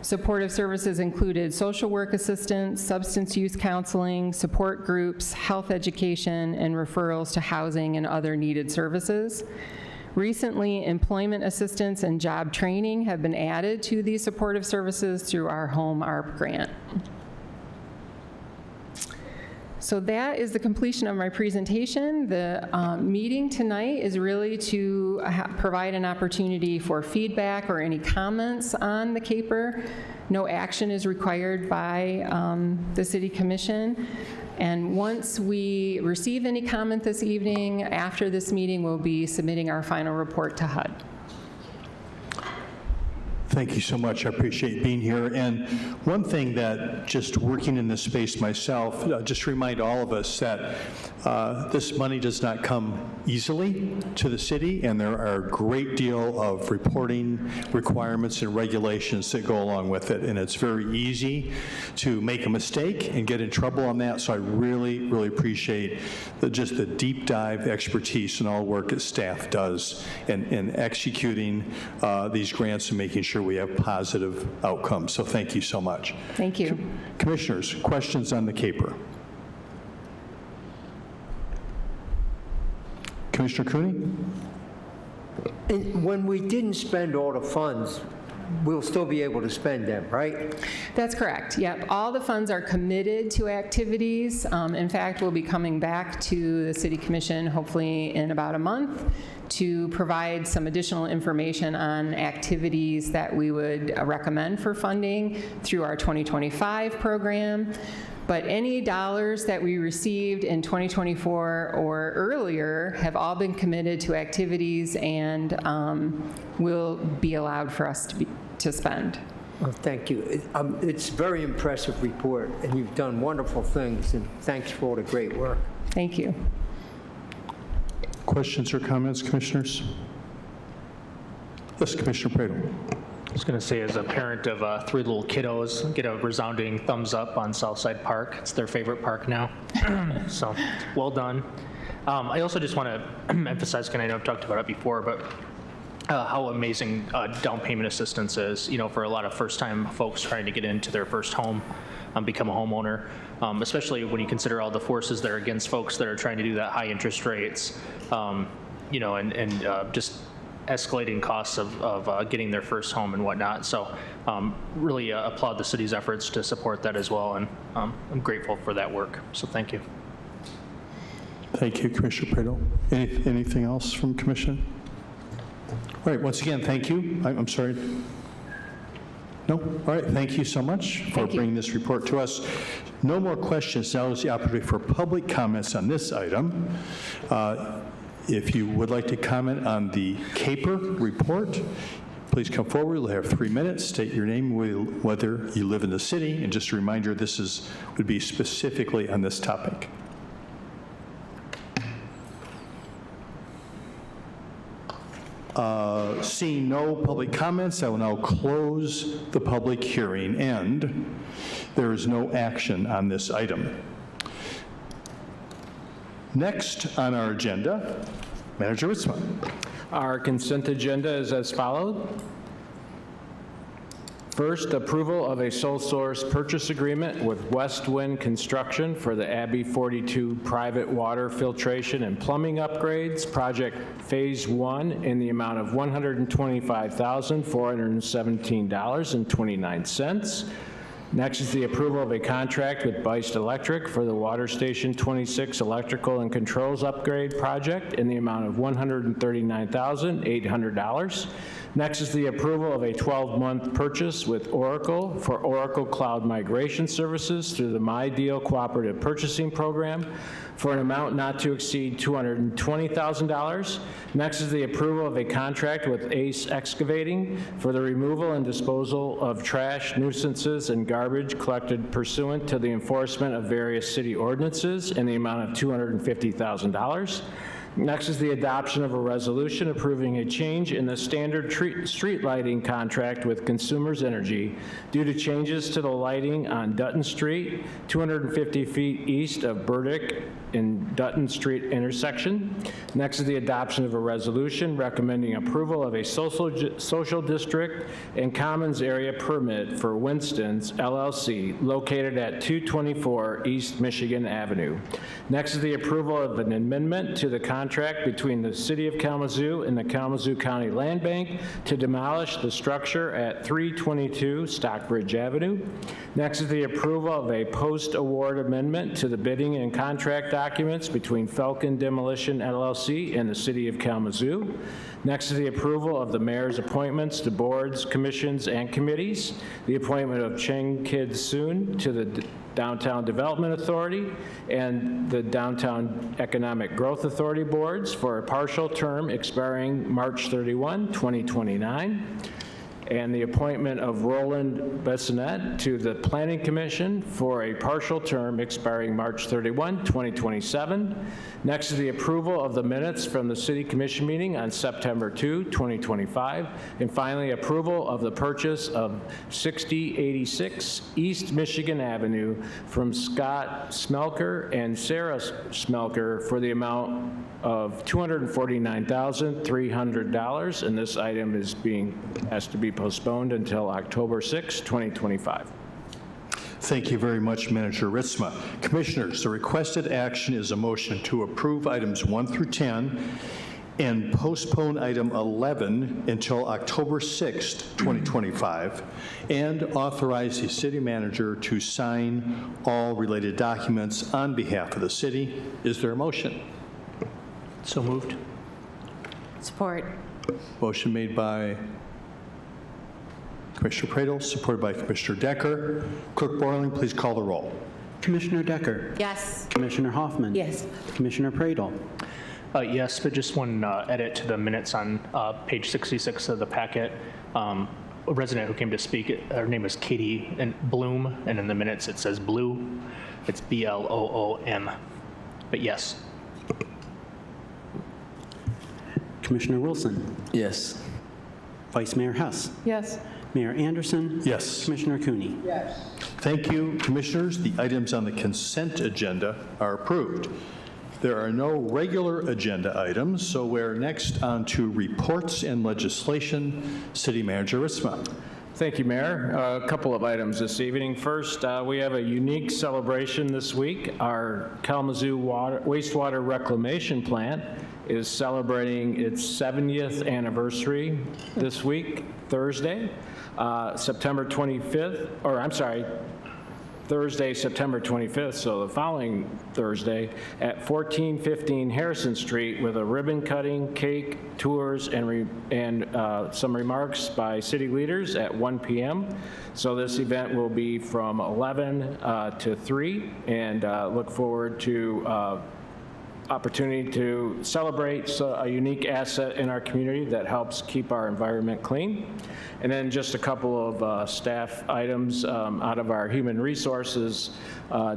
Supportive services included social work assistance, substance use counseling, support groups, health education, and referrals to housing and other needed services. Recently, employment assistance and job training have been added to these supportive services through our Home ARP grant. So that is the completion of my presentation. The meeting tonight is really to provide an opportunity for feedback or any comments on the CAPER. No action is required by the City Commission. And once we receive any comment this evening, after this meeting, we'll be submitting our final report to HUD. Thank you so much. I appreciate being here. And one thing that, just working in this space myself, just remind all of us that this money does not come easily to the city, and there are a great deal of reporting requirements and regulations that go along with it. And it's very easy to make a mistake and get in trouble on that. So I really, really appreciate just the deep dive expertise and all the work that staff does in executing these grants and making sure we have positive outcomes. So thank you so much. Thank you. Commissioners, questions on the CAPER? Commissioner Cooney? And when we didn't spend all the funds, we'll still be able to spend them, right? That's correct. Yep. All the funds are committed to activities. In fact, we'll be coming back to the City Commission hopefully in about a month to provide some additional information on activities that we would recommend for funding through our 2025 program. But any dollars that we received in 2024 or earlier have all been committed to activities and will be allowed for us to spend. Well, thank you. It's a very impressive report, and you've done wonderful things, and thanks for all the great work. Thank you. Questions or comments, commissioners? Yes, Commissioner Prado. I was going to say, as a parent of 3 little kiddos, get a resounding thumbs up on Southside Park. It's their favorite park now. So, well done. I also just want to emphasize, and I know I've talked about it before, but how amazing down payment assistance is, for a lot of first-time folks trying to get into their first home, become a homeowner, especially when you consider all the forces that are against folks that are trying to do that, high interest rates, and just escalating costs of getting their first home and whatnot. So really applaud the city's efforts to support that as well, and I'm grateful for that work. So thank you. Thank you, Commissioner Prado. Anything else from Commission? All right, once again, thank you. I'm sorry. No? All right, thank you so much for bringing this report to us. No more questions. Now is the opportunity for public comments on this item. If you would like to comment on the CAPER report, please come forward. We'll have 3 minutes. State your name, whether you live in the city, and just a reminder, this would be specifically on this topic. Seeing no public comments, I will now close the public hearing, and there is no action on this item. Next on our agenda, Manager Ritzma. Our consent agenda is as follows. First, approval of a sole source purchase agreement with West Wind Construction for the Abbey 42 private water filtration and plumbing upgrades, project phase 1, in the amount of $125,417.29. Next is the approval of a contract with Beist Electric for the Water Station 26 electrical and controls upgrade project in the amount of $139,800. Next is the approval of a 12-month purchase with Oracle for Oracle Cloud Migration Services through the MyDeal Cooperative Purchasing Program for an amount not to exceed $220,000. Next is the approval of a contract with Ace Excavating for the removal and disposal of trash, nuisances, and garbage collected pursuant to the enforcement of various city ordinances in the amount of $250,000. Next is the adoption of a resolution approving a change in the standard street lighting contract with Consumers Energy due to changes to the lighting on Dutton Street, 250 feet east of Burdick in Dutton Street intersection. Next is the adoption of a resolution recommending approval of a social district and commons area permit for Winston's LLC located at 224 East Michigan Avenue. Next is the approval of an amendment to the contract between the City of Kalamazoo and the Kalamazoo County Land Bank to demolish the structure at 322 Stockbridge Avenue. Next is the approval of a post-award amendment to the bidding and contract documents between Falcon Demolition LLC and the City of Kalamazoo. Next is the approval of the mayor's appointments to boards, commissions, and committees, the appointment of Cheng Kid Soon to the Downtown Development Authority and the Downtown Economic Growth Authority boards for a partial term expiring March 31, 2029. And the appointment of Roland Bessonette to the Planning Commission for a partial term expiring March 31, 2027. Next is the approval of the minutes from the City Commission meeting on September 2, 2025. And finally, approval of the purchase of 6086 East Michigan Avenue from Scott Smelker and Sarah Smelker for the amount of $249,300, and this item has to be postponed until October 6, 2025. Thank you very much, Manager Ritzma. Commissioners, the requested action is a motion to approve items 1 through 10 and postpone item 11 until October 6, 2025, and authorize the city manager to sign all related documents on behalf of the city. Is there a motion? So moved. Support. Motion made by Commissioner Prado, supported by Commissioner Decker. Clerk Borling, please call the roll. Commissioner Decker? Yes. Commissioner Hoffman? Yes. Commissioner Pradel? Yes, but just one edit to the minutes on page 66 of the packet. A resident who came to speak, her name is Katie Bloom, and in the minutes it says Blue. It's B-L-O-O-M. But yes. Commissioner Wilson? Yes. Vice Mayor Hess? Yes. Mayor Anderson? Yes. Commissioner Cooney? Yes. Thank you, Commissioners. The items on the consent agenda are approved. There are no regular agenda items, so we're next on to reports and legislation. City Manager Ritzma. Thank you, Mayor. A couple of items this evening. First, we have a unique celebration this week. Our Kalamazoo wastewater reclamation plant is celebrating its 70th anniversary this week, Thursday, September 25th, or I'm sorry, Thursday, September 25th, so the following Thursday, at 1415 Harrison Street with a ribbon cutting, cake, tours, and some remarks by city leaders at 1 p.m. So this event will be from 11 to 3, and look forward to opportunity to celebrate a unique asset in our community that helps keep our environment clean. And then just a couple of staff items out of our Human Resources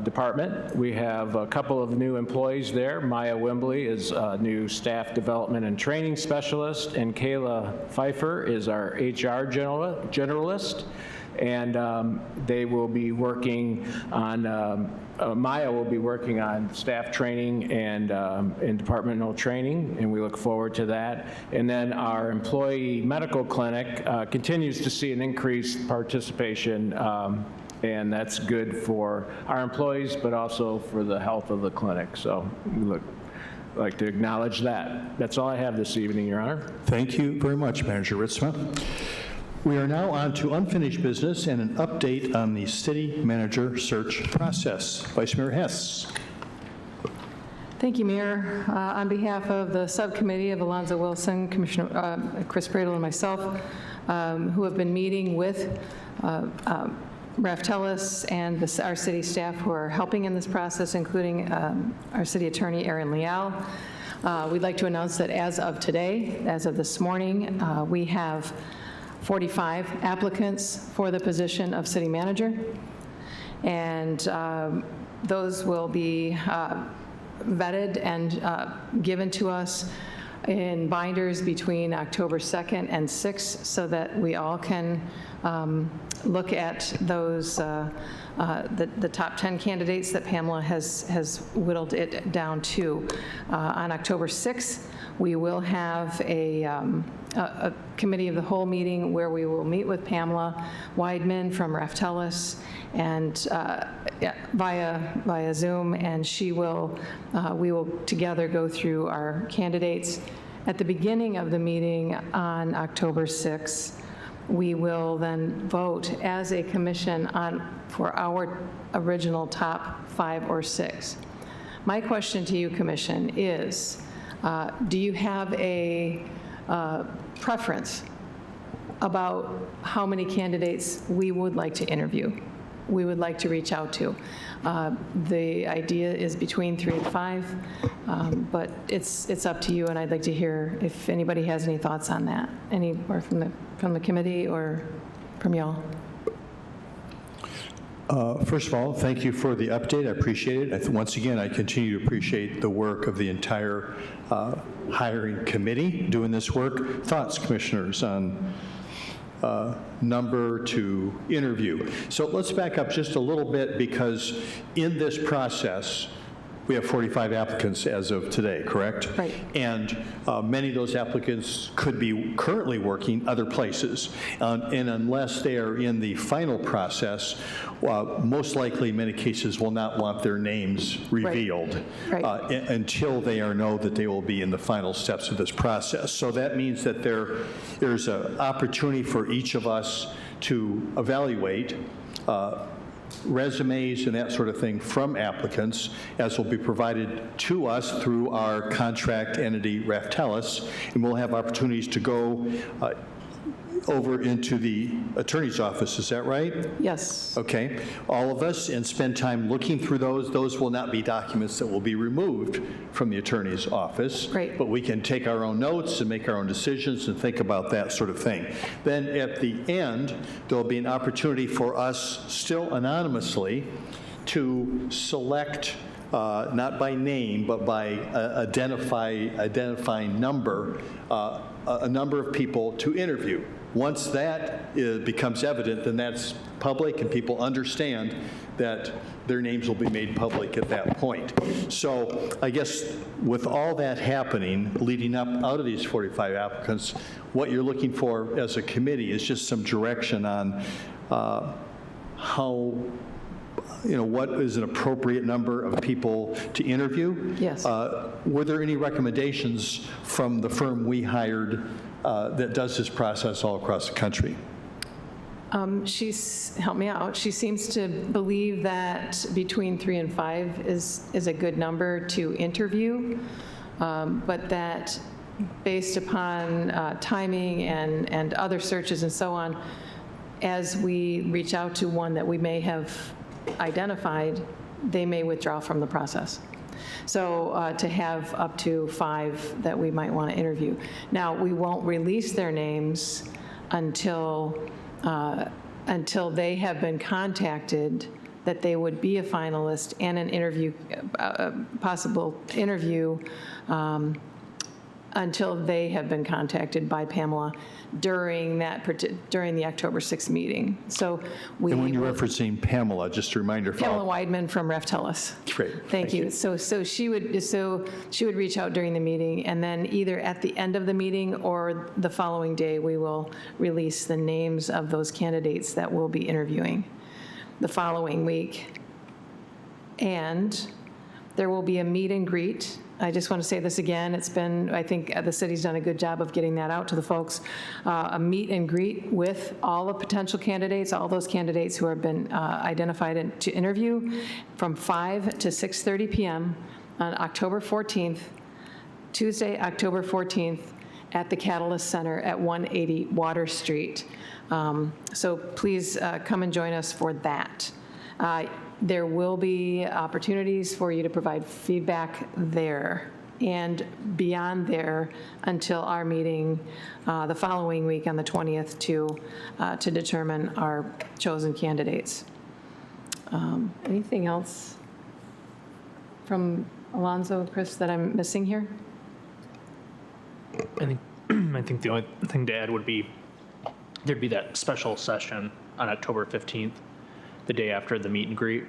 Department. We have a couple of new employees there. Maya Wembley is a new Staff Development and Training Specialist, and Kayla Pfeiffer is our HR generalist. And they will be working on Maya will be working on staff training and departmental training, and we look forward to that. And then our employee medical clinic continues to see an increased participation, and that's good for our employees, but also for the health of the clinic. So we like to acknowledge that. That's all I have this evening, Your Honor. Thank you very much, Manager Ritzma. We are now on to unfinished business and an update on the city manager search process. Vice Mayor Hess. Thank you, Mayor. On behalf of the subcommittee of Alonzo Wilson, Commissioner Chris Pradel, and myself, who have been meeting with Raf Tellis and our city staff who are helping in this process, including our city attorney, Erin Leal, we'd like to announce that as of today, as of this morning, we have 45 applicants for the position of city manager, and those will be vetted and given to us in binders between October 2nd and 6th so that we all can look at those the top 10 candidates that Pamela has whittled it down to. On October 6th, we will have a committee of the whole meeting where we will meet with Pamela Weidman from Raf Tellis and via Zoom, and we will together go through our candidates. At the beginning of the meeting on October 6th, we will then vote as a commission for our original top 5 or 6. My question to you, Commission, is do you have a preference about how many candidates we would like to interview, we would like to reach out to? The idea is between 3 and 5, but it's up to you, and I'd like to hear if anybody has any thoughts on that, or from the committee or from y'all. First of all, thank you for the update. I appreciate it. Once again, I continue to appreciate the work of the entire hiring committee doing this work. Thoughts, commissioners, on number to interview? So let's back up just a little bit, because in this process, we have 45 applicants as of today, correct? Right. And many of those applicants could be currently working other places. And unless they are in the final process, most likely, in many cases, will not want their names revealed until they know that they will be in the final steps of this process. So that means that there's an opportunity for each of us to evaluate resumes and that sort of thing from applicants, as will be provided to us through our contract entity, Raf Tellis, and we'll have opportunities to go over into the attorney's office, is that right? Yes. Okay, all of us, and spend time looking through those. Those will not be documents that will be removed from the attorney's office. Right. But we can take our own notes and make our own decisions and think about that sort of thing. Then at the end, there'll be an opportunity for us, still anonymously, to select, not by name, but by identifying number, a number of people to interview. Once that becomes evident, then that's public and people understand that their names will be made public at that point. So I guess with all that happening, leading up out of these 45 applicants, what you're looking for as a committee is just some direction on how, what is an appropriate number of people to interview? Yes. Were there any recommendations from the firm we hired that does this process all across the country? Help me out. She seems to believe that between 3 and 5 is a good number to interview, but that based upon timing and other searches and so on, as we reach out to one that we may have identified, they may withdraw from the process. So to have up to 5 that we might want to interview. Now, we won't release their names until they have been contacted that they would be a finalist and an interview, possible interview, until they have been contacted by Pamela during the October 6th meeting. So and when you're referencing Pamela, just a reminder. Pamela Weidman from Reftellus. Great. Thank you. So she would reach out during the meeting, and then either at the end of the meeting or the following day, we will release the names of those candidates that we'll be interviewing the following week. And there will be a meet and greet. I just want to say this again. I think the city's done a good job of getting that out to the folks. A meet and greet with all the potential candidates, all those candidates who have been identified to interview from 5 to 6:30 p.m. on October 14th, Tuesday, October 14th, at the Catalyst Center at 180 Water Street. So please come and join us for that. There will be opportunities for you to provide feedback there and beyond there until our meeting the following week on the 20th to determine our chosen candidates. Anything else from Alonzo, Chris, that I'm missing here? I think the only thing to add would be there'd be that special session on October 15th, the day after the meet and greet,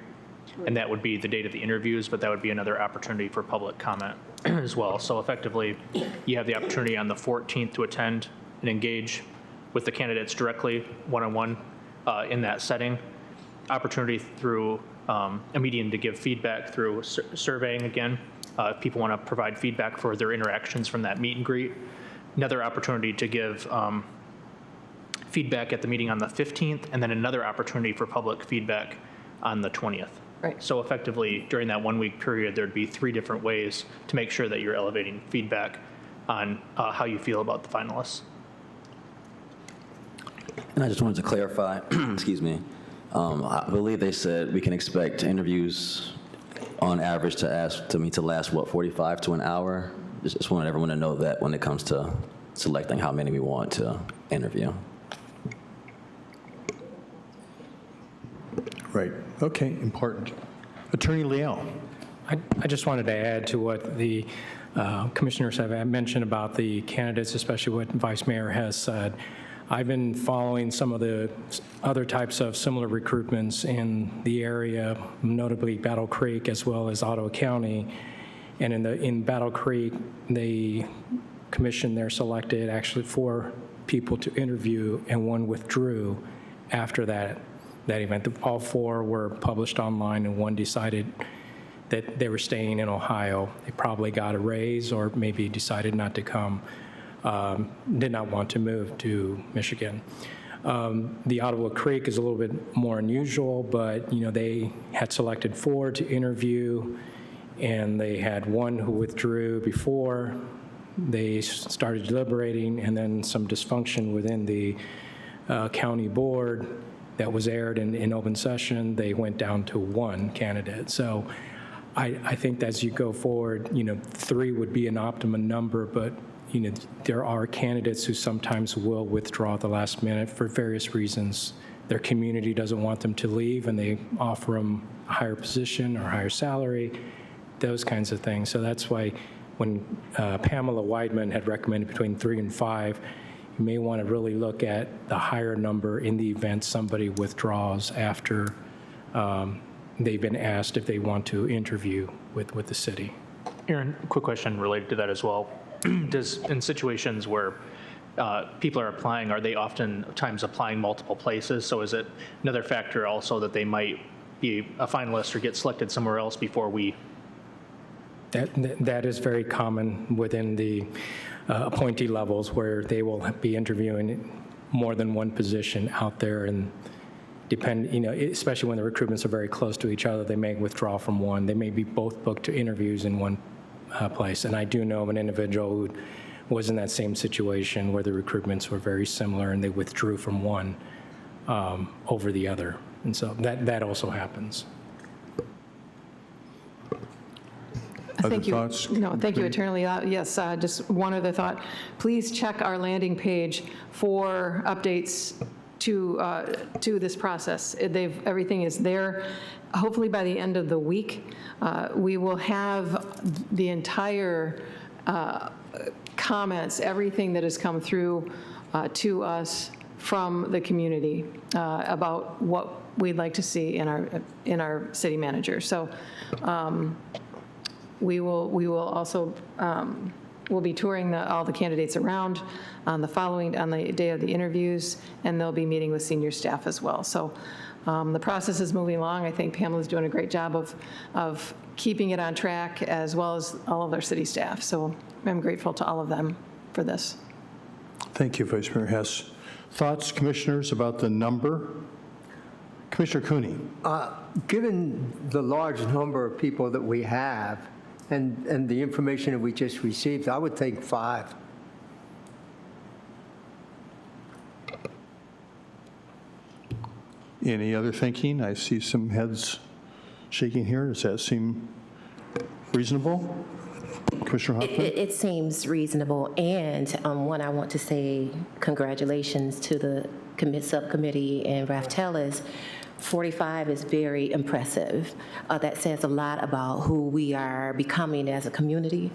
and that would be the date of the interviews, but that would be another opportunity for public comment as well. So effectively, you have the opportunity on the 14th to attend and engage with the candidates directly, one-on-one, in that setting. Opportunity through a medium to give feedback through surveying again, if people want to provide feedback for their interactions from that meet and greet. Another opportunity to give feedback at the meeting on the 15th, and then another opportunity for public feedback on the 20th. Right. So effectively, during that 1 week period, there'd be 3 different ways to make sure that you're elevating feedback on how you feel about the finalists. And I just wanted to clarify, excuse me, I believe they said we can expect interviews on average to last, what, 45 to an hour? Just wanted everyone to know that when it comes to selecting how many we want to interview. Right. Okay, important. Attorney Leal. I just wanted to add to what the commissioners have mentioned about the candidates, especially what Vice Mayor has said. I've been following some of the other types of similar recruitments in the area, notably Battle Creek as well as Ottawa County. And in Battle Creek, the commission there selected actually 4 people to interview, and 1 withdrew after that event. All 4 were published online, and 1 decided that they were staying in Ohio. They probably got a raise or maybe decided not to come, did not want to move to Michigan. The Ottawa Creek is a little bit more unusual, but they had selected 4 to interview, and they had 1 who withdrew before they started deliberating, and then some dysfunction within the county board that was aired in open session, they went down to one candidate. So I think as you go forward, 3 would be an optimum number, but there are candidates who sometimes will withdraw at the last minute for various reasons. Their community doesn't want them to leave, and they offer them a higher position or higher salary, those kinds of things. So that's why when Pamela Weidman had recommended between 3 and 5, you may want to really look at the higher number in the event somebody withdraws after they've been asked if they want to interview with the city. Aaron, quick question related to that as well. In situations where people are applying, are they oftentimes applying multiple places? So is it another factor also that they might be a finalist or get selected somewhere else before we? That is very common within the appointee levels, where they will be interviewing more than one position out there, and especially when the recruitments are very close to each other, they may withdraw from one. They may be both booked to interviews in one place. And I do know of an individual who was in that same situation where the recruitments were very similar, and they withdrew from one over the other. And so that also happens. Thank you. Thoughts? No, thank you, Attorney Lau. Yes, just one other thought. Please check our landing page for updates to this process. Everything is there. Hopefully by the end of the week, we will have the entire comments, everything that has come through to us from the community about what we'd like to see in our city manager. So we will also we'll be touring all the candidates around on the day of the interviews, and they'll be meeting with senior staff as well. So the process is moving along. I think Pamela's doing a great job of keeping it on track, as well as all of our city staff. So I'm grateful to all of them for this. Thank you, Vice Mayor Hess. Thoughts, commissioners, about the number? Commissioner Cooney. Given the large number of people that we have and the information that we just received, I would think 5. Any other thinking? I see some heads shaking here. Does that seem reasonable? Commissioner Hoffman? It seems reasonable, and one, I want to say congratulations to the subcommittee and Raftelis. 45 is very impressive. That says a lot about who we are becoming as a community.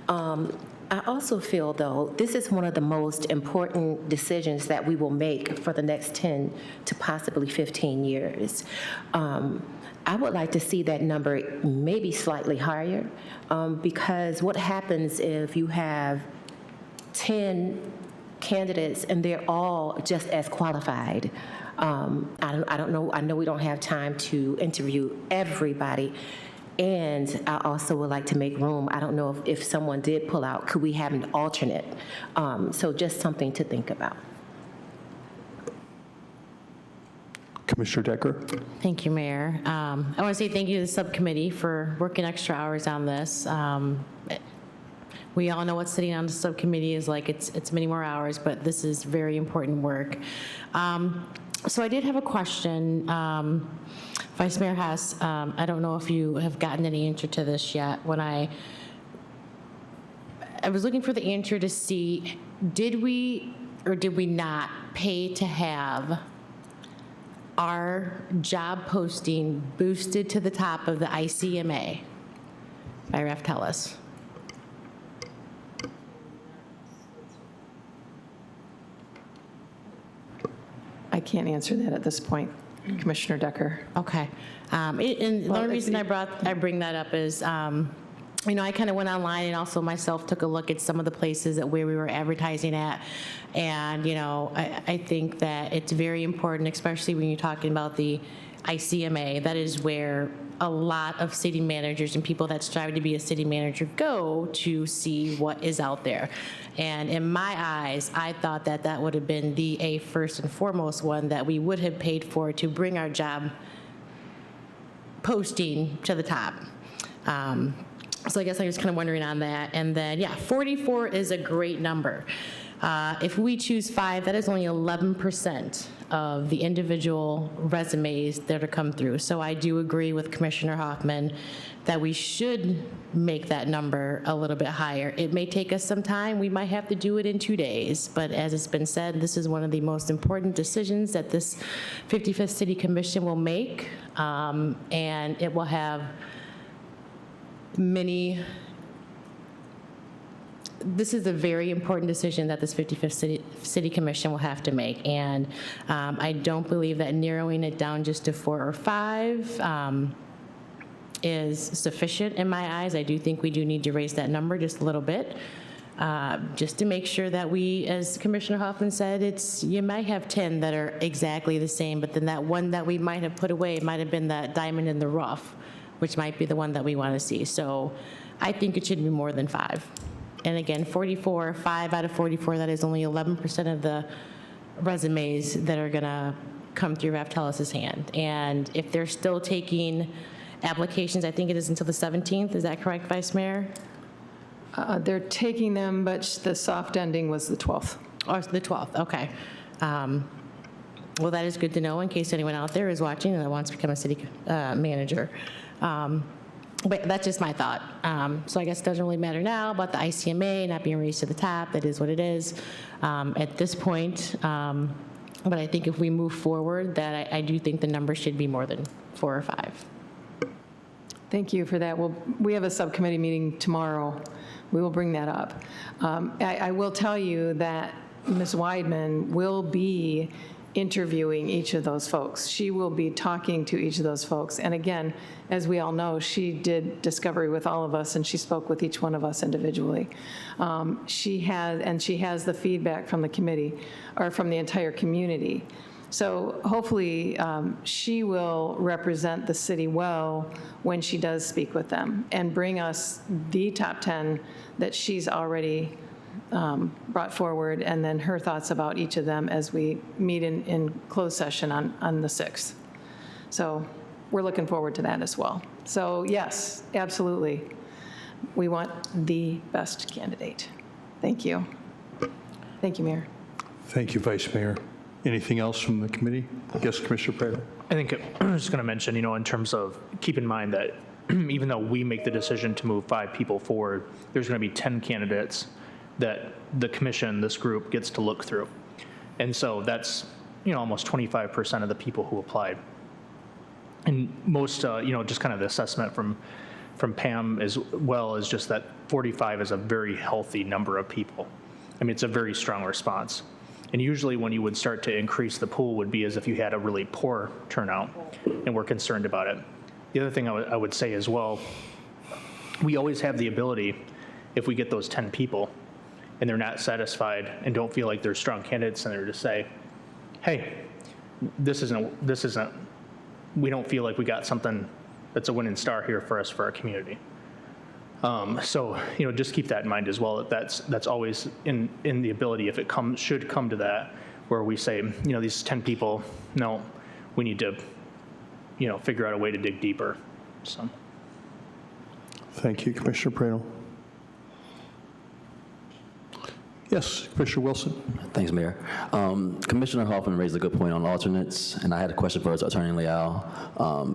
I also feel, though, this is one of the most important decisions that we will make for the next 10 to possibly 15 years. I would like to see that number maybe slightly higher, because what happens if you have 10 candidates and they're all just as qualified? I don't know. I know we don't have time to interview everybody. And I also would like to make room. I don't know if someone did pull out, could we have an alternate? So just something to think about. Commissioner Decker. Thank you, Mayor. I want to say thank you to the subcommittee for working extra hours on this. We all know what sitting on the subcommittee is like. It's many more hours, but this is very important work. So I did have a question. Vice Mayor Hess, I don't know if you have gotten any answer to this yet. When I was looking for the answer to see, did we or did we not pay to have our job posting boosted to the top of the ICMA by Raftelis? I can't answer that at this point, Commissioner Decker. Okay. And the only reason I bring that up is, I kind of went online and also myself took a look at some of the places where we were advertising at. And, I think that it's very important, especially when you're talking about the ICMA. That is where a lot of city managers and people that strive to be a city manager go to see what is out there. And in my eyes, I thought that would have been the first and foremost one that we would have paid for to bring our job posting to the top. So I guess I'm just kind of wondering on that. And then, yeah, 44 is a great number. If we choose 5, that is only 11% of the individual resumes that are come through. So I do agree with Commissioner Hoffman that we should make that number a little bit higher. It may take us some time. We might have to do it in 2 days. But as it's been said, this is one of the most important decisions that this 55th City Commission will make. And it will have this is a very important decision that this 55th City Commission will have to make. And I don't believe that narrowing it down just to 4 or 5 is sufficient in my eyes. I do think we do need to raise that number just a little bit, just to make sure that we, as Commissioner Hoffman said, you might have 10 that are exactly the same, but then that one that we might have put away might have been that diamond in the rough, which might be the one that we want to see. So I think it should be more than 5. And again, 44, 5 out of 44, that is only 11% of the resumes that are going to come through Raftelis' hand. And if they're still taking applications, I think it is until the 17th. Is that correct, Vice Mayor? They're taking them, but the soft ending was the 12th. Oh, the 12th, okay. Well, that is good to know in case anyone out there is watching and wants to become a city manager. But that's just my thought. So I guess it doesn't really matter now about the ICMA not being raised to the top. That is what it is at this point. But I think if we move forward, that I do think the number should be more than 4 or 5. Thank you for that. Well, we have a subcommittee meeting tomorrow. We will bring that up. I will tell you that Ms. Weidman will be interviewing each of those folks. She will be talking to each of those folks. And again, as we all know, she did discovery with all of us, and she spoke with each one of us individually. She has the feedback from the committee, or from the entire community. So hopefully she will represent the city well when she does speak with them and bring us the top 10 that she's already brought forward, and then her thoughts about each of them as we meet in closed session on the 6th. So we're looking forward to that as well. So yes, absolutely. We want the best candidate. Thank you. Thank you, Mayor. Thank you, Vice Mayor. Anything else from the committee? Yes, Commissioner Prado. I think I was just going to mention, in terms of keep in mind that even though we make the decision to move 5 people forward, there's going to be 10 candidates that the commission, this group, gets to look through. And so that's, almost 25% of the people who applied. And most, just kind of the assessment from Pam as well is just that 45 is a very healthy number of people. I mean, it's a very strong response. And usually when you would start to increase the pool would be as if you had a really poor turnout, and we're concerned about it. The other thing I would say as well, we always have the ability, if we get those 10 people and they're not satisfied and don't feel like they're strong candidates, and they're to say, hey, this isn't, we don't feel like we got something that's a winning star here for us, for our community. So, just keep that in mind as well, that's always in the ability, if it should come to that, where we say, these 10 people, no, we need to, figure out a way to dig deeper, so. Thank you, Commissioner Prado. Yes, Commissioner Wilson. Thanks, Mayor. Commissioner Hoffman raised a good point on alternates, and I had a question for Attorney Leal.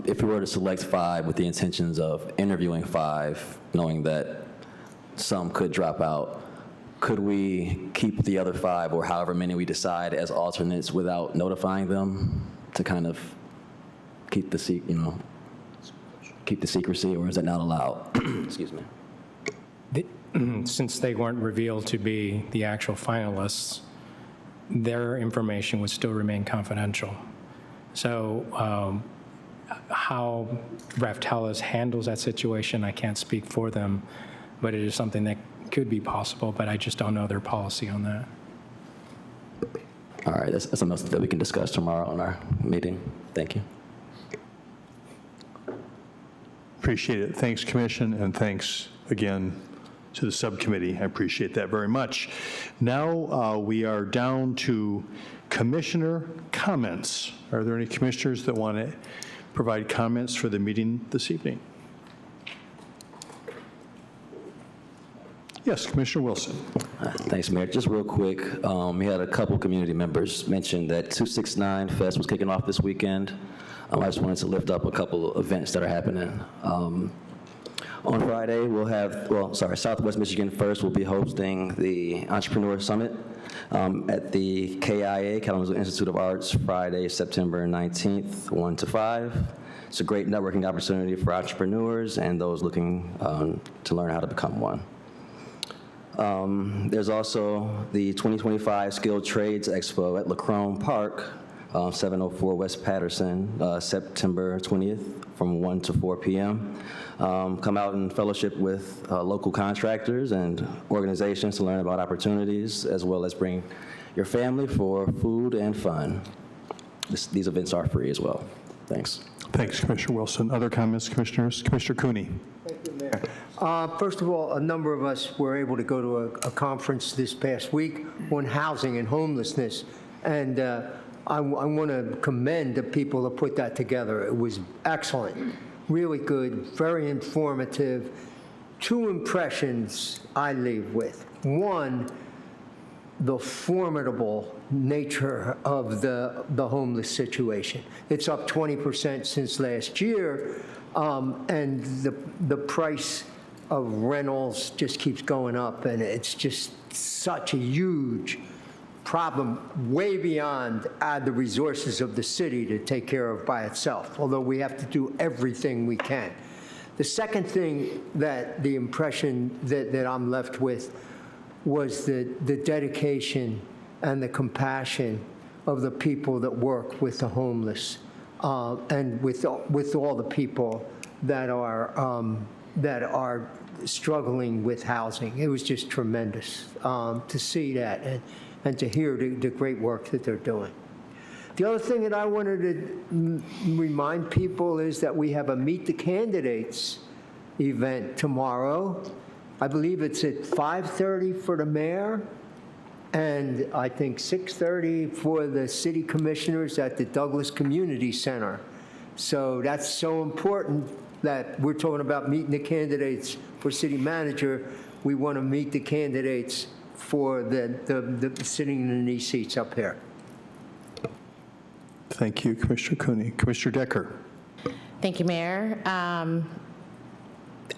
If we were to select 5 with the intentions of interviewing 5, knowing that some could drop out, could we keep the other 5, or however many we decide, as alternates without notifying them to kind of keep the secrecy, or is that not allowed? Excuse me. Since they weren't revealed to be the actual finalists, their information would still remain confidential. So how Raftelis handles that situation, I can't speak for them, but it is something that could be possible, but I just don't know their policy on that. All right, that's something that we can discuss tomorrow in our meeting. Thank you. Appreciate it. Thanks, Commission, and thanks again to the subcommittee. I appreciate that very much. Now we are down to commissioner comments. Are there any commissioners that want to provide comments for the meeting this evening? Yes, Commissioner Wilson. Thanks, Mayor. Just real quick, we had a couple community members mention that 269 Fest was kicking off this weekend. I just wanted to lift up a couple of events that are happening. On Friday, we'll have, Southwest Michigan First will be hosting the Entrepreneur Summit at the KIA, Kalamazoo Institute of Arts, Friday, September 19th, 1 to 5. It's a great networking opportunity for entrepreneurs and those looking to learn how to become one. There's also the 2025 Skilled Trades Expo at Lacrone Park, 704 West Patterson, September 20th from 1 to 4 p.m. Come out and fellowship with local contractors and organizations to learn about opportunities, as well as bring your family for food and fun. These events are free as well. Thanks. Thanks, Commissioner Wilson. Other comments, Commissioners? Commissioner Cooney. Thank you, Mayor. First of all, a number of us were able to go to a conference this past week on housing and homelessness, and I want to commend the people that put that together. It was excellent, really good, very informative. Two impressions I leave with. One, the formidable nature of the homeless situation. It's up 20% since last year, and the price of rentals just keeps going up, and it's just such a huge problem, way beyond the resources of the city to take care of by itself, although we have to do everything we can. The second thing the impression that I'm left with was the dedication and the compassion of the people that work with the homeless and with all the people that are struggling with housing. It was just tremendous to see that and to hear the great work that they're doing. The other thing that I wanted to remind people is that we have a Meet the Candidates event tomorrow. I believe it's at 5:30 for the mayor, and I think 6:30 for the city commissioners at the Douglas Community Center. So that's so important that we're talking about meeting the candidates for city manager. We want to meet the candidates for the sitting in these seats up here. Thank you, Commissioner Cooney. Commissioner Decker. Thank you, Mayor.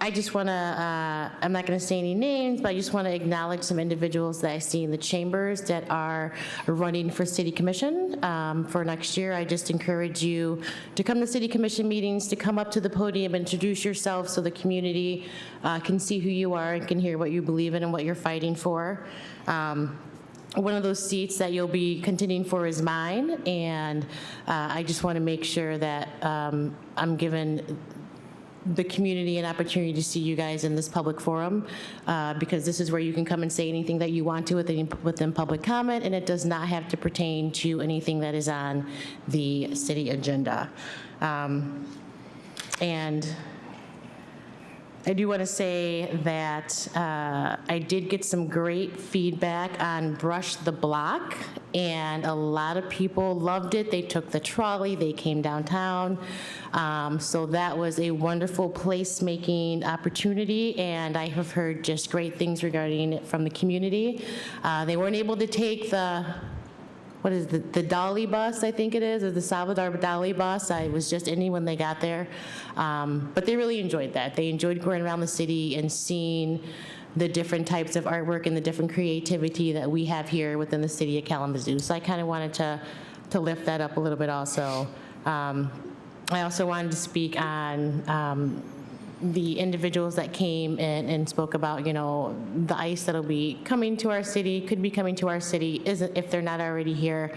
I just want to, I'm not going to say any names, but I just want to acknowledge some individuals that I see in the chambers that are running for city commission for next year. I just encourage you to come to city commission meetings, to come up to the podium, introduce yourself so the community can see who you are and can hear what you believe in and what you're fighting for. One of those seats that you'll be contending for is mine, and I just want to make sure that I'm given the community an opportunity to see you guys in this public forum, because this is where you can come and say anything that you want to within public comment, and it does not have to pertain to anything that is on the city agenda. And I do want to say that I did get some great feedback on Brush the Block, and a lot of people loved it. They took the trolley, they came downtown. So that was a wonderful placemaking opportunity, and I have heard just great things regarding it from the community. They weren't able to take the Dolly bus, I think it is, or the Salvador Dali bus. I was just in when they got there. But they really enjoyed that. They enjoyed going around the city and seeing the different types of artwork and the different creativity that we have here within the city of Kalamazoo. So I kind of wanted to lift that up a little bit also. I also wanted to speak on the individuals that came in and spoke about, the ice that'll be coming to our city, could be coming to our city, isn't if they're not already here.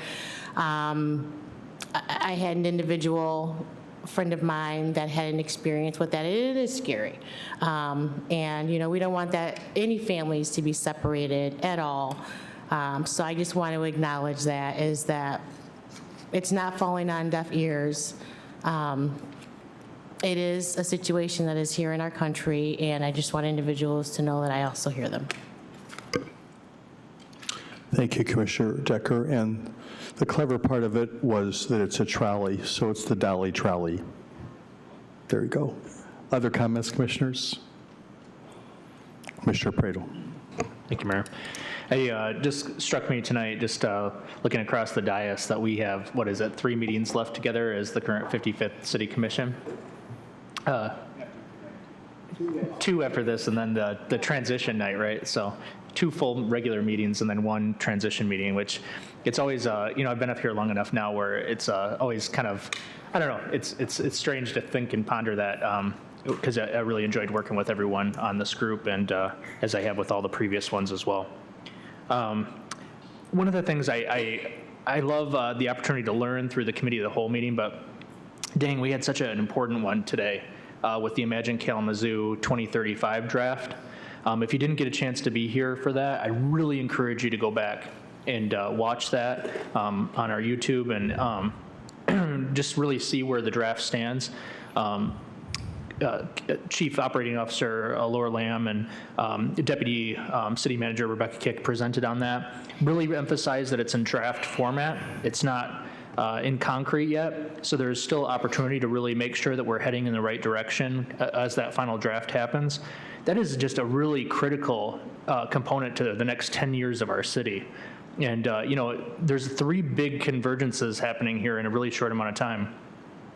I had an individual friend of mine that had an experience with that. It is scary. And, we don't want any families to be separated at all. So I just want to acknowledge that it's not falling on deaf ears. It is a situation that is here in our country, and I just want individuals to know that I also hear them. Thank you, Commissioner Decker. And the clever part of it was that it's a trolley, so it's the Dolly trolley. There you go. Other comments, commissioners? Commissioner Pradel. Thank you, Mayor. Just struck me tonight, just looking across the dais, that we have, 3 meetings left together as the current 55th City Commission. 2 after this, and then the transition night, right? So 2 full regular meetings and then 1 transition meeting, which it's always, I've been up here long enough now where it's always kind of, I don't know, it's strange to think and ponder that, because I really enjoyed working with everyone on this group, and as I have with all the previous ones as well. One of the things I love the opportunity to learn through the committee of the whole meeting, but dang, we had such an important one today with the Imagine Kalamazoo 2035 draft. If you didn't get a chance to be here for that, I really encourage you to go back and watch that on our YouTube and just really see where the draft stands. Chief Operating Officer Laura Lamb and Deputy City Manager Rebecca Kick presented on that. Really emphasized that it's in draft format. It's not in concrete yet, so there's still opportunity to really make sure that we're heading in the right direction as that final draft happens. That is just a really critical component to the next 10 years of our city. And there's 3 big convergences happening here in a really short amount of time.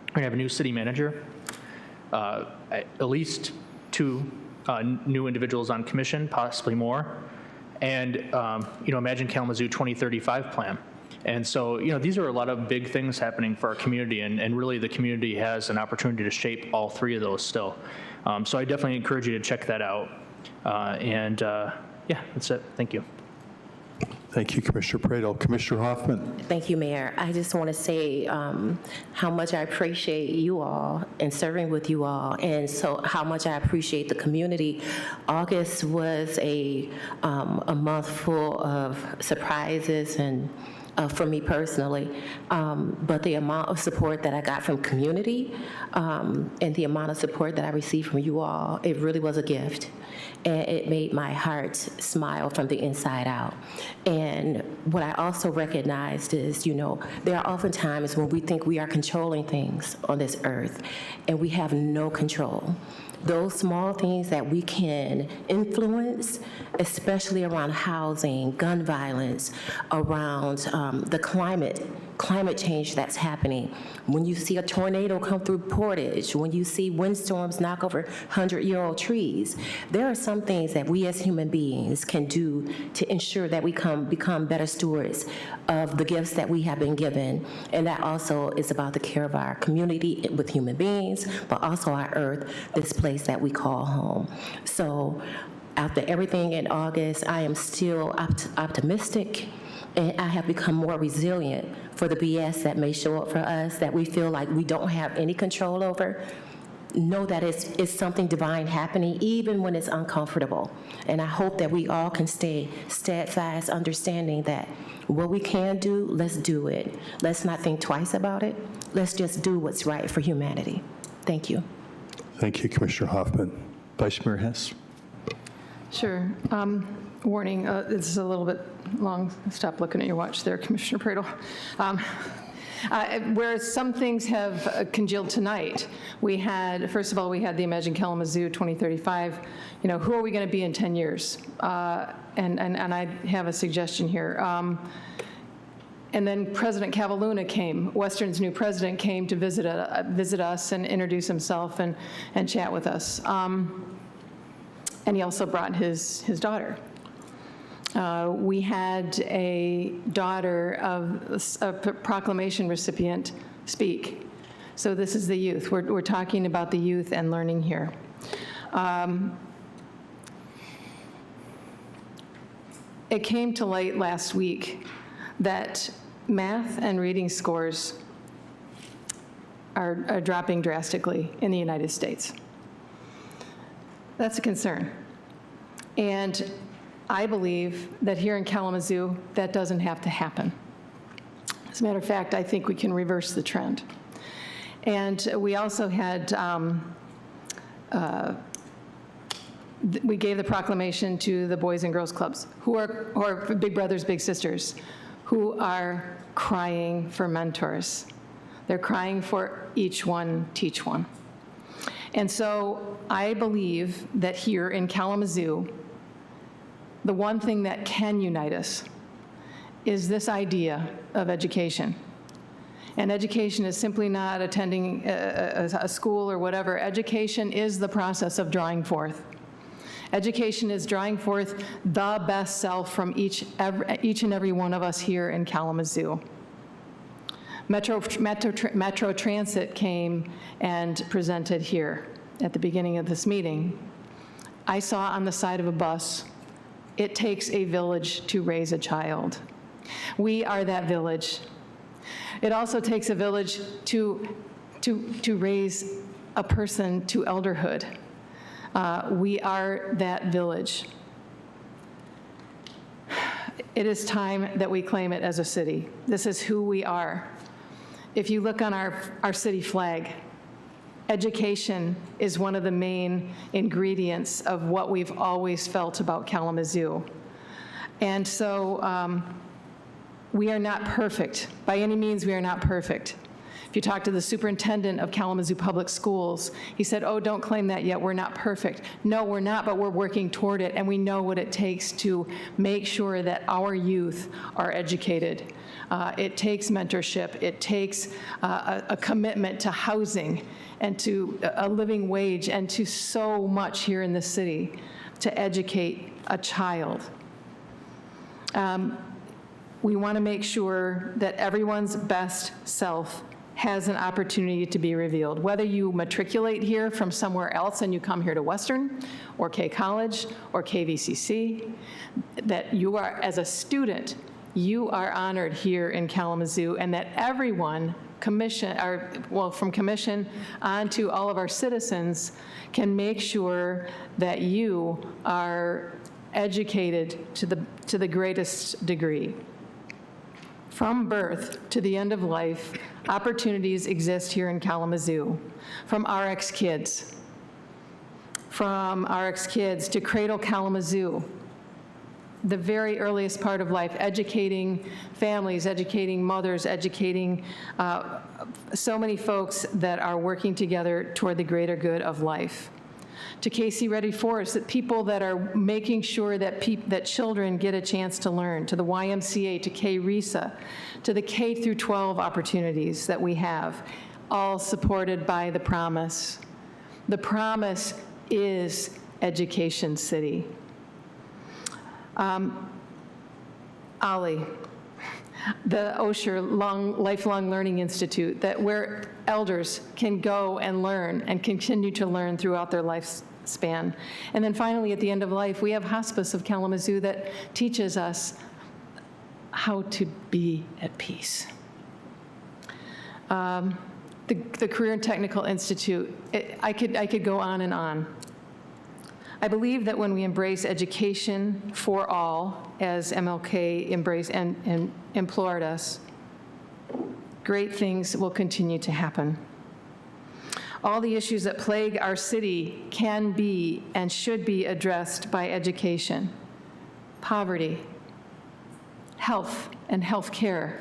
We're gonna have a new city manager, at least 2 new individuals on commission, possibly more, and Imagine Kalamazoo 2035 plan. And so, these are a lot of big things happening for our community, and really the community has an opportunity to shape all 3 of those still. So I definitely encourage you to check that out. Yeah, that's it. Thank you. Thank you, Commissioner Pradel. Commissioner Hoffman. Thank you, Mayor. I just want to say how much I appreciate you all and serving with you all, and so how much I appreciate the community. August was a month full of surprises and for me personally, but the amount of support that I got from community and the amount of support that I received from you all, it really was a gift. And it made my heart smile from the inside out. And what I also recognized is, there are often times when we think we are controlling things on this earth, and we have no control. Those small things that we can influence, especially around housing, gun violence, around the climate change that's happening. When you see a tornado come through Portage, when you see windstorms knock over 100-year-old trees, there are some things that we as human beings can do to ensure that we become better stewards of the gifts that we have been given. And that also is about the care of our community with human beings, but also our earth, this place that we call home. So after everything in August, I am still optimistic, and I have become more resilient for the BS that may show up for us that we feel like we don't have any control over. Know that it's something divine happening, even when it's uncomfortable. And I hope that we all can stay steadfast, understanding that what we can do, let's do it. Let's not think twice about it. Let's just do what's right for humanity. Thank you. Thank you, Commissioner Hoffman. Vice Mayor Hess. Sure. Warning, this is a little bit long. Stop looking at your watch there, Commissioner Pradel. Whereas some things have congealed tonight, first of all, we had the Imagine Kalamazoo 2035. Who are we going to be in 10 years? And I have a suggestion here. And then President Cavaluna came, Western's new president, came to visit us and introduce himself and chat with us. And he also brought his daughter. We had a daughter of a proclamation recipient speak. So this is the youth. We're talking about the youth and learning here. It came to light last week that math and reading scores are dropping drastically in the United States. That's a concern. And I believe that here in Kalamazoo, that doesn't have to happen. As a matter of fact, I think we can reverse the trend. And we also had, we gave the proclamation to the Boys and Girls Clubs, who are big brothers, big sisters, who are crying for mentors. They're crying for each one, teach one. And so I believe that here in Kalamazoo, the one thing that can unite us is this idea of education. And education is simply not attending a school or whatever. Education is the process of drawing forth. Education is drawing forth the best self from each and every one of us here in Kalamazoo. Metro Transit came and presented here at the beginning of this meeting. I saw on the side of a bus, it takes a village to raise a child. We are that village. It also takes a village to raise a person to elderhood. We are that village. It is time that we claim it as a city. This is who we are. If you look on our city flag, education is one of the main ingredients of what we've always felt about Kalamazoo. And so we are not perfect. By any means, we are not perfect. If you talk to the superintendent of Kalamazoo Public Schools, he said, oh, don't claim that yet, we're not perfect. No, we're not, but we're working toward it, and we know what it takes to make sure that our youth are educated. It takes mentorship, it takes a commitment to housing and to a living wage and to so much here in the city to educate a child. We want to make sure that everyone's best self has an opportunity to be revealed. Whether you matriculate here from somewhere else and you come here to Western or K College or KVCC, that you are, as a student, you are honored here in Kalamazoo, and that everyone, from commission on to all of our citizens, can make sure that you are educated to the greatest degree. From birth to the end of life, opportunities exist here in Kalamazoo. From RX Kids to Cradle Kalamazoo, the very earliest part of life, educating families, educating mothers, educating so many folks that are working together toward the greater good of life. To KC Ready Forest, that people that are making sure that children get a chance to learn, to the YMCA, to K-RISA, to the K through 12 opportunities that we have, all supported by the promise. The promise is Education City. OLLI, the Osher Lifelong Learning Institute, where elders can go and learn and continue to learn throughout their lifespan. And then finally, at the end of life, we have Hospice of Kalamazoo that teaches us how to be at peace. The Career and Technical Institute, I could go on and on. I believe that when we embrace education for all, as MLK embraced and implored us, great things will continue to happen. All the issues that plague our city can be and should be addressed by education. Poverty, health and health care,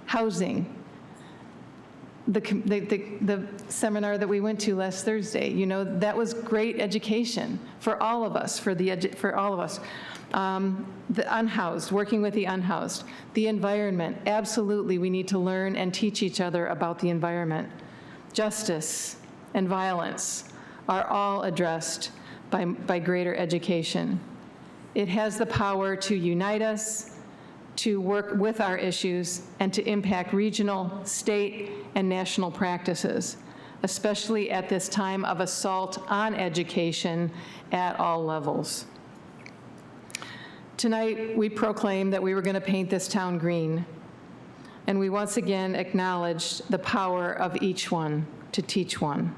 housing. The seminar that we went to last Thursday, that was great education for all of us, for all of us. The unhoused, working with the unhoused. The environment, absolutely, we need to learn and teach each other about the environment. Justice and violence are all addressed by greater education. It has the power to unite us, to work with our issues, and to impact regional, state, and national practices, especially at this time of assault on education at all levels. Tonight, we proclaimed that we were going to paint this town green, and we once again acknowledged the power of each one to teach one.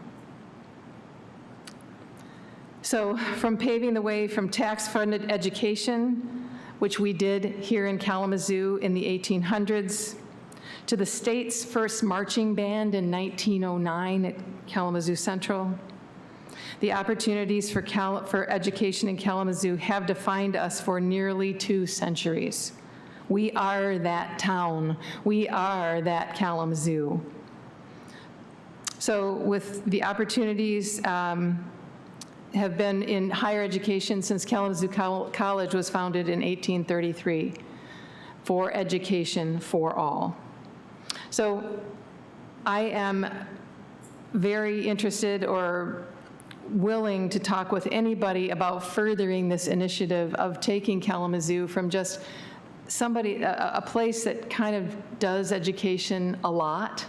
So, from paving the way from tax-funded education, which we did here in Kalamazoo in the 1800s, to the state's first marching band in 1909 at Kalamazoo Central. The opportunities for education in Kalamazoo have defined us for nearly 2 centuries. We are that town. We are that Kalamazoo. So with the opportunities have been in higher education since Kalamazoo College was founded in 1833, for education for all. So I am very interested or willing to talk with anybody about furthering this initiative of taking Kalamazoo from just somebody, a place that kind of does education a lot,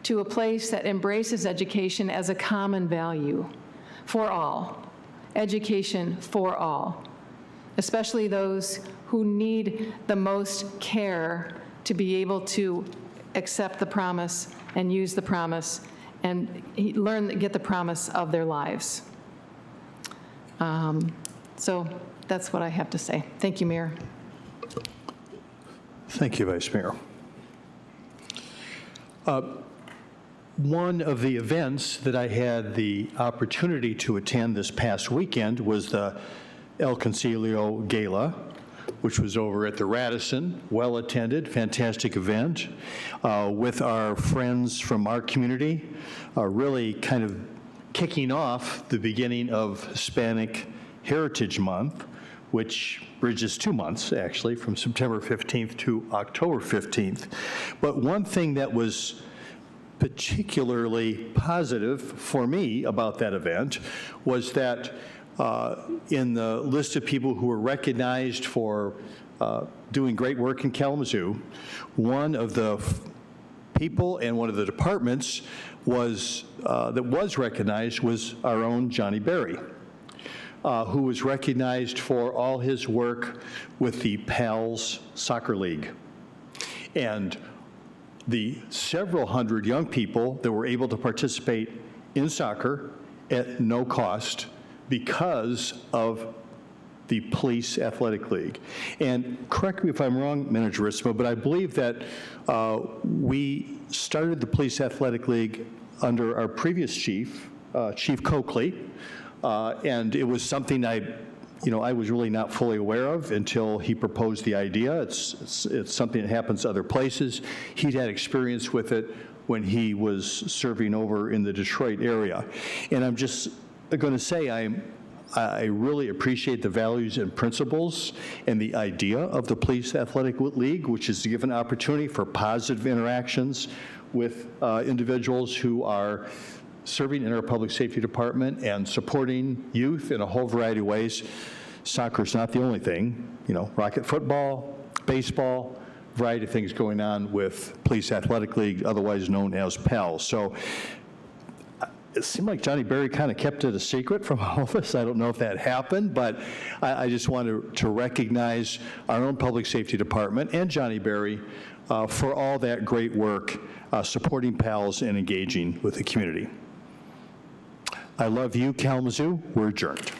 to a place that embraces education as a common value for all, education for all, especially those who need the most care to be able to accept the promise and use the promise and get the promise of their lives. So that's what I have to say. Thank you, Mayor. Thank you, Vice Mayor. One of the events that I had the opportunity to attend this past weekend was the El Concilio Gala, which was over at the Radisson, well-attended, fantastic event with our friends from our community, really kind of kicking off the beginning of Hispanic Heritage Month, which bridges 2 months, actually, from September 15th to October 15th. But one thing that was particularly positive for me about that event was that in the list of people who were recognized for doing great work in Kalamazoo, one of the people and one of the departments that was recognized was our own Johnny Berry, who was recognized for all his work with the PALS Soccer League. And the several hundred young people that were able to participate in soccer at no cost because of the Police Athletic League. And correct me if I'm wrong, Manager Risma, but I believe that we started the Police Athletic League under our previous chief, Chief Coakley, and it was something I was really not fully aware of until he proposed the idea. It's something that happens other places. He'd had experience with it when he was serving over in the Detroit area. And I'm just going to say I really appreciate the values and principles and the idea of the Police Athletic League, which is to give an opportunity for positive interactions with individuals who are serving in our public safety department and supporting youth in a whole variety of ways. Soccer's not the only thing, rocket football, baseball, variety of things going on with Police Athletic League, otherwise known as PALS. So it seemed like Johnny Berry kind of kept it a secret from all of us. I don't know if that happened, but I just wanted to recognize our own public safety department and Johnny Berry for all that great work supporting PALS and engaging with the community. I love you, Kalamazoo. We're adjourned.